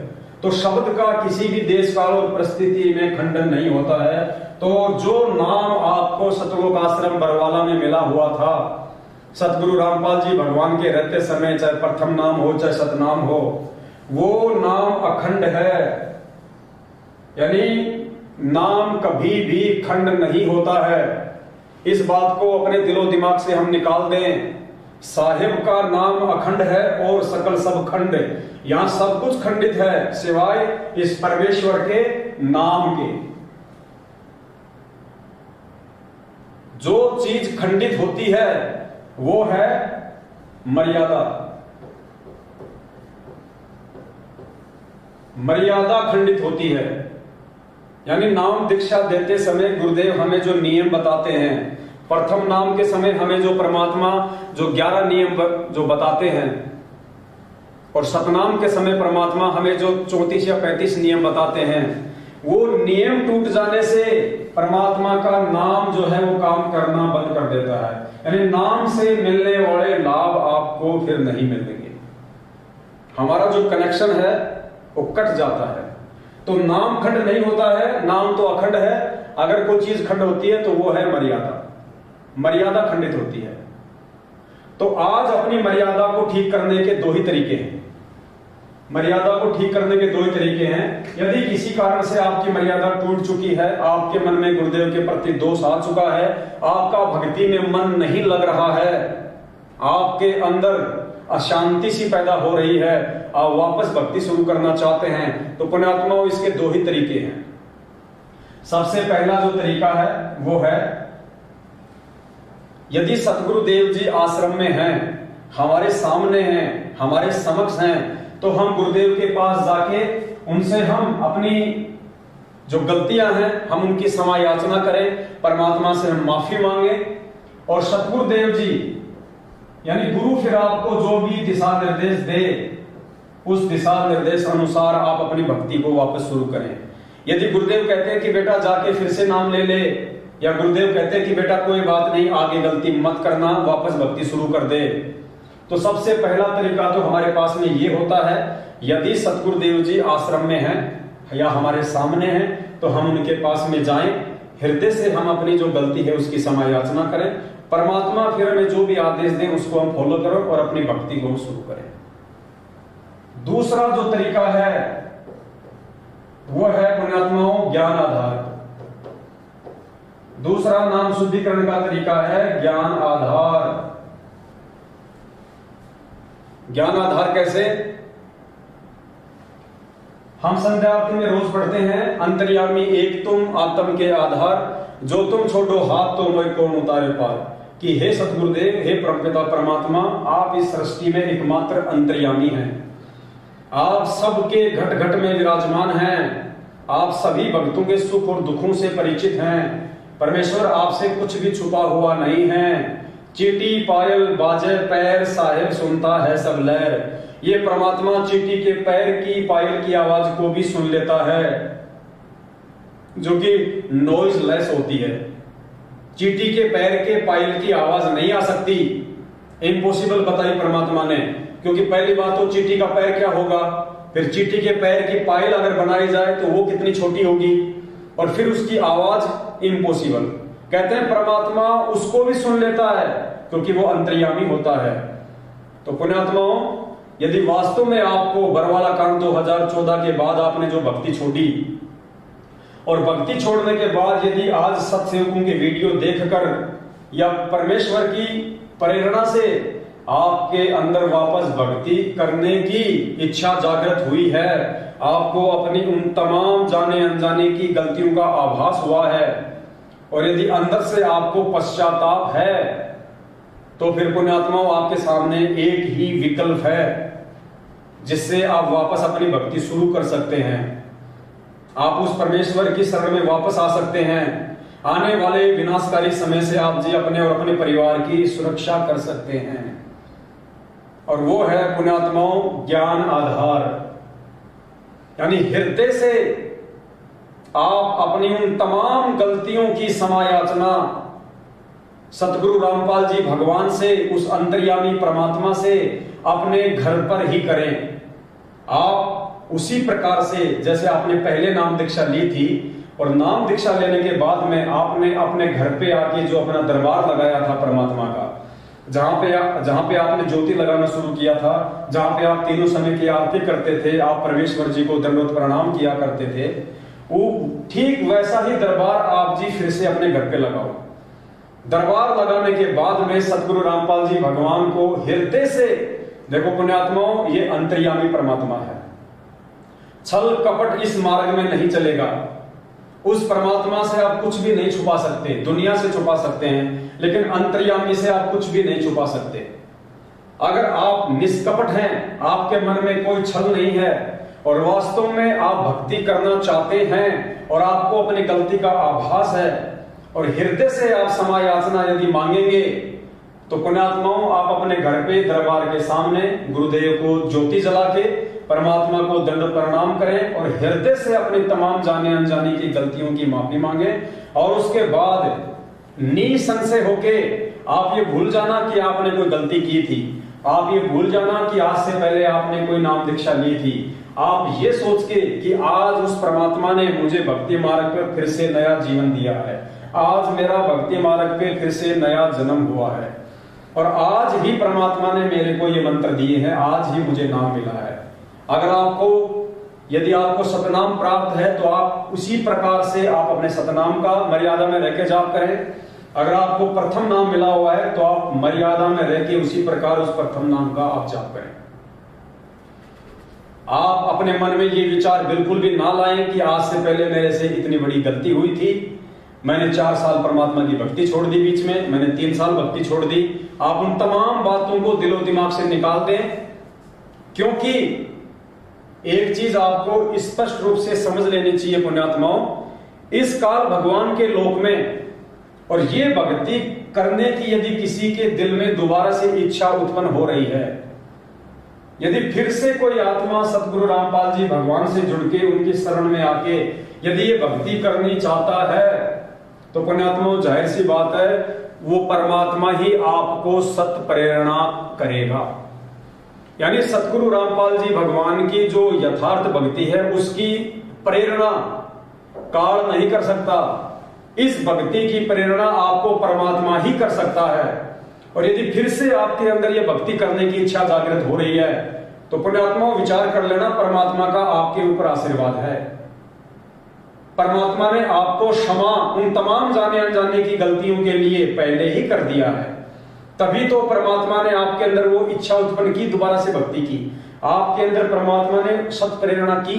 तो शब्द का किसी भी देश काल और परिस्थिति में खंडन नहीं होता है। तो जो नाम आपको सतलोक आश्रम बरवाला में मिला हुआ था, सतगुरु रामपाल जी भगवान के रहते समय, चाहे प्रथम नाम हो चाहे सतनाम हो, वो नाम अखंड है। यानी नाम कभी भी खंड नहीं होता है। इस बात को अपने दिलो दिमाग से हम निकाल दें। साहिब का नाम अखंड है और सकल सब खंड। यहां सब कुछ खंडित है सिवाय इस परमेश्वर के नाम के। जो चीज खंडित होती है वो है मर्यादा। मर्यादा खंडित होती है। यानी नाम दीक्षा देते समय गुरुदेव हमें जो नियम बताते हैं, प्रथम नाम के समय हमें जो परमात्मा जो 11 नियम जो बताते हैं, और सतनाम के समय परमात्मा हमें जो 34 या 35 नियम बताते हैं, वो नियम टूट जाने से परमात्मा का नाम जो है वो काम करना बंद कर देता है। यानी नाम से मिलने वाले लाभ आपको फिर नहीं मिलेंगे। हमारा जो कनेक्शन है वो कट जाता है। तो नाम खंड नहीं होता है, नाम तो अखंड है। अगर कोई चीज खंड होती है तो वो है मर्यादा। मर्यादा खंडित होती है। तो आज अपनी मर्यादा को ठीक करने के 2 ही तरीके हैं। मर्यादा को ठीक करने के 2 ही तरीके हैं। यदि किसी कारण से आपकी मर्यादा टूट चुकी है, आपके मन में गुरुदेव के प्रति दोष आ चुका है, आपका भक्ति में मन नहीं लग रहा है, आपके अंदर अशांति सी पैदा हो रही है, आप वापस भक्ति शुरू करना चाहते हैं, तो पुण्यात्माओं इसके 2 ही तरीके हैं। सबसे पहला जो तरीका है वो है, यदि सतगुरुदेव जी आश्रम में हैं, हमारे सामने हैं, हमारे समक्ष हैं, तो हम गुरुदेव के पास जाके उनसे हम अपनी जो गलतियां हैं हम उनकी क्षमा याचना करें, परमात्मा से हम माफी मांगे, और सतगुरुदेव जी यानी गुरु फिर आपको जो भी दिशा निर्देश दे उस दिशा निर्देश अनुसार आप अपनी भक्ति को वापस शुरू करें। यदि गुरुदेव कहते हैं कि बेटा जाके फिर से नाम ले ले, या गुरुदेव कहते हैं कि बेटा कोई बात नहीं आगे गलती मत करना, वापस भक्ति शुरू कर दे, तो सबसे पहला तरीका तो हमारे पास में ये होता है, यदि सतगुरुदेव जी आश्रम में हैं या हमारे सामने हैं तो हम उनके पास में जाएं, हृदय से हम अपनी जो गलती है उसकी क्षमा याचना करें, परमात्मा फिर हमें जो भी आदेश दे उसको हम फॉलो करो और अपनी भक्ति को शुरू करें। दूसरा जो तरीका है वो है पुण्यात्माओं ज्ञान आधार। दूसरा नाम शुद्धिकरण का तरीका है ज्ञान आधार। ज्ञान आधार कैसे? हम संध्या आरती में रोज पढ़ते हैं, अंतर्यामी एक तुम आत्म के आधार, जो तुम छोड़ो हाथ तो मैं कौन उतारे पार। कि हे सतगुरुदेव, हे परमपिता परमात्मा, आप इस सृष्टि में एकमात्र अंतर्यामी हैं। आप सबके घट घट में विराजमान हैं। आप सभी भक्तों के सुख और दुखों से परिचित हैं। परमेश्वर आपसे कुछ भी छुपा हुआ नहीं है। चीटी पायल बाजे पैर, साहेब सुनता है सब लहर। ये परमात्मा चीटी के पैर की पायल की आवाज को भी सुन लेता है, जो कि नॉइज लेस होती है। चीटी के पैर के पायल की आवाज नहीं आ सकती, इम्पॉसिबल बताई परमात्मा ने, क्योंकि पहली बात तो चीटी का पैर क्या होगा, फिर चीटी के पैर की पायल अगर बनाई जाए तो वो कितनी छोटी होगी, और फिर उसकी आवाज इम्पॉसिबल। कहते हैं परमात्मा उसको भी सुन लेता है क्योंकि वो अंतर्यामी होता है। तो पुण्यात्माओं, यदि वास्तव में आपको बरवाला कांड 2014 के बाद आपने जो भक्ति छोड़ी, और भक्ति छोड़ने के बाद यदि आज सत्सेवकों के वीडियो देखकर या परमेश्वर की प्रेरणा से आपके अंदर वापस भक्ति करने की इच्छा जागृत हुई है, आपको अपनी उन तमाम जाने अनजाने की गलतियों का आभास हुआ है, और यदि अंदर से आपको पश्चाताप है, तो फिर पुण्यात्माओं आपके सामने एक ही विकल्प है जिससे आप वापस अपनी भक्ति शुरू कर सकते हैं। आप उस परमेश्वर की शरण में वापस आ सकते हैं। आने वाले विनाशकारी समय से आप जी अपने और अपने परिवार की सुरक्षा कर सकते हैं, और वो है पुण्यात्माओं ज्ञान आधार। यानी हृदय से आप अपनी उन तमाम गलतियों की क्षमा याचना सतगुरु रामपाल जी भगवान से, उस अंतर्यामी परमात्मा से अपने घर पर ही करें। आप उसी प्रकार से जैसे आपने पहले नाम दीक्षा ली थी, और नाम दीक्षा लेने के बाद में आपने अपने घर पे आके जो अपना दरबार लगाया था परमात्मा का, जहां पे आपने ज्योति लगाना शुरू किया था, जहां पे आप तीनों समय की आरती करते थे, आप परमेश्वर जी को दंडवत प्रणाम किया करते थे, वो ठीक वैसा ही दरबार आप जी फिर से अपने घर पे लगाओ। दरबार लगाने के बाद में सतगुरु रामपाल जी भगवान को हृदय से, देखो पुण्यात्माओं, ये अंतर्यामी परमात्मा है। छल कपट इस मार्ग में नहीं चलेगा। उस परमात्मा से आप कुछ भी नहीं छुपा सकते। दुनिया से छुपा सकते हैं, लेकिन अंतर्यामी से आप कुछ भी नहीं छुपा सकते। अगर आप निष्कपट हैं, आपके मन में कोई छल नहीं है और वास्तव में आप भक्ति करना चाहते हैं और आपको अपनी गलती का आभास है और हृदय से आप क्षमा याचना यदि मांगेंगे, तो पुण्यात्माओं, आप अपने घर पे दरबार के सामने गुरुदेव को ज्योति जला के परमात्मा को दंड प्रणाम करें और हृदय से अपनी तमाम जाने अनजाने की गलतियों की माफी मांगे। और उसके बाद निसंशय होके आप ये भूल जाना कि आपने कोई गलती की थी। आप ये भूल जाना कि आज से पहले आपने कोई नाम दीक्षा ली थी। आप ये सोच के कि आज उस परमात्मा ने मुझे भक्ति मार्ग पर फिर से नया जीवन दिया है, आज मेरा भक्ति मार्ग पे फिर से नया जन्म हुआ है और आज ही परमात्मा ने मेरे को ये मंत्र दिए हैं, आज ही मुझे नाम मिला है। अगर यदि आपको सतनाम प्राप्त है तो आप उसी प्रकार से आप अपने सतनाम का मर्यादा में रहकर जाप करें। अगर आपको प्रथम नाम मिला हुआ है तो आप मर्यादा में रहकर उसी प्रकार उस प्रथम नाम का आप जाप करें। आप अपने मन में ये विचार बिल्कुल भी ना लाएं कि आज से पहले मेरे से इतनी बड़ी गलती हुई थी, मैंने 4 साल परमात्मा की भक्ति छोड़ दी, बीच में मैंने 3 साल भक्ति छोड़ दी। आप उन तमाम बातों को दिलो दिमाग से निकाल दें, क्योंकि एक चीज आपको स्पष्ट रूप से समझ लेनी चाहिए पुण्यात्माओं, इस काल भगवान के लोक में और ये भक्ति करने की यदि किसी के दिल में दोबारा से इच्छा उत्पन्न हो रही है, यदि फिर से कोई आत्मा सतगुरु रामपाल जी भगवान से जुड़ के उनकी शरण में आके यदि ये भक्ति करनी चाहता है, तो पुण्यात्माओं जाहिर सी बात है वो परमात्मा ही आपको सत प्रेरणा करेगा। यानी सतगुरु रामपाल जी भगवान की जो यथार्थ भक्ति है उसकी प्रेरणा काल नहीं कर सकता। इस भक्ति की प्रेरणा आपको परमात्मा ही कर सकता है। और यदि फिर से आपके अंदर यह भक्ति करने की इच्छा जागृत हो रही है, तो पुण्यात्मा विचार कर लेना, परमात्मा का आपके ऊपर आशीर्वाद है। परमात्मा ने आपको क्षमा उन तमाम जाने अनजाने की गलतियों के लिए पहले ही कर दिया है। तभी तो परमात्मा ने आपके अंदर वो इच्छा उत्पन्न की, दोबारा से भक्ति की। आपके अंदर परमात्मा ने सत प्रेरणा की,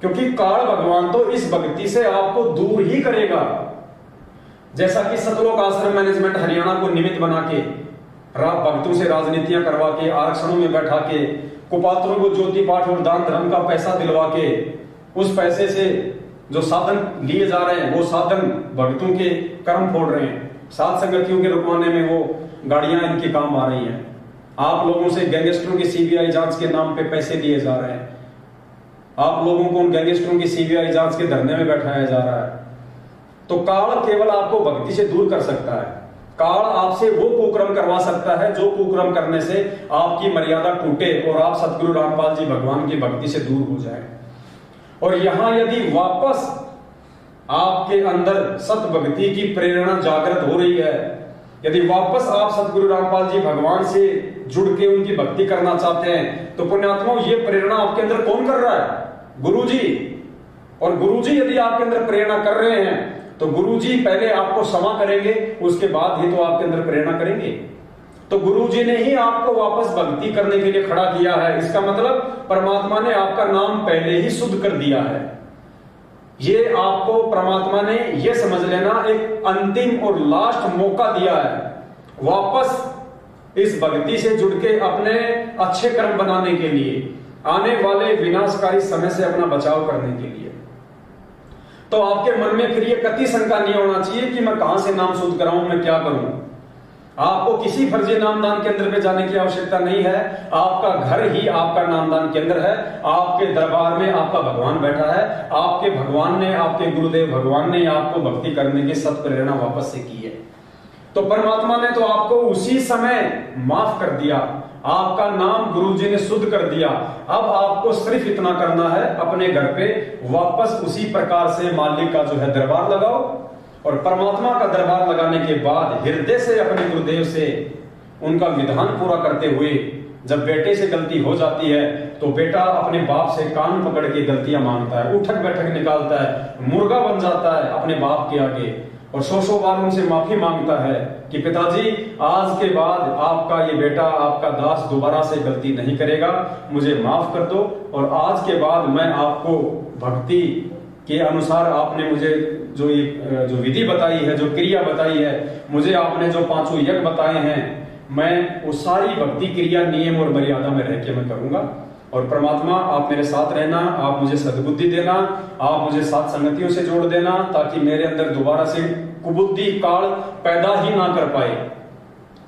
क्योंकि काल भगवान तो इस भक्ति से आपको दूर ही करेगा। जैसा कि सतलोक आश्रम मैनेजमेंट हरियाणा को निमित्त बना के भक्तों से राजनीतियां करवा के, आरक्षणों में बैठा के, कुपात्रों को ज्योति पाठ और दान धर्म का पैसा दिलवा के, उस पैसे से जो साधन लिए जा रहे हैं वो साधन भक्तों के कर्म फोड़ रहे हैं। साध संगतियों के रुकवाने में वो गाड़ियां इनके काम आ रही हैं। आप लोगों से गैंगस्टरों की सीबीआई जांच के नाम पे पैसे लिए जा रहे हैं। आप लोगों को उन गैंगस्टरों की सीबीआई जांच के धरने में बैठाया जा रहा है। तो काल केवल आपको भक्ति से दूर कर सकता है। काल आपसे वो कुक्रम करवा सकता है जो कुक्रम करने से आपकी मर्यादा टूटे और आप सतगुरु रामपाल जी भगवान की भक्ति से दूर हो जाए। और यहां यदि वापस आपके अंदर सत भक्ति की प्रेरणा जागृत हो रही है, यदि वापस आप सतगुरु रामपाल जी भगवान से जुड़ के उनकी भक्ति करना चाहते हैं, तो पुण्यात्माओं ये प्रेरणा आपके अंदर कौन कर रहा है? गुरुजी। और गुरुजी यदि आपके अंदर प्रेरणा कर रहे हैं तो गुरुजी पहले आपको क्षमा करेंगे, उसके बाद ही तो आपके अंदर प्रेरणा करेंगे। तो गुरुजी ने ही आपको वापस भक्ति करने के लिए खड़ा किया है। इसका मतलब परमात्मा ने आपका नाम पहले ही शुद्ध कर दिया है। ये आपको परमात्मा ने ये समझ लेना एक अंतिम और लास्ट मौका दिया है वापस इस भक्ति से जुड़ के अपने अच्छे कर्म बनाने के लिए, आने वाले विनाशकारी समय से अपना बचाव करने के लिए। तो आपके मन में फिर ये कति शंका नहीं होना चाहिए कि मैं कहां से नाम शुद्ध कराऊं, मैं क्या करूं। आपको किसी फर्जी नामदान केंद्र पे जाने की आवश्यकता नहीं है। आपका घर ही आपका नामदान केंद्र है। आपके दरबार में आपका भगवान बैठा है। आपके भगवान ने, आपके गुरुदेव भगवान ने आपको भक्ति करने की सत प्रेरणा वापस से की है। तो परमात्मा ने तो आपको उसी समय माफ कर दिया, आपका नाम गुरुजी ने शुद्ध कर दिया। अब आपको सिर्फ इतना करना है, अपने घर पे वापस उसी प्रकार से मालिक का जो है दरबार लगाओ। और परमात्मा का दरबार लगाने के बाद हृदय से अपने गुरुदेव से उनका विधान पूरा करते हुए, जब बेटे से गलती हो जाती है तो बेटा अपने बाप से कान पकड़ के गलतियां मांगता है, उठक बैठक निकालता है, मुर्गा बन जाता है अपने बाप के आगे। और 100 बार उनसे माफी मांगता है कि पिताजी आज के बाद आपका ये बेटा, आपका दास दोबारा से गलती नहीं करेगा, मुझे माफ कर दो। और आज के बाद मैं आपको भक्ति के अनुसार आपने मुझे जो विधि बताई है, जो क्रिया बताई है, मुझे आपने जो 5 यज्ञ बताए हैं, मैं वो सारी भक्ति क्रिया नियम और मर्यादा में रह के मैं करूंगा। और परमात्मा आप मेरे साथ रहना, आप मुझे सद्बुद्धि देना, आप मुझे साथ संगतियों से जोड़ देना, ताकि मेरे अंदर दोबारा से कुबुद्धि काल पैदा ही ना कर पाए।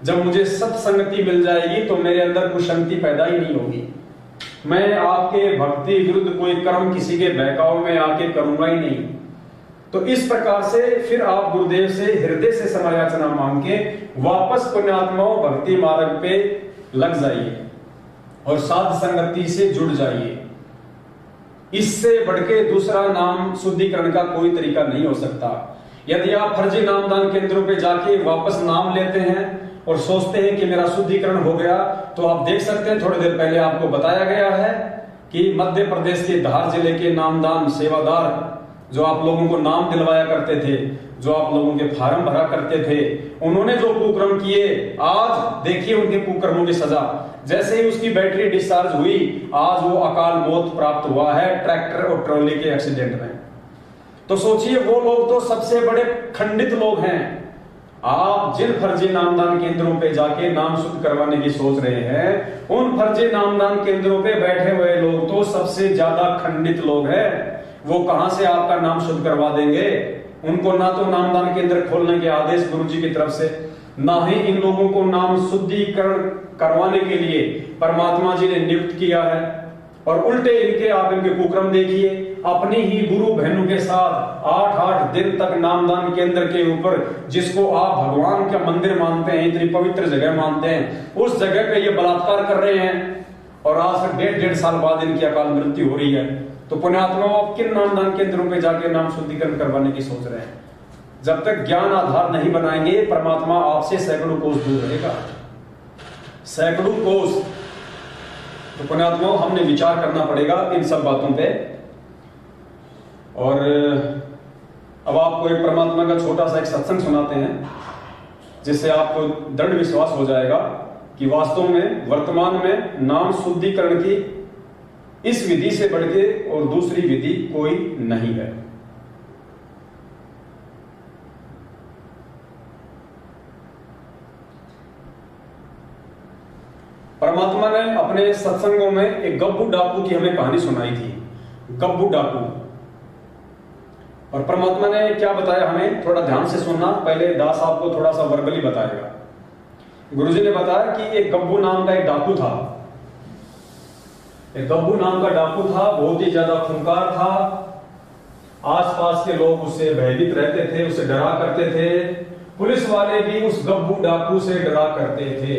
जब मुझे सत्संगति मिल जाएगी तो मेरे अंदर कुशंति पैदा ही नहीं होगी। मैं आपके भक्ति विरुद्ध कोई कर्म किसी के बहकाव में आके करूंगा ही नहीं। तो इस प्रकार से फिर आप गुरुदेव से हृदय से समयाचना मांग के वापस पुण्यात्माओं भक्ति मार्ग पे लग जाइए और साध संगति से जुड़ जाइए। इससे बढ़के दूसरा नाम शुद्धिकरण का कोई तरीका नहीं हो सकता। यदि आप फर्जी नामदान केंद्रों पे जाके वापस नाम लेते हैं और सोचते हैं कि मेरा शुद्धिकरण हो गया, तो आप देख सकते हैं थोड़ी देर पहले आपको बताया गया है कि मध्य प्रदेश के धार जिले के नामदान सेवादार जो आप लोगों को नाम दिलवाया करते थे, जो आप लोगों के फार्म भरा करते थे, उन्होंने जो कुकर्म किए, आज देखिए उनके कुकर्मों की सजा। जैसे ही उसकी बैटरी डिस्चार्ज हुई, आज वो अकाल मौत प्राप्त हुआ है ट्रैक्टर और ट्रॉली के एक्सीडेंट में। तो सोचिए वो लोग तो सबसे बड़े खंडित लोग हैं। आप जिन फर्जी नामदान केंद्रों पे जाके नाम शुद्ध करवाने की सोच रहे हैं, उन फर्जी नामदान केंद्रों पे बैठे हुए लोग तो सबसे ज्यादा खंडित लोग हैं। वो कहां से आपका नाम शुद्ध करवा देंगे? उनको ना तो नामदान केंद्र खोलने के आदेश गुरुजी की तरफ से, ना ही इन लोगों को नाम शुद्धिकरण करवाने के लिए परमात्मा जी ने नियुक्त किया है। और उल्टे इनके कुक्रम देखिए, अपनी ही गुरु बहनों के साथ 8-8 दिन तक नामदान केंद्र के ऊपर, जिसको आप भगवान का मंदिर मानते हैं, इतनी पवित्र जगह मानते हैं, उस जगह पे ये बलात्कार कर रहे हैं। और आज से 1.5 साल बाद इनकी अकाल मृत्यु हो रही है। तो पुण्यात्मा आप किन नामदान केंद्रों पे जाके नाम शुद्धिकरण करवाने की सोच रहे हैं? जब तक ज्ञान आधार नहीं बनाएंगे, परमात्मा आपसे सैकड़ों कोस दूर रहेगा, सैकड़ों कोस। तो पुण्यात्मा हमने विचार करना पड़ेगा इन सब बातों पे। और अब आपको एक परमात्मा का छोटा सा एक सत्संग सुनाते हैं, जिससे आपको दृढ़ विश्वास हो जाएगा कि वास्तव में वर्तमान में नाम शुद्धिकरण की इस विधि से बढ़ के और दूसरी विधि कोई नहीं है। परमात्मा ने अपने सत्संगों में एक गब्बू डाकू की हमें कहानी सुनाई थी, गब्बू डाकू। और परमात्मा ने क्या बताया हमें, थोड़ा ध्यान से सुनना। पहले दास आपको थोड़ा सा वर्बली बताएगा। गुरुजी ने बताया कि एक गब्बू नाम का एक डाकू था। एक गब्बू नाम का डाकू था, बहुत ही ज्यादा खूंखार था। आसपास के लोग उससे भयभीत रहते थे, उसे डरा करते थे। पुलिस वाले भी उस गब्बू डाकू से डरा करते थे।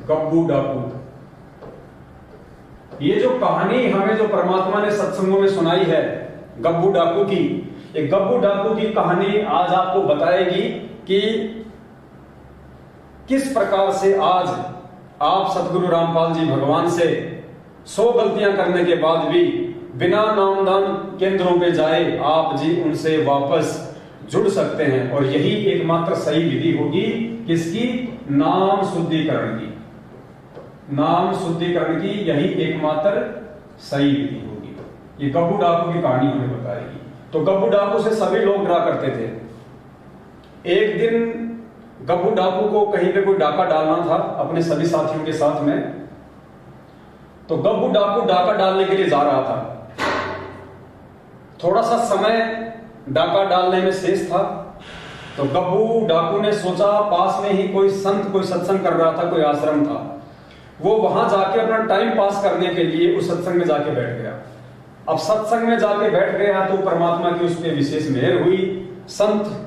गब्बू डाकू, ये जो कहानी हमें जो परमात्मा ने सत्संगों में सुनाई है गब्बू डाकू की, एक गब्बू डाकू की कहानी आज आपको बताएगी कि किस प्रकार से आज आप सतगुरु रामपाल जी भगवान से 100 गलतियां करने के बाद भी बिना नामदान केंद्रों पे जाए आप जी उनसे वापस जुड़ सकते हैं। और यही एकमात्र सही विधि होगी किसकी? नाम शुद्धिकरण की। नाम शुद्धिकरण की यही एकमात्र सही विधि होगी। ये गब्बू डाकू की कहानी हमें बताएगी। तो गब्बू डाकू से सभी लोग डरा करते थे। एक दिन गब्बू डाकू को कहीं पे कोई डाका डालना था अपने सभी साथियों के साथ में। तो गब्बू डाकू डाका डालने के लिए जा रहा था। थोड़ा सा समय डाका डालने में शेष था। तो गब्बू डाकू ने सोचा पास में ही कोई संत कोई सत्संग कर रहा था, कोई आश्रम था। वो वहां जाके अपना टाइम पास करने के लिए उस सत्संग में जाके बैठ गया। अब सत्संग में जाके बैठ गया तो परमात्मा की उस पर विशेष मेहर हुई। संत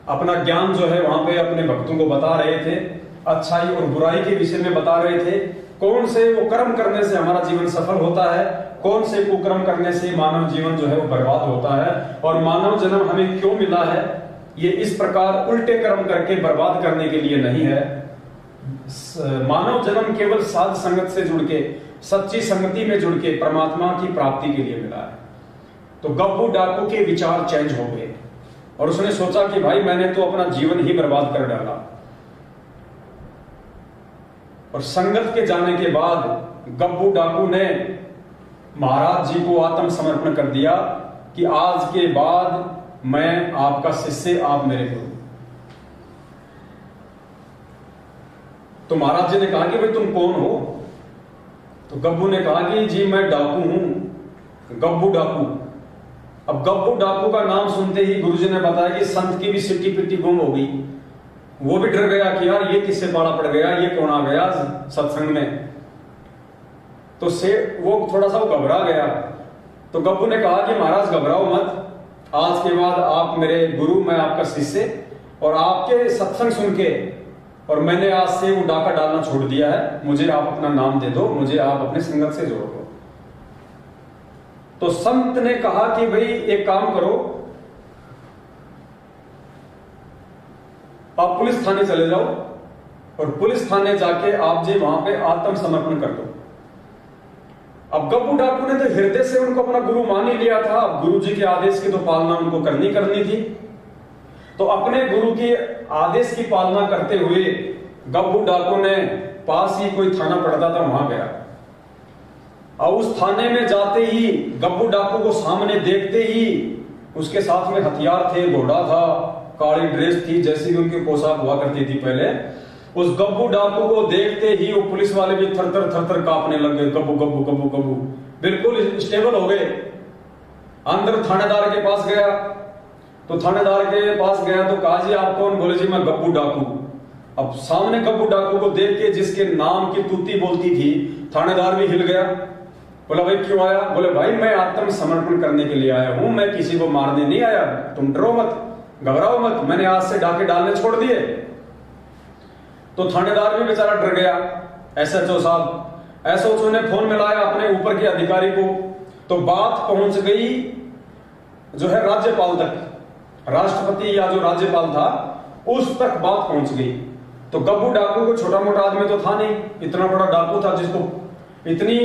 अपना ज्ञान जो है वहां पे अपने भक्तों को बता रहे थे, अच्छाई और बुराई के विषय में बता रहे थे। कौन से वो कर्म करने से हमारा जीवन सफल होता है, कौन से कुकर्म करने से मानव जीवन जो है वो बर्बाद होता है, और मानव जन्म हमें क्यों मिला है। ये इस प्रकार उल्टे कर्म करके बर्बाद करने के लिए नहीं है। मानव जन्म केवल साध संगत से जुड़ के, सच्ची संगति में जुड़ के परमात्मा की प्राप्ति के लिए मिला है। तो गब्बू डाकू के विचार चेंज हो गए और उसने सोचा कि भाई मैंने तो अपना जीवन ही बर्बाद कर डाला। और संगत के जाने के बाद गब्बू डाकू ने महाराज जी को आत्मसमर्पण कर दिया कि आज के बाद मैं आपका शिष्य, आप मेरे गुरु। तो महाराज जी ने कहा कि भाई तुम कौन हो? तो गब्बू ने कहा कि जी मैं डाकू हूं, गब्बू डाकू। अब गब्बू डाकू का नाम सुनते ही गुरुजी ने बताया कि संत की भी सिट्टी पिट्टी गुम हो गई। वो भी डर गया कि यार ये किससे पाला पड़ गया, ये कौन आ गया सत्संग में। तो से वो थोड़ा सा वो घबरा गया। तो गब्बू ने कहा कि महाराज घबराओ मत, आज के बाद आप मेरे गुरु, मैं आपका शिष्य, और आपके सत्संग सुन के और मैंने आज से वो डाका डालना छोड़ दिया है, मुझे आप अपना नाम दे दो, मुझे आप अपने संगत से जोड़ दो। तो संत ने कहा कि भाई एक काम करो, आप पुलिस थाने चले जाओ और पुलिस थाने जाके आप जी वहां पे आत्मसमर्पण कर दो। अब गब्बू डाकू ने तो हृदय से उनको अपना गुरु मान ही लिया था। अब गुरु जी के आदेश की तो पालना उनको करनी थी। तो अपने गुरु के आदेश की पालना करते हुए गब्बू डाकू ने पास ही कोई थाना पड़ता था, वहां गया। और उस थाने में जाते ही गब्बू डाकू को सामने देखते ही उसके साथ में हथियार थे, घोड़ा था, काली ड्रेस थी जैसी कि उनकी पोशाक हुआ करती थी पहले। उस गब्बू डाकू को देखते ही वो पुलिस वाले भी थर थर कांपने लग गए। गब्बू गब्बू गब्बू गब्बू बिल्कुल स्टेबल हो गए। अंदर थानेदार के पास गया, तो थानेदार के पास गया तो कहा जी आप कौन? बोले जी मैं गब्बू डाकू। अब सामने गब्बू डाकू को देख के जिसके नाम की तूती बोलती थी, थानेदार भी हिल गया। बोला भाई क्यों आया? बोले भाई मैं आत्मसमर्पण करने के लिए आया हूं, मैं किसी को मारने नहीं आया, तुम डरो मत, घबराओ मत, मैंने आज से डाके डालने छोड़ दिए। तो थानेदार भी बेचारा डर गया। एसएचओ साहब, एसएचओ ने फोन मिलाया अपने ऊपर के अधिकारी को, तो बात पहुंच गई जो है राज्यपाल तक, राष्ट्रपति या जो राज्यपाल था उस तक बात पहुंच गई। तो गब्बू डाकू को छोटा मोटा आदमी तो था नहीं, इतना बड़ा डाकू था जिसको इतनी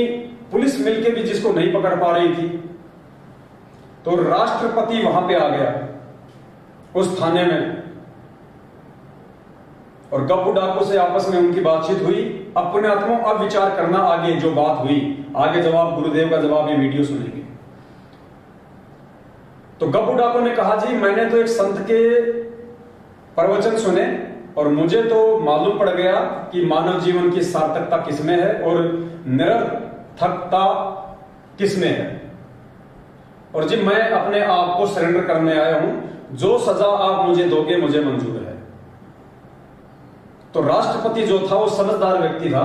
पुलिस मिलके भी जिसको नहीं पकड़ पा रही थी। तो राष्ट्रपति वहां पे आ गया उस थाने में और गब्बू डाकू से आपस में उनकी बातचीत हुई। अपने आत्मा अब विचार करना आगे जो बात हुई, आगे जवाब गुरुदेव का जवाब ये वीडियो सुनेंगे। तो गब्बू डाकू ने कहा जी मैंने तो एक संत के प्रवचन सुने और मुझे तो मालूम पड़ गया कि मानव जीवन की सार्थकता किसमें है और निरर्थकता किसमें है, और जी मैं अपने आप को सरेंडर करने आया हूं, जो सजा आप मुझे दोगे मुझे मंजूर है। तो राष्ट्रपति जो था वो समझदार व्यक्ति था।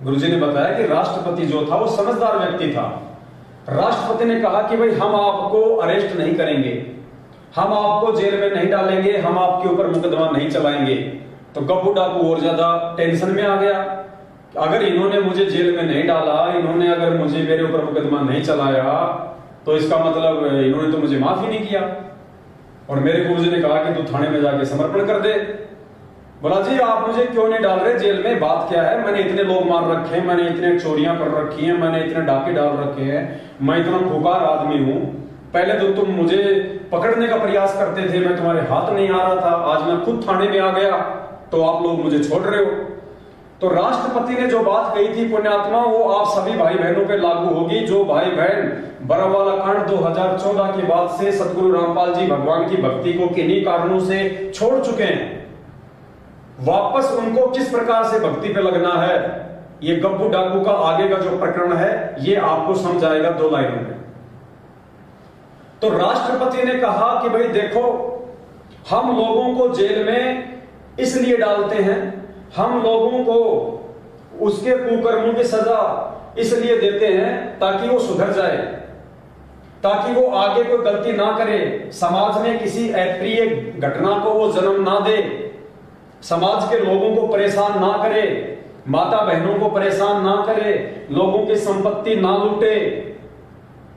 गुरुजी ने बताया कि राष्ट्रपति जो था वो समझदार व्यक्ति था। राष्ट्रपति ने कहा कि भाई हम आपको अरेस्ट नहीं करेंगे, हम आपको जेल में नहीं डालेंगे, हम आपके ऊपर मुकदमा नहीं चलाएंगे। तो गब्बू डाकू और ज्यादा टेंशन में आ गया। अगर इन्होंने मुझे जेल में नहीं डाला, इन्होंने अगर मुझे मेरे ऊपर मुकदमा नहीं चलाया, तो इसका मतलब इन्होंने तो मुझे माफ ही नहीं किया। और मेरे गुरुजी ने कहा कि तू थाने में जाके समर्पण कर दे। बोला जी आप मुझे क्यों नहीं डाल रहे जेल में, बात क्या है? मैंने इतने लोग मार रखे हैं, मैंने इतने चोरियां कर रखी हैं, मैंने इतने डाके डाल रखे हैं, मैं इतना खुकार आदमी हूं। पहले तो तुम मुझे पकड़ने का प्रयास करते थे, मैं तुम्हारे हाथ नहीं आ रहा था, आज मैं खुद थाने में आ गया तो आप लोग मुझे छोड़ रहे हो। तो राष्ट्रपति ने जो बात कही थी पुण्यात्मा, वो आप सभी भाई बहनों पे लागू होगी। जो भाई बहन बरवाला कांड 2014 के बाद से सदगुरु रामपाल जी भगवान की भक्ति को किन्हीं कारणों से छोड़ चुके हैं, वापस उनको किस प्रकार से भक्ति पे लगना है, ये गब्बू डाकू का आगे का जो प्रकरण है ये आपको समझ आएगा 2 लाइनों में। तो राष्ट्रपति ने कहा कि भाई देखो, हम लोगों को जेल में इसलिए डालते हैं, हम लोगों को उसके कुकर्मों की सजा इसलिए देते हैं ताकि वो सुधर जाए, ताकि वो आगे कोई गलती ना करे, समाज में किसी अप्रिय घटना को वो जन्म ना दे, समाज के लोगों को परेशान ना करे, माता बहनों को परेशान ना करे, लोगों की संपत्ति ना लूटे।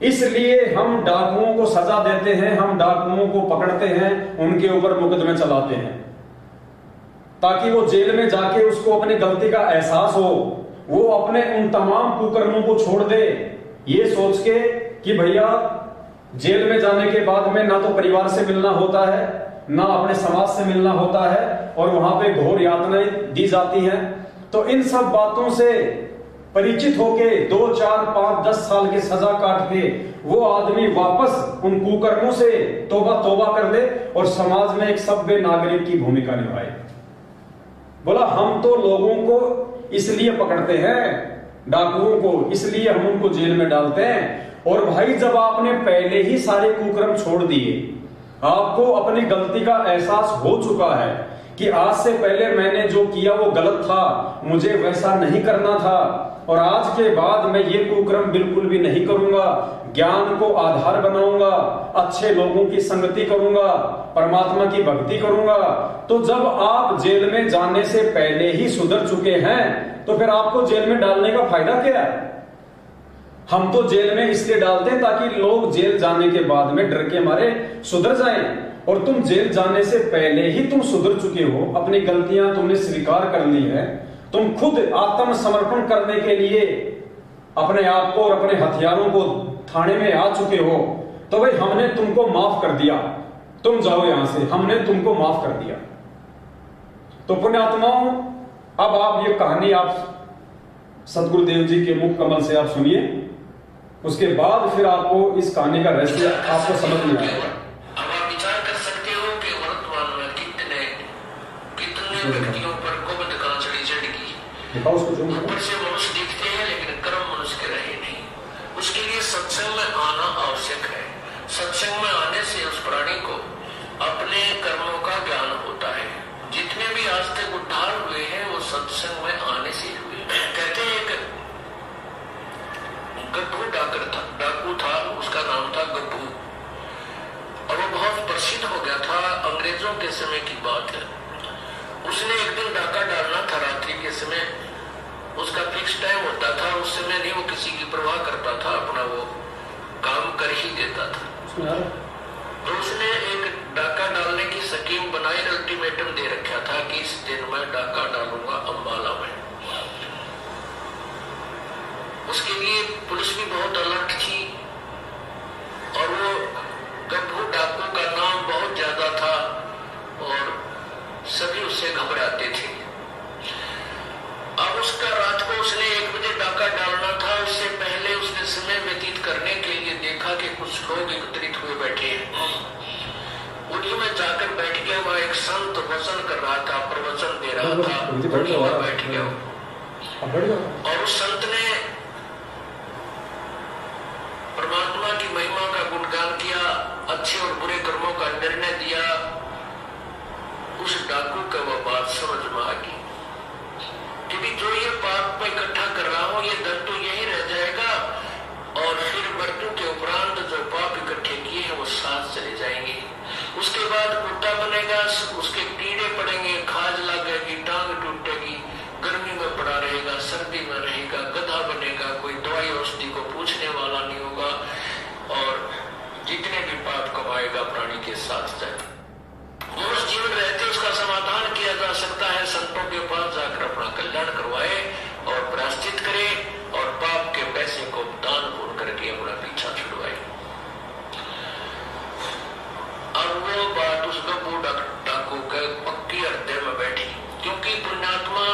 इसलिए हम डाकुओं को सजा देते हैं, हम डाकुओं को पकड़ते हैं, उनके ऊपर मुकदमे चलाते हैं, ताकि वो जेल में जाके उसको अपनी गलती का एहसास हो, वो अपने उन तमाम कुकर्मों को छोड़ दे, ये सोच के कि भैया जेल में जाने के बाद में ना तो परिवार से मिलना होता है, ना अपने समाज से मिलना होता है, और वहां पे घोर यातनाएं दी जाती हैं। तो इन सब बातों से परिचित होके 2, 4, 5, 10 साल की सजा काट के वो आदमी वापस उन कुकर्मों से तौबा कर ले और समाज में एक सभ्य नागरिक की भूमिका निभाए। बोला हम तो लोगों को इसलिए पकड़ते हैं, डाकुओं को इसलिए हम उनको जेल में डालते हैं। और भाई जब आपने पहले ही सारे कुकर्म छोड़ दिए, आपको अपनी गलती का एहसास हो चुका है कि आज से पहले मैंने जो किया वो गलत था, मुझे वैसा नहीं करना था, और आज के बाद मैं ये कुकर्म बिल्कुल भी नहीं करूंगा, ज्ञान को आधार बनाऊंगा, अच्छे लोगों की संगति करूंगा, परमात्मा की भक्ति करूंगा। तो जब आप जेल में जाने से पहले ही सुधर चुके हैं तो फिर आपको जेल में डालने का फायदा क्या है? हम तो जेल में इसलिए डालते हैं ताकि लोग जेल जाने के बाद में डर के मारे सुधर जाएं, और तुम जेल जाने से पहले ही तुम सुधर चुके हो, अपनी गलतियां तुमने स्वीकार कर ली है, तुम खुद आत्मसमर्पण करने के लिए अपने आप को और अपने हथियारों को थाने में आ चुके हो। तो भाई हमने तुमको माफ कर दिया, तुम जाओ यहां से, हमने तुमको माफ कर दिया। तो पुण्यात्माओं, अब आप ये कहानी आप सदगुरुदेव जी के मुख कमल से आप सुनिए, उसके बाद फिर आपको इस कहानी का रहस्य आपको समझ में आएगा। अब आप विचार कर सकते हो कि वर्तमान में कितने व्यक्तियों पर गोबंद का चढ़ गई। ऊपर से मनुष्य दिखते हैं लेकिन कर्म मनुष्य के रहे नहीं। उसके लिए सत्संग में आना आवश्यक है। सत्संग में आने से उस प्राणी को अपने कर्मों का ज्ञान होता है। जितने भी आज तक उद्धार हुए हैं वो सत्संग में आने से हुए। कहते हैं एक गब्बू डाकू था, उसका नाम था गब्बू, और वो बहुत प्रसिद्ध हो गया था। अंग्रेजों के समय की बात है। उसने एक दिन डाका डालना था रात्रि के समय, उसका फिक्स टाइम होता था, उस समय नहीं वो किसी की परवाह करता था, अपना वो काम कर ही देता था। तो उसने एक डाका डालने की स्कीम बनाई, अल्टीमेटम दे रखा था कि इस दिन मैं डाका डालूंगा अंबाला में। उसके लिए पुलिस भी बहुत अलर्ट थी, और वो गब्बू डाकू का नाम बहुत ज्यादा था और सभी उससे घबराते थे। अब उसका रात को उसने 1 बजे डाका डालना था। उससे पहले उसने समय व्यतीत करने के लिए देखा कि कुछ लोग एकत्रित हुए बैठे हैं। उन्हीं में जाकर बैठ गया। वह एक संत वचन कर रहा था, प्रवचन दे रहा था, उन्हीं में बैठ गया। और उस संत ने परमात्मा की महिमा का गुणगान किया, अच्छे और बुरे कर्मों का निर्णय दिया। उस डाकू का वह बात समझ में आ गई कि जो ये पाप मैं इकट्ठा कर रहा हूं, ये धन तो यही रह जाएगा, और फिर मृत्यु के उपरांत जो पाप इकट्ठे किए हैं वो साथ चले जाएंगे। उसके बाद कुत्ता बनेगा, उसके कीड़े पड़ेंगे, खाज लगेगी, टांग टूटेगी, गर्मी में पड़ा रहेगा, सर्दी में रहेगा, गधा बनेगा, कोई दवाई औषधि को पूछने वाला नहीं होगा, और जितने भी पाप कमाएगा प्राणी के साथ जाएगा। मनुष्य जीवन रहते उसका समाधान किया जा सकता है। संतों के पास जाकर अपना कल्याण करवाए और प्रायश्चित करे, और पाप के पैसे को दान पुण्य करके अपना पीछा छुड़वाए। अब वो बात उस गब्बू डाकू के पक्की हृदय में बैठी, क्योंकि पुण्यात्मा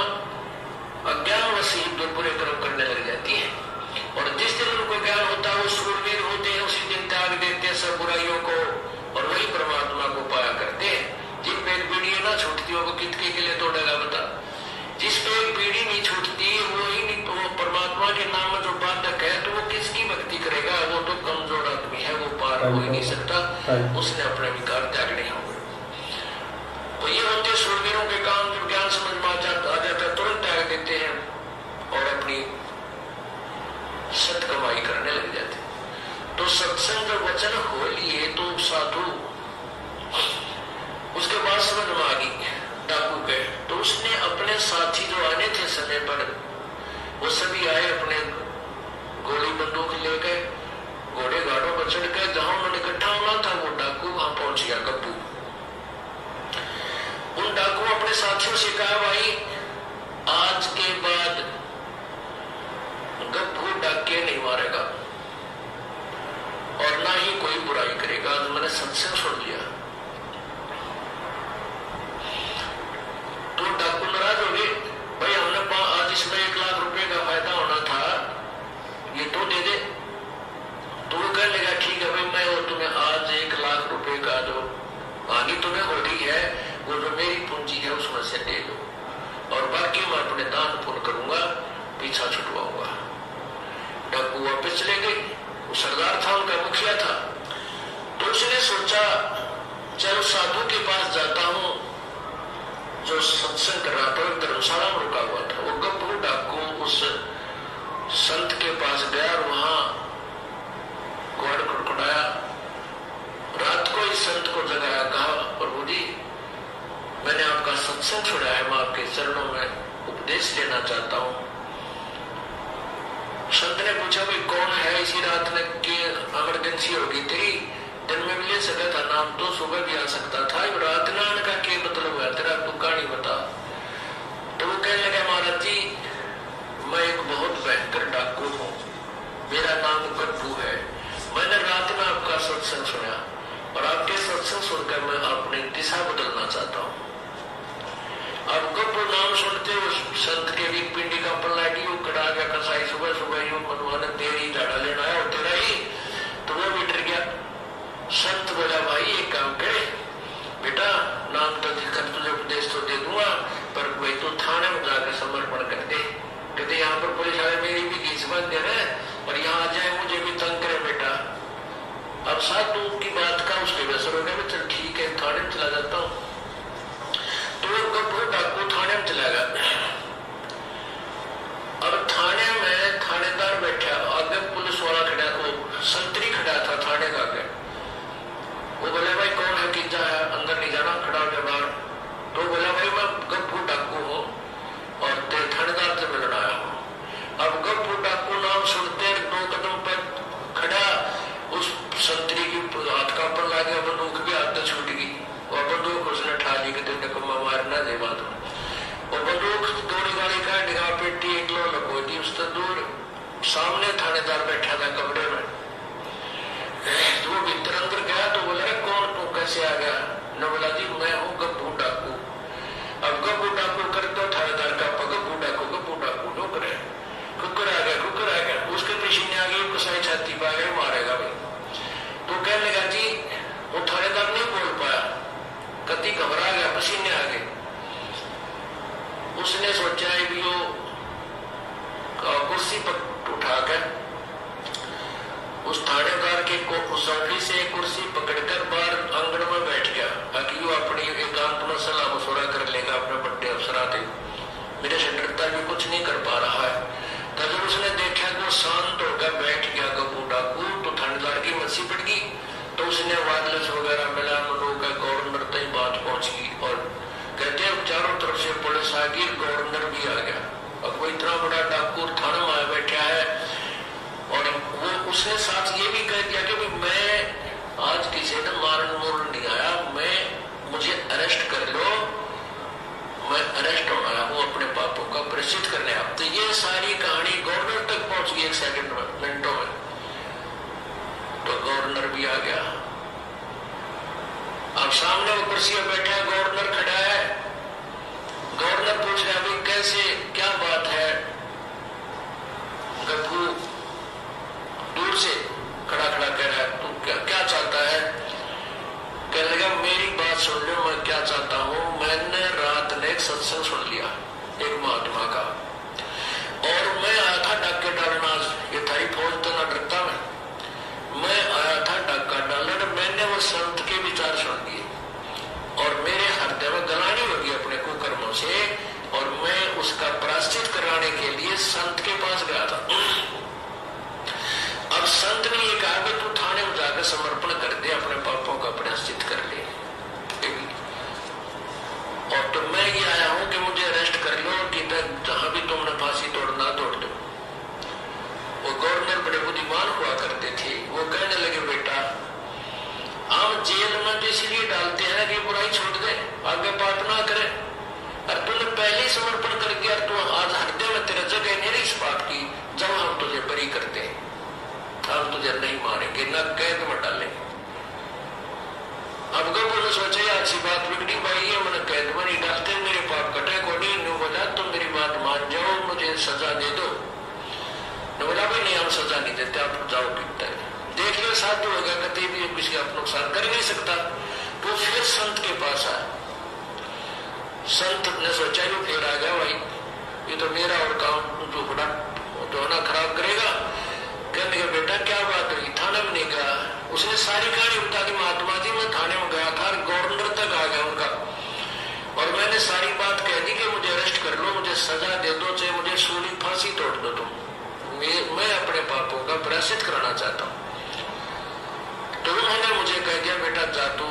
अज्ञानवश ही बुरे कर्म करने लग जाती है, और जिस दिन उनको ज्ञान होता है वो शूरवीर होते हैं, उसी दिन त्याग देते हैं सब बुराइयों को, और वही परमात्मा को पाया करते हैं। जिन पे एक पीढ़ी ना छूटती हो वो कितने के लिए तोड़ेगा बता। जिस पे एक पीढ़ी नहीं छूटती वो ही नहीं, तो परमात्मा के नाम में जो बाधक है तो वो किसकी भक्ति करेगा? वो तो कमजोर आदमी है, वो पार हो ही नहीं सकता, उसने अपने विकार त्याग नहीं होगा। तो ये होते शूरवीरों के काम। जब ज्ञान समझ में आ जाता तुरंत त्याग देते हैं और अपनी सत कमाई करने लग जाते। तो सत्संग वचन हो लिए तो साधु उसके बाद समझ में आ गई डाकू के। तो उसने अपने साथी जो आने थे समय पर वो सभी आए, अपने गोली बंदूक ले गए, घोड़े गाड़ों पर चढ़ गए। जहां उन्होंने इकट्ठा होना था वो डाकू वहां पहुंच गया गब्बू। उन डाकू अपने साथियों से कहा, भाई आज के बाद गब्बू डाके नहीं मारेगा, और ना ही कोई बुराई करेगा। आज मैंने सत्संग सुन लिया तो डाकू नाराज हो गए, भाई हमने आज इसमें 1 लाख रुपए का फायदा होना था, ये तो दे दे। तो वो कहने लगा ठीक है भाई, मैं और तुम्हें आज 1 लाख रुपए का जो हानि तुम्हें हो रही है वो जो मेरी पूंजी है उसमें से दे दो, और बाकी मैं अपने दान पुण्य करूंगा, पीछा छुटवाऊंगा। डाकू वापस चले गए। वो सरदार था, उनका मुखिया था। तो उसने सोचा चलो साधु के पास जाता हूं जो सत्संग कर रहा था, धर्मशाला में रुका हुआ था। वो गब्बू डाकू उस संत के पास गया और वहां ग्वाड़ खड़खड़ाया। रात को इस संत को जगाया, कहा प्रभु जी मैंने आपका सत्संग सुना है, मैं आपके चरणों में उपदेश लेना चाहता हूं। संत ने पूछा भाई कौन है, इसी रात में की इमरजेंसी होगी तेरी, दिन में भी ले सकता था नाम तो सुबह भी आ सकता था, रात में आने का क्या मतलब है तेरा, तू कहानी बता। तो वो कहने लगा महाराज जी मैं एक बहुत भयंकर डाकू हूँ, मेरा नाम गब्बू है, मैंने रात में आपका सत्संग सुना और आपके सत्संग सुनकर मैं अपनी दिशा बदलना चाहता हूँ। अब गब्बू नाम सुनते उस संत के भी पिंडी का पल्लाटी वो कड़ा गया कसाई, सुबह सुबह यूं मनवाने तेरी झाड़ा लेना है और तेरा ही, तो वो भी डर गया। संत बोला भाई एक काम करे बेटा, नाम तो दिक्कत तुझे उपदेश तो दे दूंगा, पर भाई तू थाने में जाकर समर्पण कर दे। कहते यहाँ पर पुलिस वाले मेरी भी घीस बंद दे रहे और यहाँ आ जाए मुझे भी तंग करे बेटा। अब साधु की बात का उसके बेसर हो गया, चल ठीक है थाने में चला जाता हूँ। तो गब्बू डाकू थाने में चला गया। अब थाने में थानेदार बैठा, आगे पुलिस वाला खड़ा, वो संतरी खड़ा था थाने का आगे। वो बोले भाई कौन है, किजा है, अंदर नहीं जाना, खड़ा हो गया बाहर। तो बोला भाई मैं गब्बू डाकू हूँ और तेरे थानेदार से मिलने आया हूँ। अब गब्बू डाकू नाम सुनते 2 कदम पर खड़ा, उस संतरी की हाथ का पर लग गया, बंदूक भी हाथ से छूट गई और बंदूक उसने ठा ली कि तेरे को मारना दे बात। और बंदूक दौड़ी गाड़ी का निगाह पेटी एक लो लगो दी, उससे दूर सामने थानेदार बैठा था कमरे में। तो वो भीतर अंदर गया तो बोला कौन तू कैसे आ गया, न बोला जी मैं हूँ गब्बू डाकू। अब गब्बू डाकू कर दो थानेदार का गब्बू डाकू लो करे, कुकर आ गया, उसके पीछे आ गई कसाई छाती पा गए मारेगा भाई। तो कहने लगा जी वो थानेदार नहीं बोल पाया, कति घबरा गया, पसीने आ गए। उसने सोचा है कि वो कुर्सी पर उठाकर उस थानेदार के चौकी से कुर्सी पकड़कर बाहर आंगन में बैठ गया ताकि वो अपनी एकांत में सलाह मशवरा कर लेगा अपने बड़े अफसराते, मेरे से डरता भी कुछ नहीं कर पा रहा है। तो जब उसने देखा तो शांत होकर बैठ गया गब्बू डाकू, तो थानेदार की मस्सी पड़ गई। तो उसने वायरलेस वगैरह मिला, मनोका गवर्नर तक बात पहुंच गई और कहते हैं चारों तरफ से पुलिस आ गई, गवर्नर भी आ गया। अब वो इतना बड़ा डाकू थाने में बैठा है और वो उसने साथ ये भी कह दिया कि मैं आज किसी ने मारन मोरन नहीं आया, मुझे अरेस्ट कर लो, मैं अरेस्ट होने आया हूँ अपने पापों का प्रायश्चित करने। अब तो ये सारी कहानी गवर्नर तक पहुंच गई 1 सेकंड में, मिनटों में। तो गवर्नर भी आ गया। अब सामने वो कुर्सी पर बैठा है, गवर्नर खड़ा है। गवर्नर पूछ रहा है कैसे, क्या बात है। गब्बू दूर से खड़ा कह रहा है तू क्या चाहता है। कहने लगा मेरी बात सुन लो, मैं क्या चाहता हूँ। मैंने रात ने एक सत्संग सुन लिया एक महात्मा का, और मैं आया था डाके डालना, ये थारी फौज तो ना डरता मैं आया था डाका डालने। मैंने वो संत के विचार सुन लिए और मेरे हृदय में गलानी होगी अपने कुकर्मों से, और मैं उसका प्रायश्चित कराने के लिए संत के पास गया था। अब संत ने ये कहा कि तू थाने में जाकर समर्पण कर दे, अपने पापों का प्रायश्चित कर ले। और तो मैं ये आया हूं कि मुझे अरेस्ट कर लो, कि जहां भी तुमने फांसी तोड़ना तोड़ दो। वो गवर्नर बड़े बुद्धिमान हुआ करते थे। वो कहने लगे बेटा हम जेल में तो इसलिए डालते हैं कि बुराई छोड़ दे, आगे पाप ना करे। और तूने पहले समर्पण कर दिया, तो आज हृदय में तेरे जगह नहीं इस बात की, जब हम तुझे बरी करते हैं। हम तुझे नहीं मारेंगे, न कैद में डालेंगे। अब गब्बू ने सोचा ये अच्छी बात बिगड़ी भाई, ये मैंने कैद में नहीं डालते, मेरे पाप कटे को नहीं बोला, तुम मेरी बात मान जाओ, मुझे सजा दे दो। ने बोला भाई नहीं, हम सजा नहीं देते, आप जाओ टिकता है। देख लो साधु हो गया, कभी भी किसी आप नुकसान कर नहीं सकता। तो फिर संत के पास आया। संत ने सोचा ये फिर आ गया भाई, ये तो मेरा और काम जो बड़ा तो ना खराब करेगा। कहने का बेटा क्या बात हुई, थाने में नहीं गया। उसने सारी कहानी बता दी, महात्मा जी मैं थाने में गया था, गवर्नर तक आ गया उनका, और मैंने सारी बात कह दी कि मुझे अरेस्ट कर लो, मुझे सजा दे दो, चाहे मुझे सूली फांसी तोड़ दो तुम, मैं अपने पापों का प्रायश्चित कराना चाहता हूँ। तो उन्होंने मुझे कह दिया बेटा जा तू,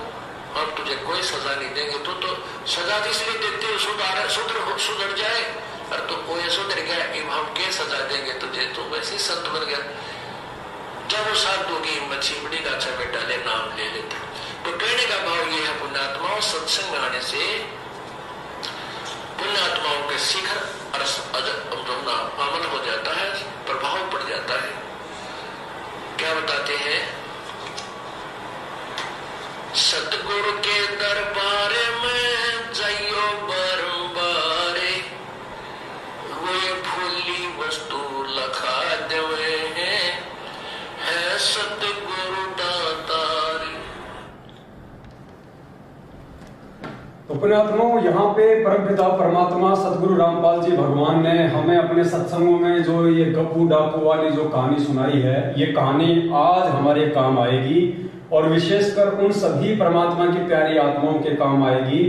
हम तुझे कोई सजा नहीं देंगे, तो सजा इसलिए देते हो सुधर जाए, और तो कोई सुधर गया, हम क्या सजा देंगे तुझे, तो वैसे संत बन गया। जब वो साधु की हिम्मत छिपड़ी का, अच्छा बेटा ले नाम ले लेते। तो कहने का भाव ये है पुण्यात्माओं, सत्संग आने से पुण्यात्माओं के शिखर अमल हो जाता है, प्रभाव पड़ जाता है। क्या बताते हैं, सतगुरु के दरबार में जाइयो बारंबारे, वे भूली वस्तु लखा देवे है सतगुरु दातारी। तो पुण्यात्माओं, यहाँ पे परमपिता परमात्मा सतगुरु रामपाल जी भगवान ने हमें अपने सत्संगों में जो ये गप्पू डाकू वाली जो कहानी सुनाई है, ये कहानी आज हमारे काम आएगी, और विशेषकर उन सभी परमात्मा की प्यारी आत्माओं के काम आएगी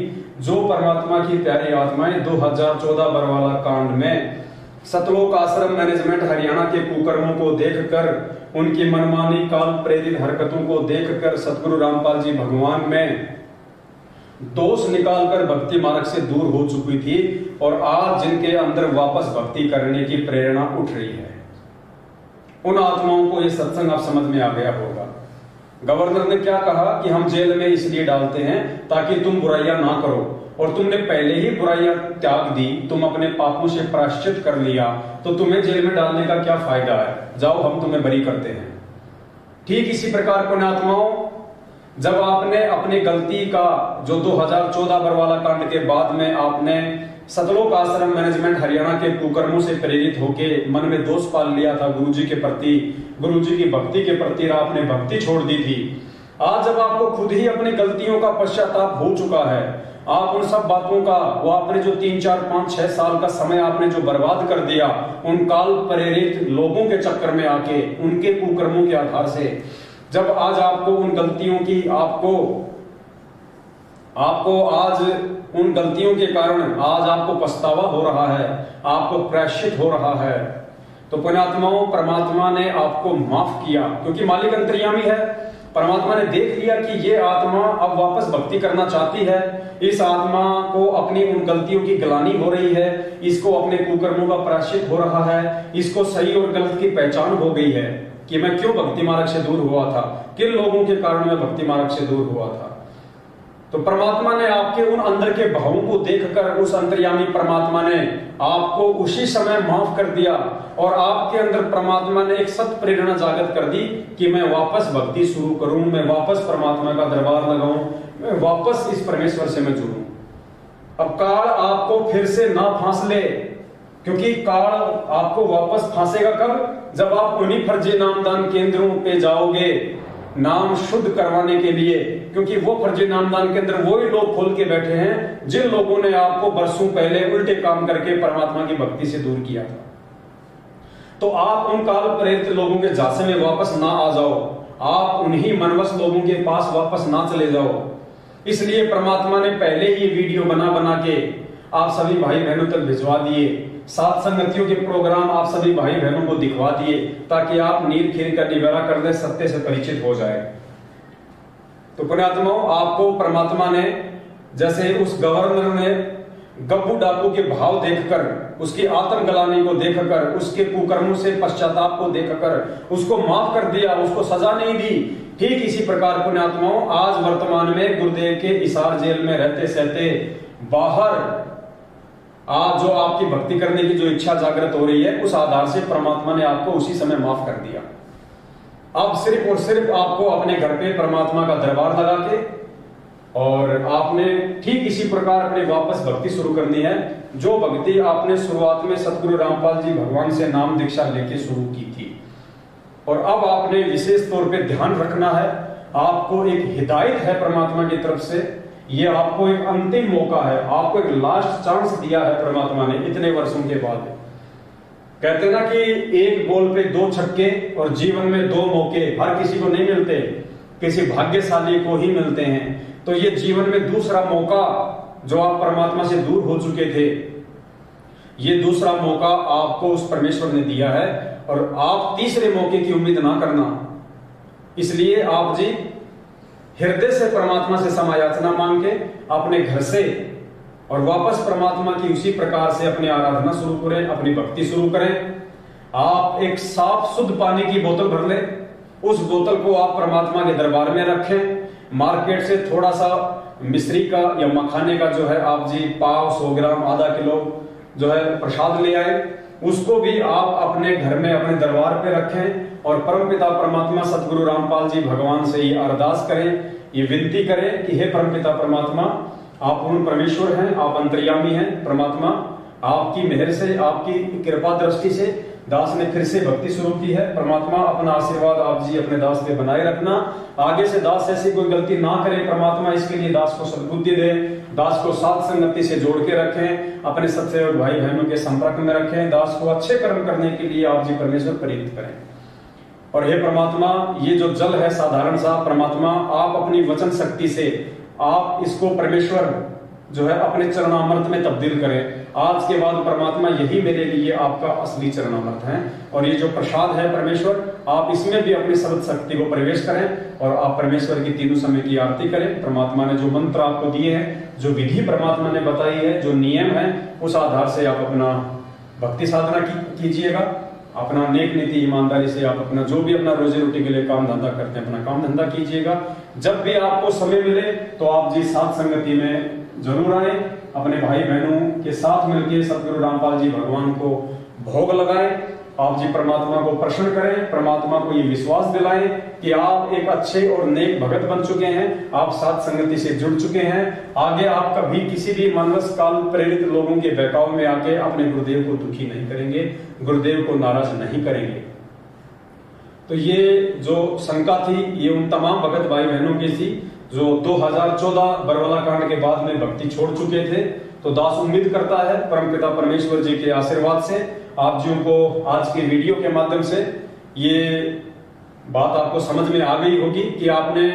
जो परमात्मा की प्यारी आत्माएं 2014 बरवाला कांड में सतलोक आश्रम मैनेजमेंट हरियाणा के कुकर्मों को देखकर, उनकी मनमानी काल प्रेरित हरकतों को देखकर सतगुरु रामपाल जी भगवान में दोष निकालकर भक्ति मार्ग से दूर हो चुकी थी, और आज जिनके अंदर वापस भक्ति करने की प्रेरणा उठ रही है, उन आत्माओं को यह सत्संग आप समझ में आ गया होगा। गवर्नर ने क्या कहा कि हम जेल में इसलिए डालते हैं ताकि तुम बुराइयां ना करो, और तुमने पहले ही बुराइयां त्याग दी, तुम अपने पापों से प्रायश्चित कर लिया, तो तुम्हें जेल में डालने का क्या फायदा है, जाओ हम तुम्हें बरी करते हैं। ठीक इसी प्रकार पुण्यात्माओं, जब आपने अपनी गलती का जो 2014 बरवाला कांड के बाद में आपने सतलोक आश्रम मैनेजमेंट हरियाणा के कुकर्मों से प्रेरित होके मन में दोष पाल लिया था गुरुजी के प्रति, गुरुजी की भक्ति के प्रति, आपने भक्ति छोड़ दी थी, आज जब आपको खुद ही अपनी गलतियों का पश्चाताप हो चुका है, आप उन सब बातों का, वो आपने जो 3, 4, 5, 6 साल का समय आपने जो बर्बाद कर दिया उन काल प्रेरित लोगों के चक्कर में आके, उनके कुकर्मों के आधार से, जब आज आपको उन गलतियों की आपको आज उन गलतियों के कारण आज आपको पछतावा हो रहा है, आपको प्रायश्चित हो रहा है, तो पुण्यात्माओं परमात्मा ने आपको माफ किया, क्योंकि मालिक अंतर्यामी है। परमात्मा ने देख लिया कि ये आत्मा अब वापस भक्ति करना चाहती है, इस आत्मा को अपनी उन गलतियों की ग्लानि हो रही है, इसको अपने कुकर्मों का प्रायश्चित हो रहा है, इसको सही और गलत की पहचान हो गई है कि मैं क्यों भक्ति मार्ग से दूर हुआ था, किन लोगों के कारण मैं भक्ति मार्ग से दूर हुआ था। तो परमात्मा ने आपके उन अंदर के भावों को देखकर, उस अंतर्यामी परमात्मा ने आपको उसी समय माफ कर दिया, और आपके अंदर परमात्मा ने एक सत प्रेरणा जागृत कर दी कि मैं वापस भक्ति शुरू करूं, मैं वापस परमात्मा का दरबार लगाऊं, मैं वापस इस परमेश्वर से मैं जुड़ूं। अब काल आपको फिर से ना फांस ले, क्योंकि काल आपको वापस फांसेगा कब, जब आप उन्हीं फर्जी नामदान केंद्रों पे जाओगे नाम शुद्ध करवाने के लिए, क्योंकि वो फर्जी नामदान केंद्र वही लोग खोल के बैठे हैं जिन लोगों ने आपको बरसों पहले उल्टे काम करके परमात्मा की भक्ति से दूर किया था। तो आप उन काल प्रेरित लोगों के झांसे में वापस ना आ जाओ, आप उन्हीं मनवश लोगों के पास वापस ना चले जाओ। इसलिए परमात्मा ने पहले ही वीडियो बना बना के आप सभी भाई बहनों तक भिजवा दिए, सात संगतियों के प्रोग्राम आप सभी भाई बहनों को दिखवा दिए, ताकि आप नीर खीर का निवारा कर दे, सत्य से परिचित हो जाए। तो पुण्यात्माओं, आपको परमात्मा ने, जैसे उस गवर्नर ने गप्पू डाकू के भाव देखकर, उसकी आत्म गलानी को देखकर, उसके कुकर्मों से पश्चाताप को देखकर उसको माफ कर दिया, उसको सजा नहीं दी। ठीक इसी प्रकार पुण्यात्माओं, आज वर्तमान में गुरुदेव के हिसार जेल में रहते सहते बाहर आज जो आपकी भक्ति करने की जो इच्छा जागृत हो रही है, उस आधार से परमात्मा ने आपको उसी समय माफ कर दिया। अब सिर्फ और सिर्फ आपको अपने घर पे परमात्मा का दरबार लगा के और आपने ठीक इसी प्रकार अपने वापस भक्ति शुरू करनी है, जो भक्ति आपने शुरुआत में सतगुरु रामपाल जी भगवान से नाम दीक्षा लेके शुरू की थी। और अब आपने विशेष तौर पे ध्यान रखना है, आपको एक हिदायत है परमात्मा की तरफ से, ये आपको एक अंतिम मौका है, आपको एक लास्ट चांस दिया है परमात्मा ने इतने वर्षों के बाद। कहते ना कि एक बॉल पे 2 छक्के और जीवन में 2 मौके हर किसी को नहीं मिलते, किसी भाग्यशाली को ही मिलते हैं। तो ये जीवन में दूसरा मौका, जो आप परमात्मा से दूर हो चुके थे, ये दूसरा मौका आपको उस परमेश्वर ने दिया है और आप तीसरे मौके की उम्मीद ना करना। इसलिए आप जी हृदय से परमात्मा से समायाचना मांग के अपने घर से और वापस परमात्मा की उसी प्रकार से अपनी आराधना शुरू करें, अपनी भक्ति शुरू करें। आप एक साफ शुद्ध पानी की बोतल भर लें, उस बोतल को आप परमात्मा के दरबार में रखें। मार्केट से थोड़ा सा मिश्री का या मखाने का जो है आप जी पाव 100 ग्राम आधा किलो जो है प्रसाद ले आए, उसको भी आप अपने घर में अपने दरबार पे रखें और परमपिता परमात्मा सतगुरु रामपाल जी भगवान से ये अरदास करें, ये विनती करें कि हे परमपिता परमात्मा, आप पूर्ण परमेश्वर हैं, आप अंतर्यामी हैं। परमात्मा आपकी मेहर से, आपकी कृपा दृष्टि से दास ने फिर से भक्ति शुरू की है। परमात्मा अपना आशीर्वाद आप जी अपने दास पे बनाए रखना, आगे से दास ऐसी कोई गलती ना करे। परमात्मा इसके लिए दास को सद्बुद्धि दे, दास को साथ संगति से जोड़ के रखें, अपने सत्सेवक भाई बहनों के संपर्क में रखें, दास को अच्छे कर्म करने के लिए आप जी परमेश्वर प्रेरित करें। और हे परमात्मा, ये जो जल है साधारण सा, परमात्मा आप अपनी वचन शक्ति से आप इसको परमेश्वर जो है अपने चरणामृत में तब्दील करें। आज के बाद परमात्मा यही मेरे लिए आपका असली चरणामृत है और ये जो प्रसाद है परमेश्वर, आप इसमें भी अपनी सर्व शक्ति को प्रवेश करें और आप परमेश्वर की तीनों समय की आरती करें। परमात्मा ने जो मंत्र आपको दिए हैं, जो विधि परमात्मा ने बताई है, जो नियम है, उस आधार से आप अपना भक्ति साधना कीजिएगा। अपना नेक नीति ईमानदारी से आप अपना जो भी अपना रोजी रोटी के लिए काम धंधा करते हैं, अपना काम धंधा कीजिएगा। जब भी आपको समय मिले तो आप जी साथ संगति में जरूर आए, अपने भाई बहनों के साथ मिलकर सतगुरु रामपाल जी भगवान को भोग लगाएं। आप जी परमात्मा को प्रसन्न करें, परमात्मा को ये विश्वास दिलाएं कि आप एक अच्छे और नेक भगत बन चुके हैं, आप साथ संगति से जुड़ चुके हैं। आगे आप कभी किसी भी मानवस काल प्रेरित लोगों के बहकाव में आके अपने गुरुदेव को दुखी नहीं करेंगे, गुरुदेव को नाराज नहीं करेंगे। तो ये जो शंका थी, ये उन तमाम भगत भाई बहनों की थी जो 2014 बरवाला कांड के बाद में भक्ति छोड़ चुके थे। तो दास उम्मीद करता है परमपिता परमेश्वर जी के आशीर्वाद से आप जी को आज के वीडियो के माध्यम से ये बात आपको समझ में आ गई होगी कि आपने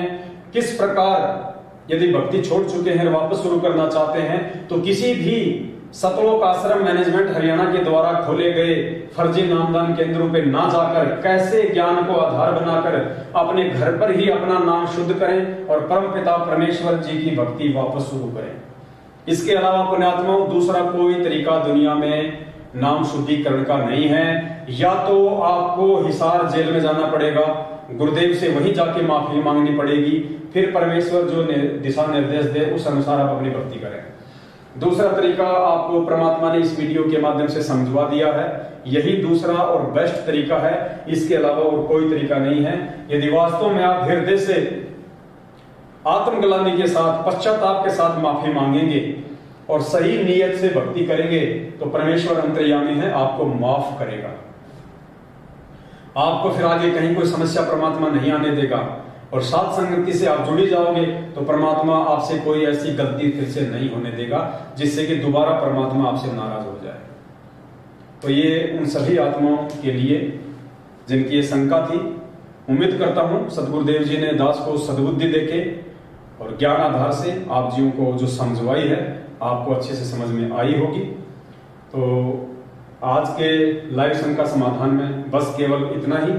किस प्रकार यदि भक्ति छोड़ चुके हैं वापस शुरू करना चाहते हैं तो किसी भी सतलोक आश्रम मैनेजमेंट हरियाणा के द्वारा खोले गए फर्जी नामदान केंद्रों पे ना जाकर कैसे ज्ञान को आधार बनाकर अपने घर पर ही अपना नाम शुद्ध करें और परमपिता परमेश्वर जी की भक्ति वापस शुरू करें। इसके अलावा पुण्यात्माओं दूसरा कोई तरीका दुनिया में नाम शुद्धिकरण का नहीं है। या तो आपको हिसार जेल में जाना पड़ेगा, गुरुदेव से वहीं जाके माफी मांगनी पड़ेगी, फिर परमेश्वर जो दिशा निर्देश दे उस अनुसार आप अपनी भक्ति करें। दूसरा तरीका आपको परमात्मा ने इस वीडियो के माध्यम से समझवा दिया है, यही दूसरा और बेस्ट तरीका है, इसके अलावा और कोई तरीका नहीं है। यदि वास्तव में आप हृदय से आत्मग्लानि के साथ, पश्चाताप के साथ माफी मांगेंगे और सही नीयत से भक्ति करेंगे तो परमेश्वर अंतर्यामी है, आपको माफ करेगा। आपको फिर आगे कहीं कोई समस्या परमात्मा नहीं आने देगा और साथ संगति से आप जुड़ी जाओगे तो परमात्मा आपसे कोई ऐसी गलती फिर से नहीं होने देगा जिससे कि दोबारा परमात्मा आपसे नाराज हो जाए। तो ये उन सभी आत्माओं के लिए जिनकी ये शंका थी, उम्मीद करता हूं सदगुरुदेव जी ने दास को सद्बुद्धि देके और ज्ञान आधार से आप जीवों को जो समझवाई है आपको अच्छे से समझ में आई होगी। तो आज के लाइव शंका समाधान में बस केवल इतना ही,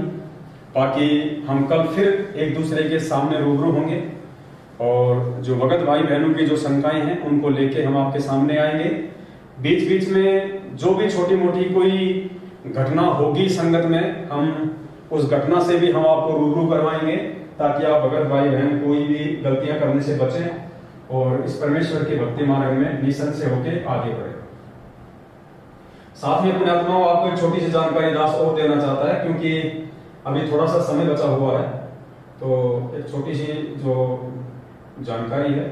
बाकी हम कल फिर एक दूसरे के सामने रूबरू होंगे और जो भगत भाई बहनों की जो शंकाएं हैं उनको लेके हम आपके सामने आएंगे। बीच बीच में जो भी छोटी मोटी कोई घटना होगी संगत में, हम उस घटना से भी हम आपको रूबरू करवाएंगे ताकि आप भगत भाई बहन कोई भी गलतियां करने से बचें और इस परमेश्वर के भक्ति मार्ग में निसंशय होकर आगे बढ़े। साथ में पुण्यात्माओं आपको एक छोटी सी जानकारी दास और देना चाहता है, क्योंकि अभी थोड़ा सा समय बचा हुआ है, तो एक छोटी सी जो जानकारी है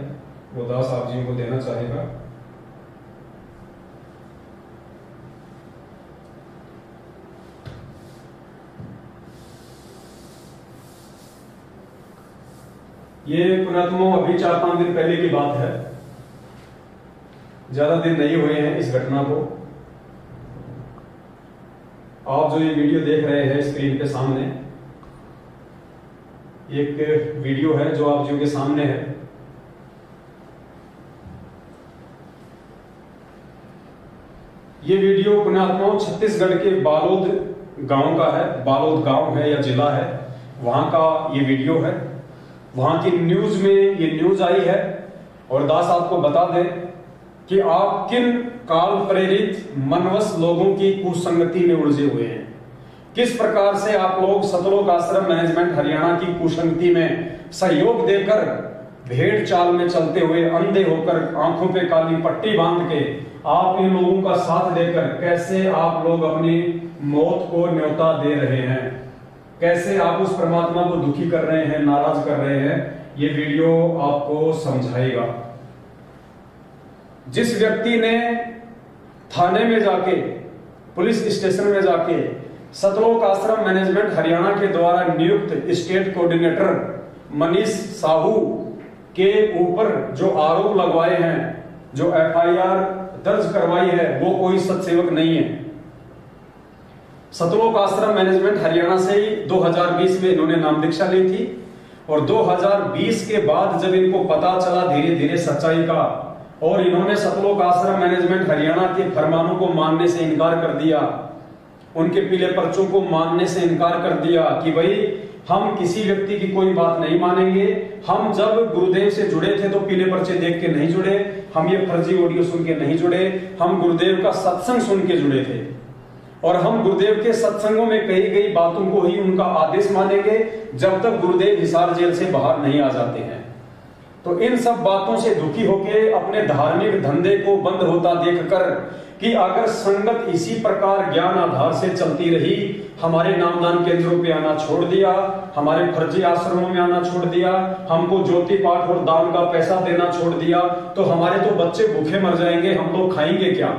वो दास आप जी को देना चाहेगा। ये पुण्यात्माओं अभी 4-5 दिन पहले की बात है, ज्यादा दिन नहीं हुए हैं इस घटना को। आप जो ये वीडियो देख रहे हैं स्क्रीन के सामने, एक वीडियो है जो आप जी के सामने है। ये वीडियो पुण्यात्माओं छत्तीसगढ़ के बालोद गांव का है। बालोद गांव है या जिला है, वहां का ये वीडियो है। वहां की न्यूज में ये न्यूज आई है। और दास आपको बता दें कि आप किन काल प्रेरित मनवश लोगों की कुसंगति में उलझे हुए हैं, किस प्रकार से आप लोग सतलोक आश्रम मैनेजमेंट हरियाणा की कुसंगति में सहयोग देकर, भेड़ चाल में चलते हुए, अंधे होकर, आंखों पे काली पट्टी बांध के आप इन लोगों का साथ देकर कैसे आप लोग अपनी मौत को न्योता दे रहे हैं, कैसे आप उस परमात्मा को दुखी कर रहे हैं, नाराज कर रहे हैं, ये वीडियो आपको समझाएगा। जिस व्यक्ति ने थाने में जाके, पुलिस स्टेशन में जाके सतलोक आश्रम मैनेजमेंट हरियाणा के द्वारा नियुक्त स्टेट कोऑर्डिनेटर मनीष साहू के ऊपर जो आरोप लगवाए हैं, जो एफआईआर दर्ज करवाई है, वो कोई सत्सेवक नहीं है। सतलोक आश्रम मैनेजमेंट हरियाणा से ही 2020 में इन्होंने नाम दीक्षा ली थी। और 2020 के बाद जब इनको पता चला धीरे धीरे सच्चाई का, और इन्होंने सतलोक आश्रम मैनेजमेंट हरियाणा के फरमानों को मानने से इनकार कर दिया, उनके पीले पर्चों को मानने से इनकार कर दिया कि भाई हम किसी व्यक्ति की कोई बात नहीं मानेंगे। हम जब गुरुदेव से जुड़े थे तो पीले पर्चे देख के नहीं जुड़े, हम ये फर्जी ऑडियो सुन के नहीं जुड़े, हम गुरुदेव का सत्संग सुन के जुड़े थे। और हम गुरुदेव के सत्संगों में कही गई बातों को ही उनका आदेश मानेंगे जब तक गुरुदेव हिसार जेल से बाहर नहीं आ जाते हैं। तो इन सब बातों से दुखी होकर अपने धार्मिक धंधे को बंद होता देखकर कि अगर संगत इसी प्रकार ज्ञान आधार से चलती रही, हमारे नामदान केंद्रों पे आना छोड़ दिया, हमारे फर्जी आश्रमों में आना छोड़ दिया, हमको ज्योति पाठ और दान का पैसा देना छोड़ दिया, तो हमारे तो बच्चे भूखे मर जाएंगे, हम लोग खाएंगे क्या।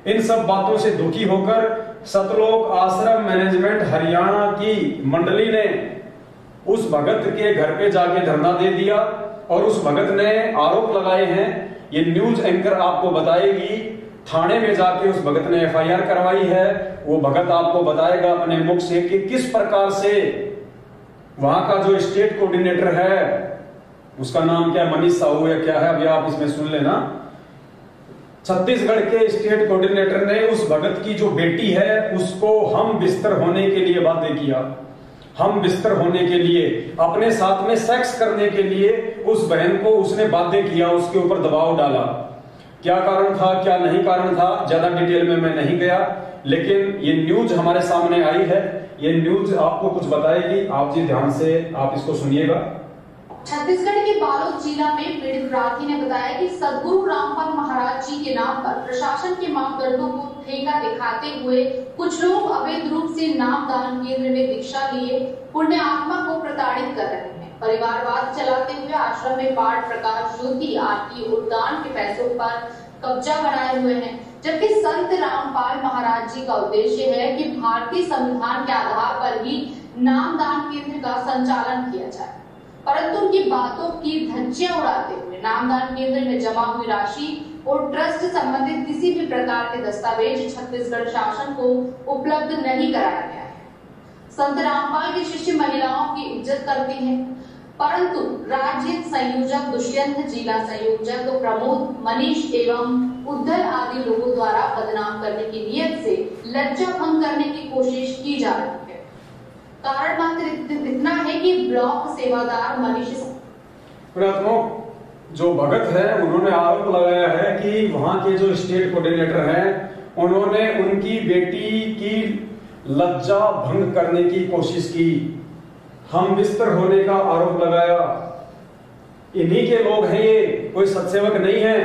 इन सब बातों से दुखी होकर सतलोक आश्रम मैनेजमेंट हरियाणा की मंडली ने उस भगत के घर पे जाके धरना दे दिया। और उस भगत ने आरोप लगाए हैं, ये न्यूज एंकर आपको बताएगी, थाने में जाके उस भगत ने एफआईआर करवाई है। वो भगत आपको बताएगा अपने मुख से कि किस प्रकार से वहां का जो स्टेट कोऑर्डिनेटर है, उसका नाम क्या, मनीष साहू या क्या है, अभी आप इसमें सुन लेना। छत्तीसगढ़ के स्टेट कोऑर्डिनेटर ने उस भगत की जो बेटी है उसको हम बिस्तर होने के लिए बाध्य किया। हम बिस्तर होने के लिए, अपने साथ में सेक्स करने के लिए उस बहन को उसने बाध्य किया, उसके ऊपर दबाव डाला। क्या कारण था, क्या नहीं कारण था, ज्यादा डिटेल में मैं नहीं गया, लेकिन ये न्यूज हमारे सामने आई है। ये न्यूज आपको कुछ बताएगी, आप जी ध्यान से आप इसको सुनिएगा। छत्तीसगढ़ के बालोद जिला में पीड़ित प्रार्थी ने बताया कि सदगुरु रामपाल महाराज जी के नाम पर प्रशासन के मापदंडों को ठेका दिखाते हुए कुछ लोग अवैध रूप से नामदान केंद्र में दीक्षा लिए पुण्य आत्मा को प्रताड़ित कर रहे हैं। परिवारवाद चलाते हुए आश्रम में पाठ, प्रकाश, ज्योति, आरती और दान के पैसों पर कब्जा बनाए हुए हैं। जबकि संत रामपाल महाराज जी का उद्देश्य है कि भारतीय संविधान के आधार पर ही नामदान केंद्र का संचालन किया जाए, परंतु उनकी बातों की धज्जियां उड़ाते हुए नामदान केंद्र में जमा हुई राशि और ट्रस्ट संबंधित किसी भी प्रकार के दस्तावेज छत्तीसगढ़ शासन को उपलब्ध नहीं कराया गया है। संत रामपाल के शिष्य महिलाओं की इज्जत करते हैं, परंतु राज्य संयोजक दुष्यंत, जिला संयोजक प्रमोद, मनीष एवं उद्धर आदि लोगों द्वारा बदनाम करने की नियत से लज्जा भंग करने की कोशिश की जा रही है। कारण मात्र इतना है कि ब्लॉक सेवादार मनीष जो भगत है उन्होंने आरोप लगाया है कि वहां के जो स्टेट कोऑर्डिनेटर हैं उन्होंने उनकी बेटी की लज्जा भंग करने की कोशिश की, हम बिस्तर होने का आरोप लगाया। इन्हीं के लोग हैं ये, कोई सत्सेवक नहीं है,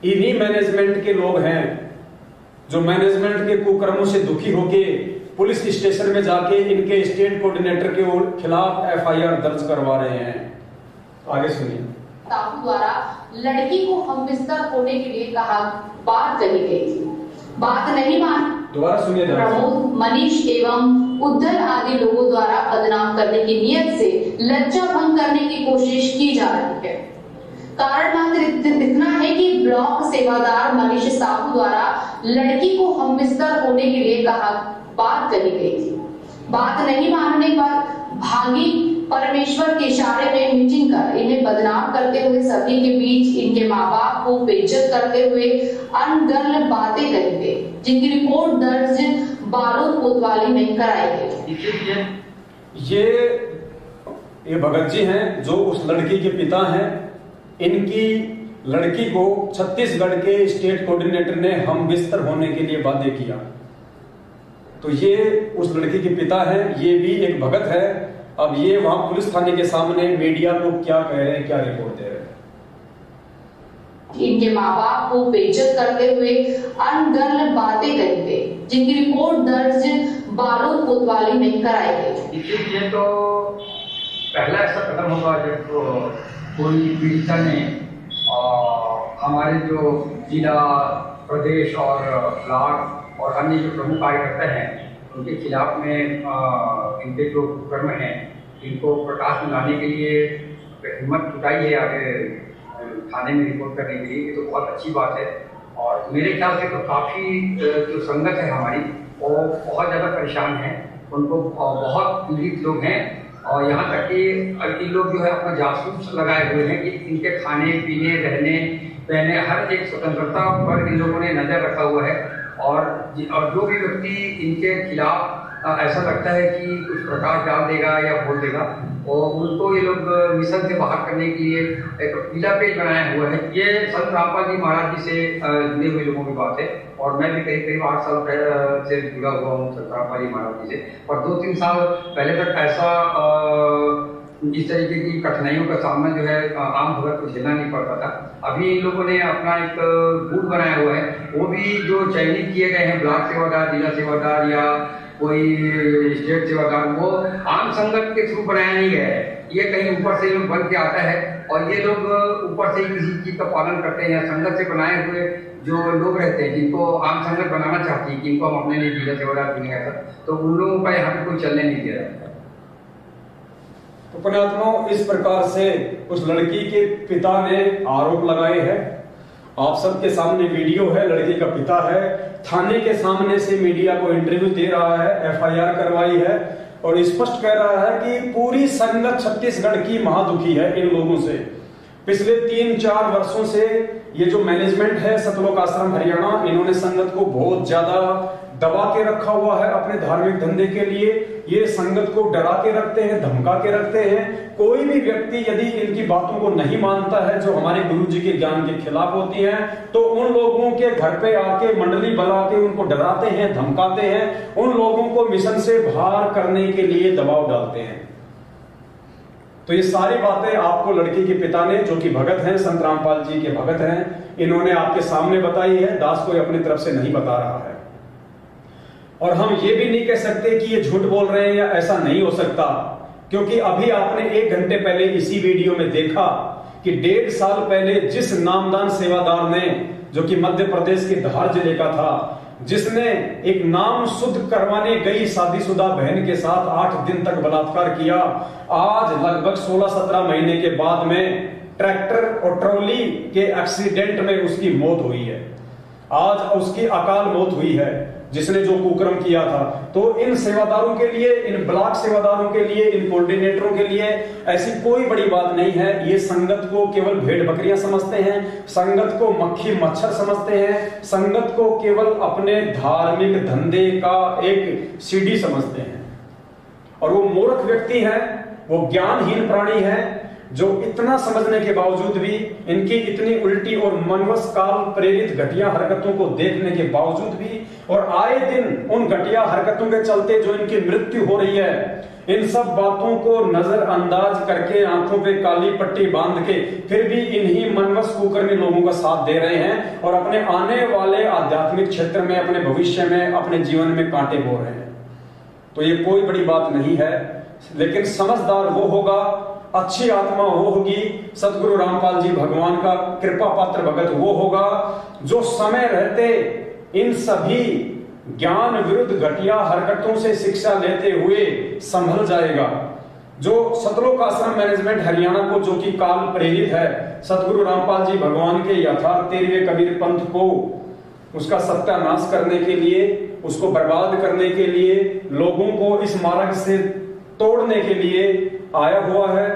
इन्हीं मैनेजमेंट के लोग हैं जो मैनेजमेंट के कुकर्मों से दुखी होके पुलिस स्टेशन में जाके इनके स्टेट कोऑर्डिनेटर के खिलाफ एफआईआर दर्ज करवा रहे हैं। आगे सुनिए। साहू द्वारा लड़की को हमबिस्तर होने के लिए कहा, बात कही गई थी, बात नहीं मान। दोबारा सुनिए। प्रमोद, मनीष एवं उद्धव आदि लोगों द्वारा बदनाम करने की नियत से लज्जा भंग करने की कोशिश की जा रही है। कारण मात्र इतना है कि ब्लॉक सेवादार मनीष साहू द्वारा लड़की को हमबिस्तर होने के लिए कहा, बात कही गई थी, बात नहीं मानने पर भागी परमेश्वर के इशारे में मीटिंग कर इन्हें बदनाम करते हुए सभी के बीच इनके माँ बाप को बेइज्जत करते हुए अनगर्ल बातें कही गई, जिनकी रिपोर्ट दर्ज बारूद कोतवाली में कराई गई। ये भगत जी हैं जो उस लड़की के पिता हैं। इनकी लड़की को छत्तीसगढ़ के स्टेट कोऑर्डिनेटर ने हम बिस्तर होने के लिए वादे किया। तो ये उस लड़की के पिता हैं, ये भी एक भगत है। अब ये वहां पुलिस थाने के सामने मीडिया को क्या कह रहे हैं, क्या रिपोर्ट दे रहे हैं। इनके माँ बाप को बेइज्जत करते हुए अनगर्ल बातें कही गई, जिनकी रिपोर्ट दर्ज बारूद कोतवाली में कराई गई। ये तो पहला ऐसा कदम होगा जब कोई पीड़िता ने हमारे जो जिला, प्रदेश और ब्लॉक और अन्य जो प्रमुख कार्यकर्ता हैं उनके खिलाफ में इनके जो कर्म हैं इनको प्रकाश में लाने के लिए हिम्मत जुटाई है आगे थाने में रिपोर्ट करने के लिए। ये तो बहुत अच्छी बात है। और मेरे ख्याल से तो काफ़ी जो संगत है हमारी वो बहुत ज़्यादा परेशान है, उनको बहुत पीड़ित लोग हैं। और यहाँ तक कि इन लोग जो है अपना जासूस लगाए हुए हैं कि इनके खाने पीने, रहने पहने हर एक स्वतंत्रता पर इन लोगों ने नज़र रखा हुआ है। और जो भी व्यक्ति इनके खिलाफ ऐसा लगता है कि कुछ प्रकाश डाल देगा या बोल देगा और उनको ये लोग मिशन से बाहर करने के लिए एक पीला पेज बनाया हुआ है। ये संत रामपाल जी महाराज जी से जुड़े हुए लोगों की बात है। और मैं भी करीब 8 साल से जुड़ा हुआ हूँ संत रामपाल जी महाराज जी से। और 2-3 साल पहले तक ऐसा इस तरीके की कठिनाइयों का सामना जो है आम भगत को झेलना नहीं पड़ता था। अभी इन लोगों ने अपना एक गुट बनाया हुआ है, वो भी जो चयनित किए गए हैं ब्लॉक सेवादार, जिला सेवादार या कोई स्टेट सेवादार, वो आम संगत के थ्रू बनाया नहीं गया है। ये कहीं ऊपर से लोग बन के आता है और ये लोग ऊपर से ही किसी चीज का पालन करते हैं या संगत से बनाए हुए जो लोग रहते हैं जिनको आम संगत बनाना चाहती है कि इनको हम अपने लिए जिला सेवादार बनेगा था, तो उन लोगों का यहाँ पे कोई चलने नहीं दे रहा है। तो पुण्यात्माओं, इस प्रकार से उस लड़की के पिता ने आरोप लगाए हैं। आप सबके सामने वीडियो है, लड़की का पिता है, थाने के सामने से मीडिया को इंटरव्यू दे रहा है, एफआईआर करवाई है और स्पष्ट कह रहा है कि पूरी संगत छत्तीसगढ़ की महादुखी है इन लोगों से। पिछले 3-4 वर्षों से ये जो मैनेजमेंट है सतलोक आश्रम हरियाणा, इन्होंने संगत को बहुत ज्यादा दबा के रखा हुआ है अपने धार्मिक धंधे के लिए। ये संगत को डरा के रखते हैं, धमका के रखते हैं। कोई भी व्यक्ति यदि इनकी बातों को नहीं मानता है जो हमारे गुरु जी के ज्ञान के खिलाफ होती हैं, तो उन लोगों के घर पे आके मंडली बुला के उनको डराते हैं, धमकाते हैं, उन लोगों को मिशन से बाहर करने के लिए दबाव डालते हैं। तो ये सारी बातें आपको लड़की के पिता ने, जो कि भगत हैं, संत रामपाल जी के भगत हैं, इन्होंने आपके सामने बताई है। दास कोई अपनी तरफ से नहीं बता रहा है। और हम ये भी नहीं कह सकते कि ये झूठ बोल रहे हैं या ऐसा नहीं हो सकता, क्योंकि अभी आपने 1 घंटे पहले इसी वीडियो में देखा कि 1.5 साल पहले जिस नामदान सेवादार ने, जो कि मध्य प्रदेश के धार जिले का था, जिसने एक नाम शुद्ध करवाने गई शादीशुदा बहन के साथ 8 दिन तक बलात्कार किया, आज लगभग 16-17 महीने के बाद में ट्रैक्टर और ट्रॉली के एक्सीडेंट में उसकी मौत हुई है। आज उसकी अकाल मौत हुई है जिसने जो कुकर्म किया था। तो इन सेवादारों के लिए, इन ब्लॉक सेवादारों के लिए, इन कोऑर्डिनेटरों के लिए ऐसी कोई बड़ी बात नहीं है। ये संगत को केवल भेड़ बकरियां समझते हैं, संगत को मक्खी मच्छर समझते हैं, संगत को केवल अपने धार्मिक धंधे का एक सीढ़ी समझते हैं। और वो मूर्ख व्यक्ति है, वो ज्ञानहीन प्राणी है, जो इतना समझने के बावजूद भी, इनकी इतनी उल्टी और मनवश काल प्रेरित घटिया हरकतों को देखने के बावजूद भी, और आए दिन उन घटिया हरकतों के चलते जो इनकी मृत्यु हो रही है, इन सब बातों को नजरअंदाज करके, आंखों पे काली पट्टी बांध के, फिर भी इन्हीं मनवश कुकर्मी लोगों का साथ दे रहे हैं और अपने आने वाले आध्यात्मिक क्षेत्र में, अपने भविष्य में, अपने जीवन में कांटे बो रहे हैं। तो ये कोई बड़ी बात नहीं है। लेकिन समझदार वो होगा, अच्छी आत्मा वो होगी, सदगुरु रामपाल जी भगवान का कृपा पात्र भगत वो होगा जो समय रहते इन सभी ज्ञान विरुद्ध घटिया हरकतों से शिक्षा लेते हुए संभल जाएगा। जो सतलोक आश्रम मैनेजमेंट हरियाणा को, जो कि काल प्रेरित है, सदगुरु रामपाल जी भगवान के यथार्थ 13वें कबीर पंथ को उसका सत्यानाश करने के लिए, उसको बर्बाद करने के लिए, लोगों को इस मार्ग से तोड़ने के लिए आया हुआ है।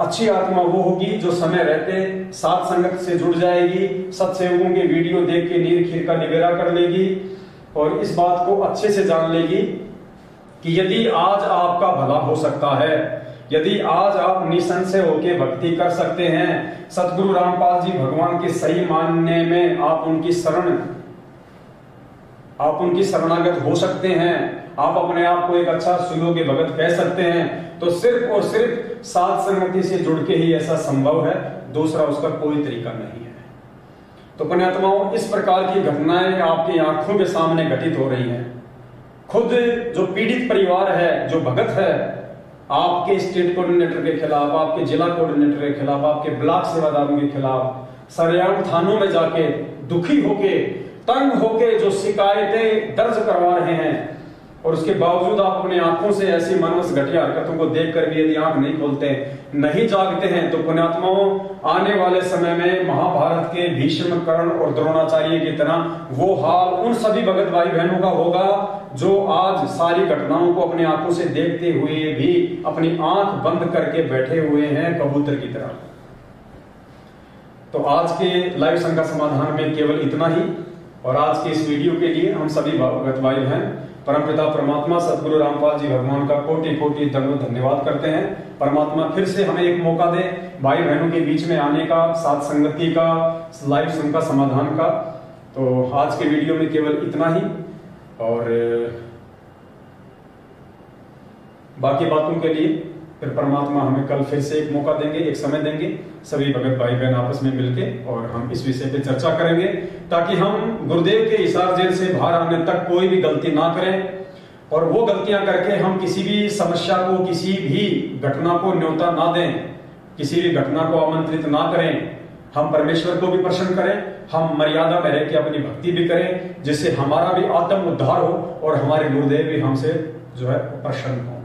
अच्छी आत्मा वो होगी जो समय रहते सात संगत से जुड़ जाएगी, सत्सेवकों के वीडियो देख के नीर खीर का निबेरा कर लेगी और इस बात को अच्छे से जान लेगी कि यदि आज आपका भला हो सकता है, यदि आज आप निसंशय होके भक्ति कर सकते हैं, सदगुरु रामपाल जी भगवान के सही मानने में आप उनकी शरणागत हो सकते हैं, आप अपने आप को एक अच्छा सुयोग्य भगत कह सकते हैं, तो सिर्फ और सिर्फ सात संगति से जुड़ के ही ऐसा संभव है, दूसरा उसका कोई तरीका नहीं है। तो पुण्यात्माओं, इस प्रकार की घटनाएं आपकी आंखों के सामने घटित हो रही हैं। खुद जो पीड़ित परिवार है, जो भगत है, आपके स्टेट कोऑर्डिनेटर के खिलाफ, आपके जिला कोऑर्डिनेटर के खिलाफ, आपके ब्लॉक सेवादारों के खिलाफ सरेआम थानों में जाके दुखी होके, तंग होके जो शिकायतें दर्ज करवा रहे हैं, और उसके बावजूद आप अपनी आंखों से ऐसी मनोज घटिया हरकतों को देखकर भी यदि आंख नहीं खोलते, नहीं जागते हैं, तो पुण्यात्माओं, आने वाले समय में महाभारत के भीष्म, कर्ण और द्रोणाचार्य की तरह वो हाल उन सभी भगत भाई बहनों का होगा जो आज सारी घटनाओं को अपनी आंखों से देखते हुए भी अपनी आंख बंद करके बैठे हुए हैं कबूतर की तरह। तो आज के लाइव संघ समाधान में केवल इतना ही, और आज के इस वीडियो के लिए हम सभी भगत भाई बहन परमपिता परमात्मा सदगुरु रामपाल जी भगवान का कोटि कोटि दंडवत धन्यवाद करते हैं। परमात्मा फिर से हमें एक मौका दे भाई बहनों के बीच में आने का, साथ संगति का, लाइव संघ का समाधान का। तो आज के वीडियो में केवल इतना ही, और बाकी बातों के लिए फिर परमात्मा हमें कल फिर से एक मौका देंगे, एक समय देंगे, सभी भगत भाई बहन आपस में मिलके, और हम इस विषय पे चर्चा करेंगे ताकि हम गुरुदेव के हिसार जेल से बाहर आने तक कोई भी गलती ना करें, और वो गलतियां करके हम किसी भी समस्या को, किसी भी घटना को न्योता ना दें, किसी भी घटना को आमंत्रित ना करें। हम परमेश्वर को भी प्रसन्न करें, हम मर्यादा में रह के अपनी भक्ति भी करें, जिससे हमारा भी आत्म उद्धार हो और हमारे गुरुदेव भी हमसे जो है प्रसन्न हो।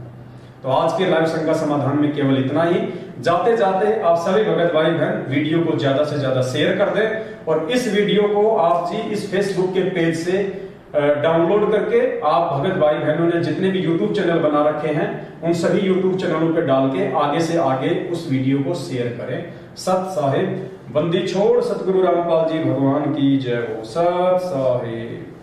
तो आज के लाइव संघ का समाधान में केवल इतना ही। जाते जाते आप सभी भगत भाई बहन वीडियो को ज्यादा से ज्यादा शेयर कर दें, और इस वीडियो को आप जी इस फेसबुक के पेज से डाउनलोड करके आप भगत भाई बहनों ने जितने भी यूट्यूब चैनल बना रखे हैं उन सभी यूट्यूब चैनलों पे डाल के आगे से आगे उस वीडियो को शेयर करें। सत साहिब बंदी छोड़ सतगुरु रामपाल जी भगवान की जय हो। सत साहिब।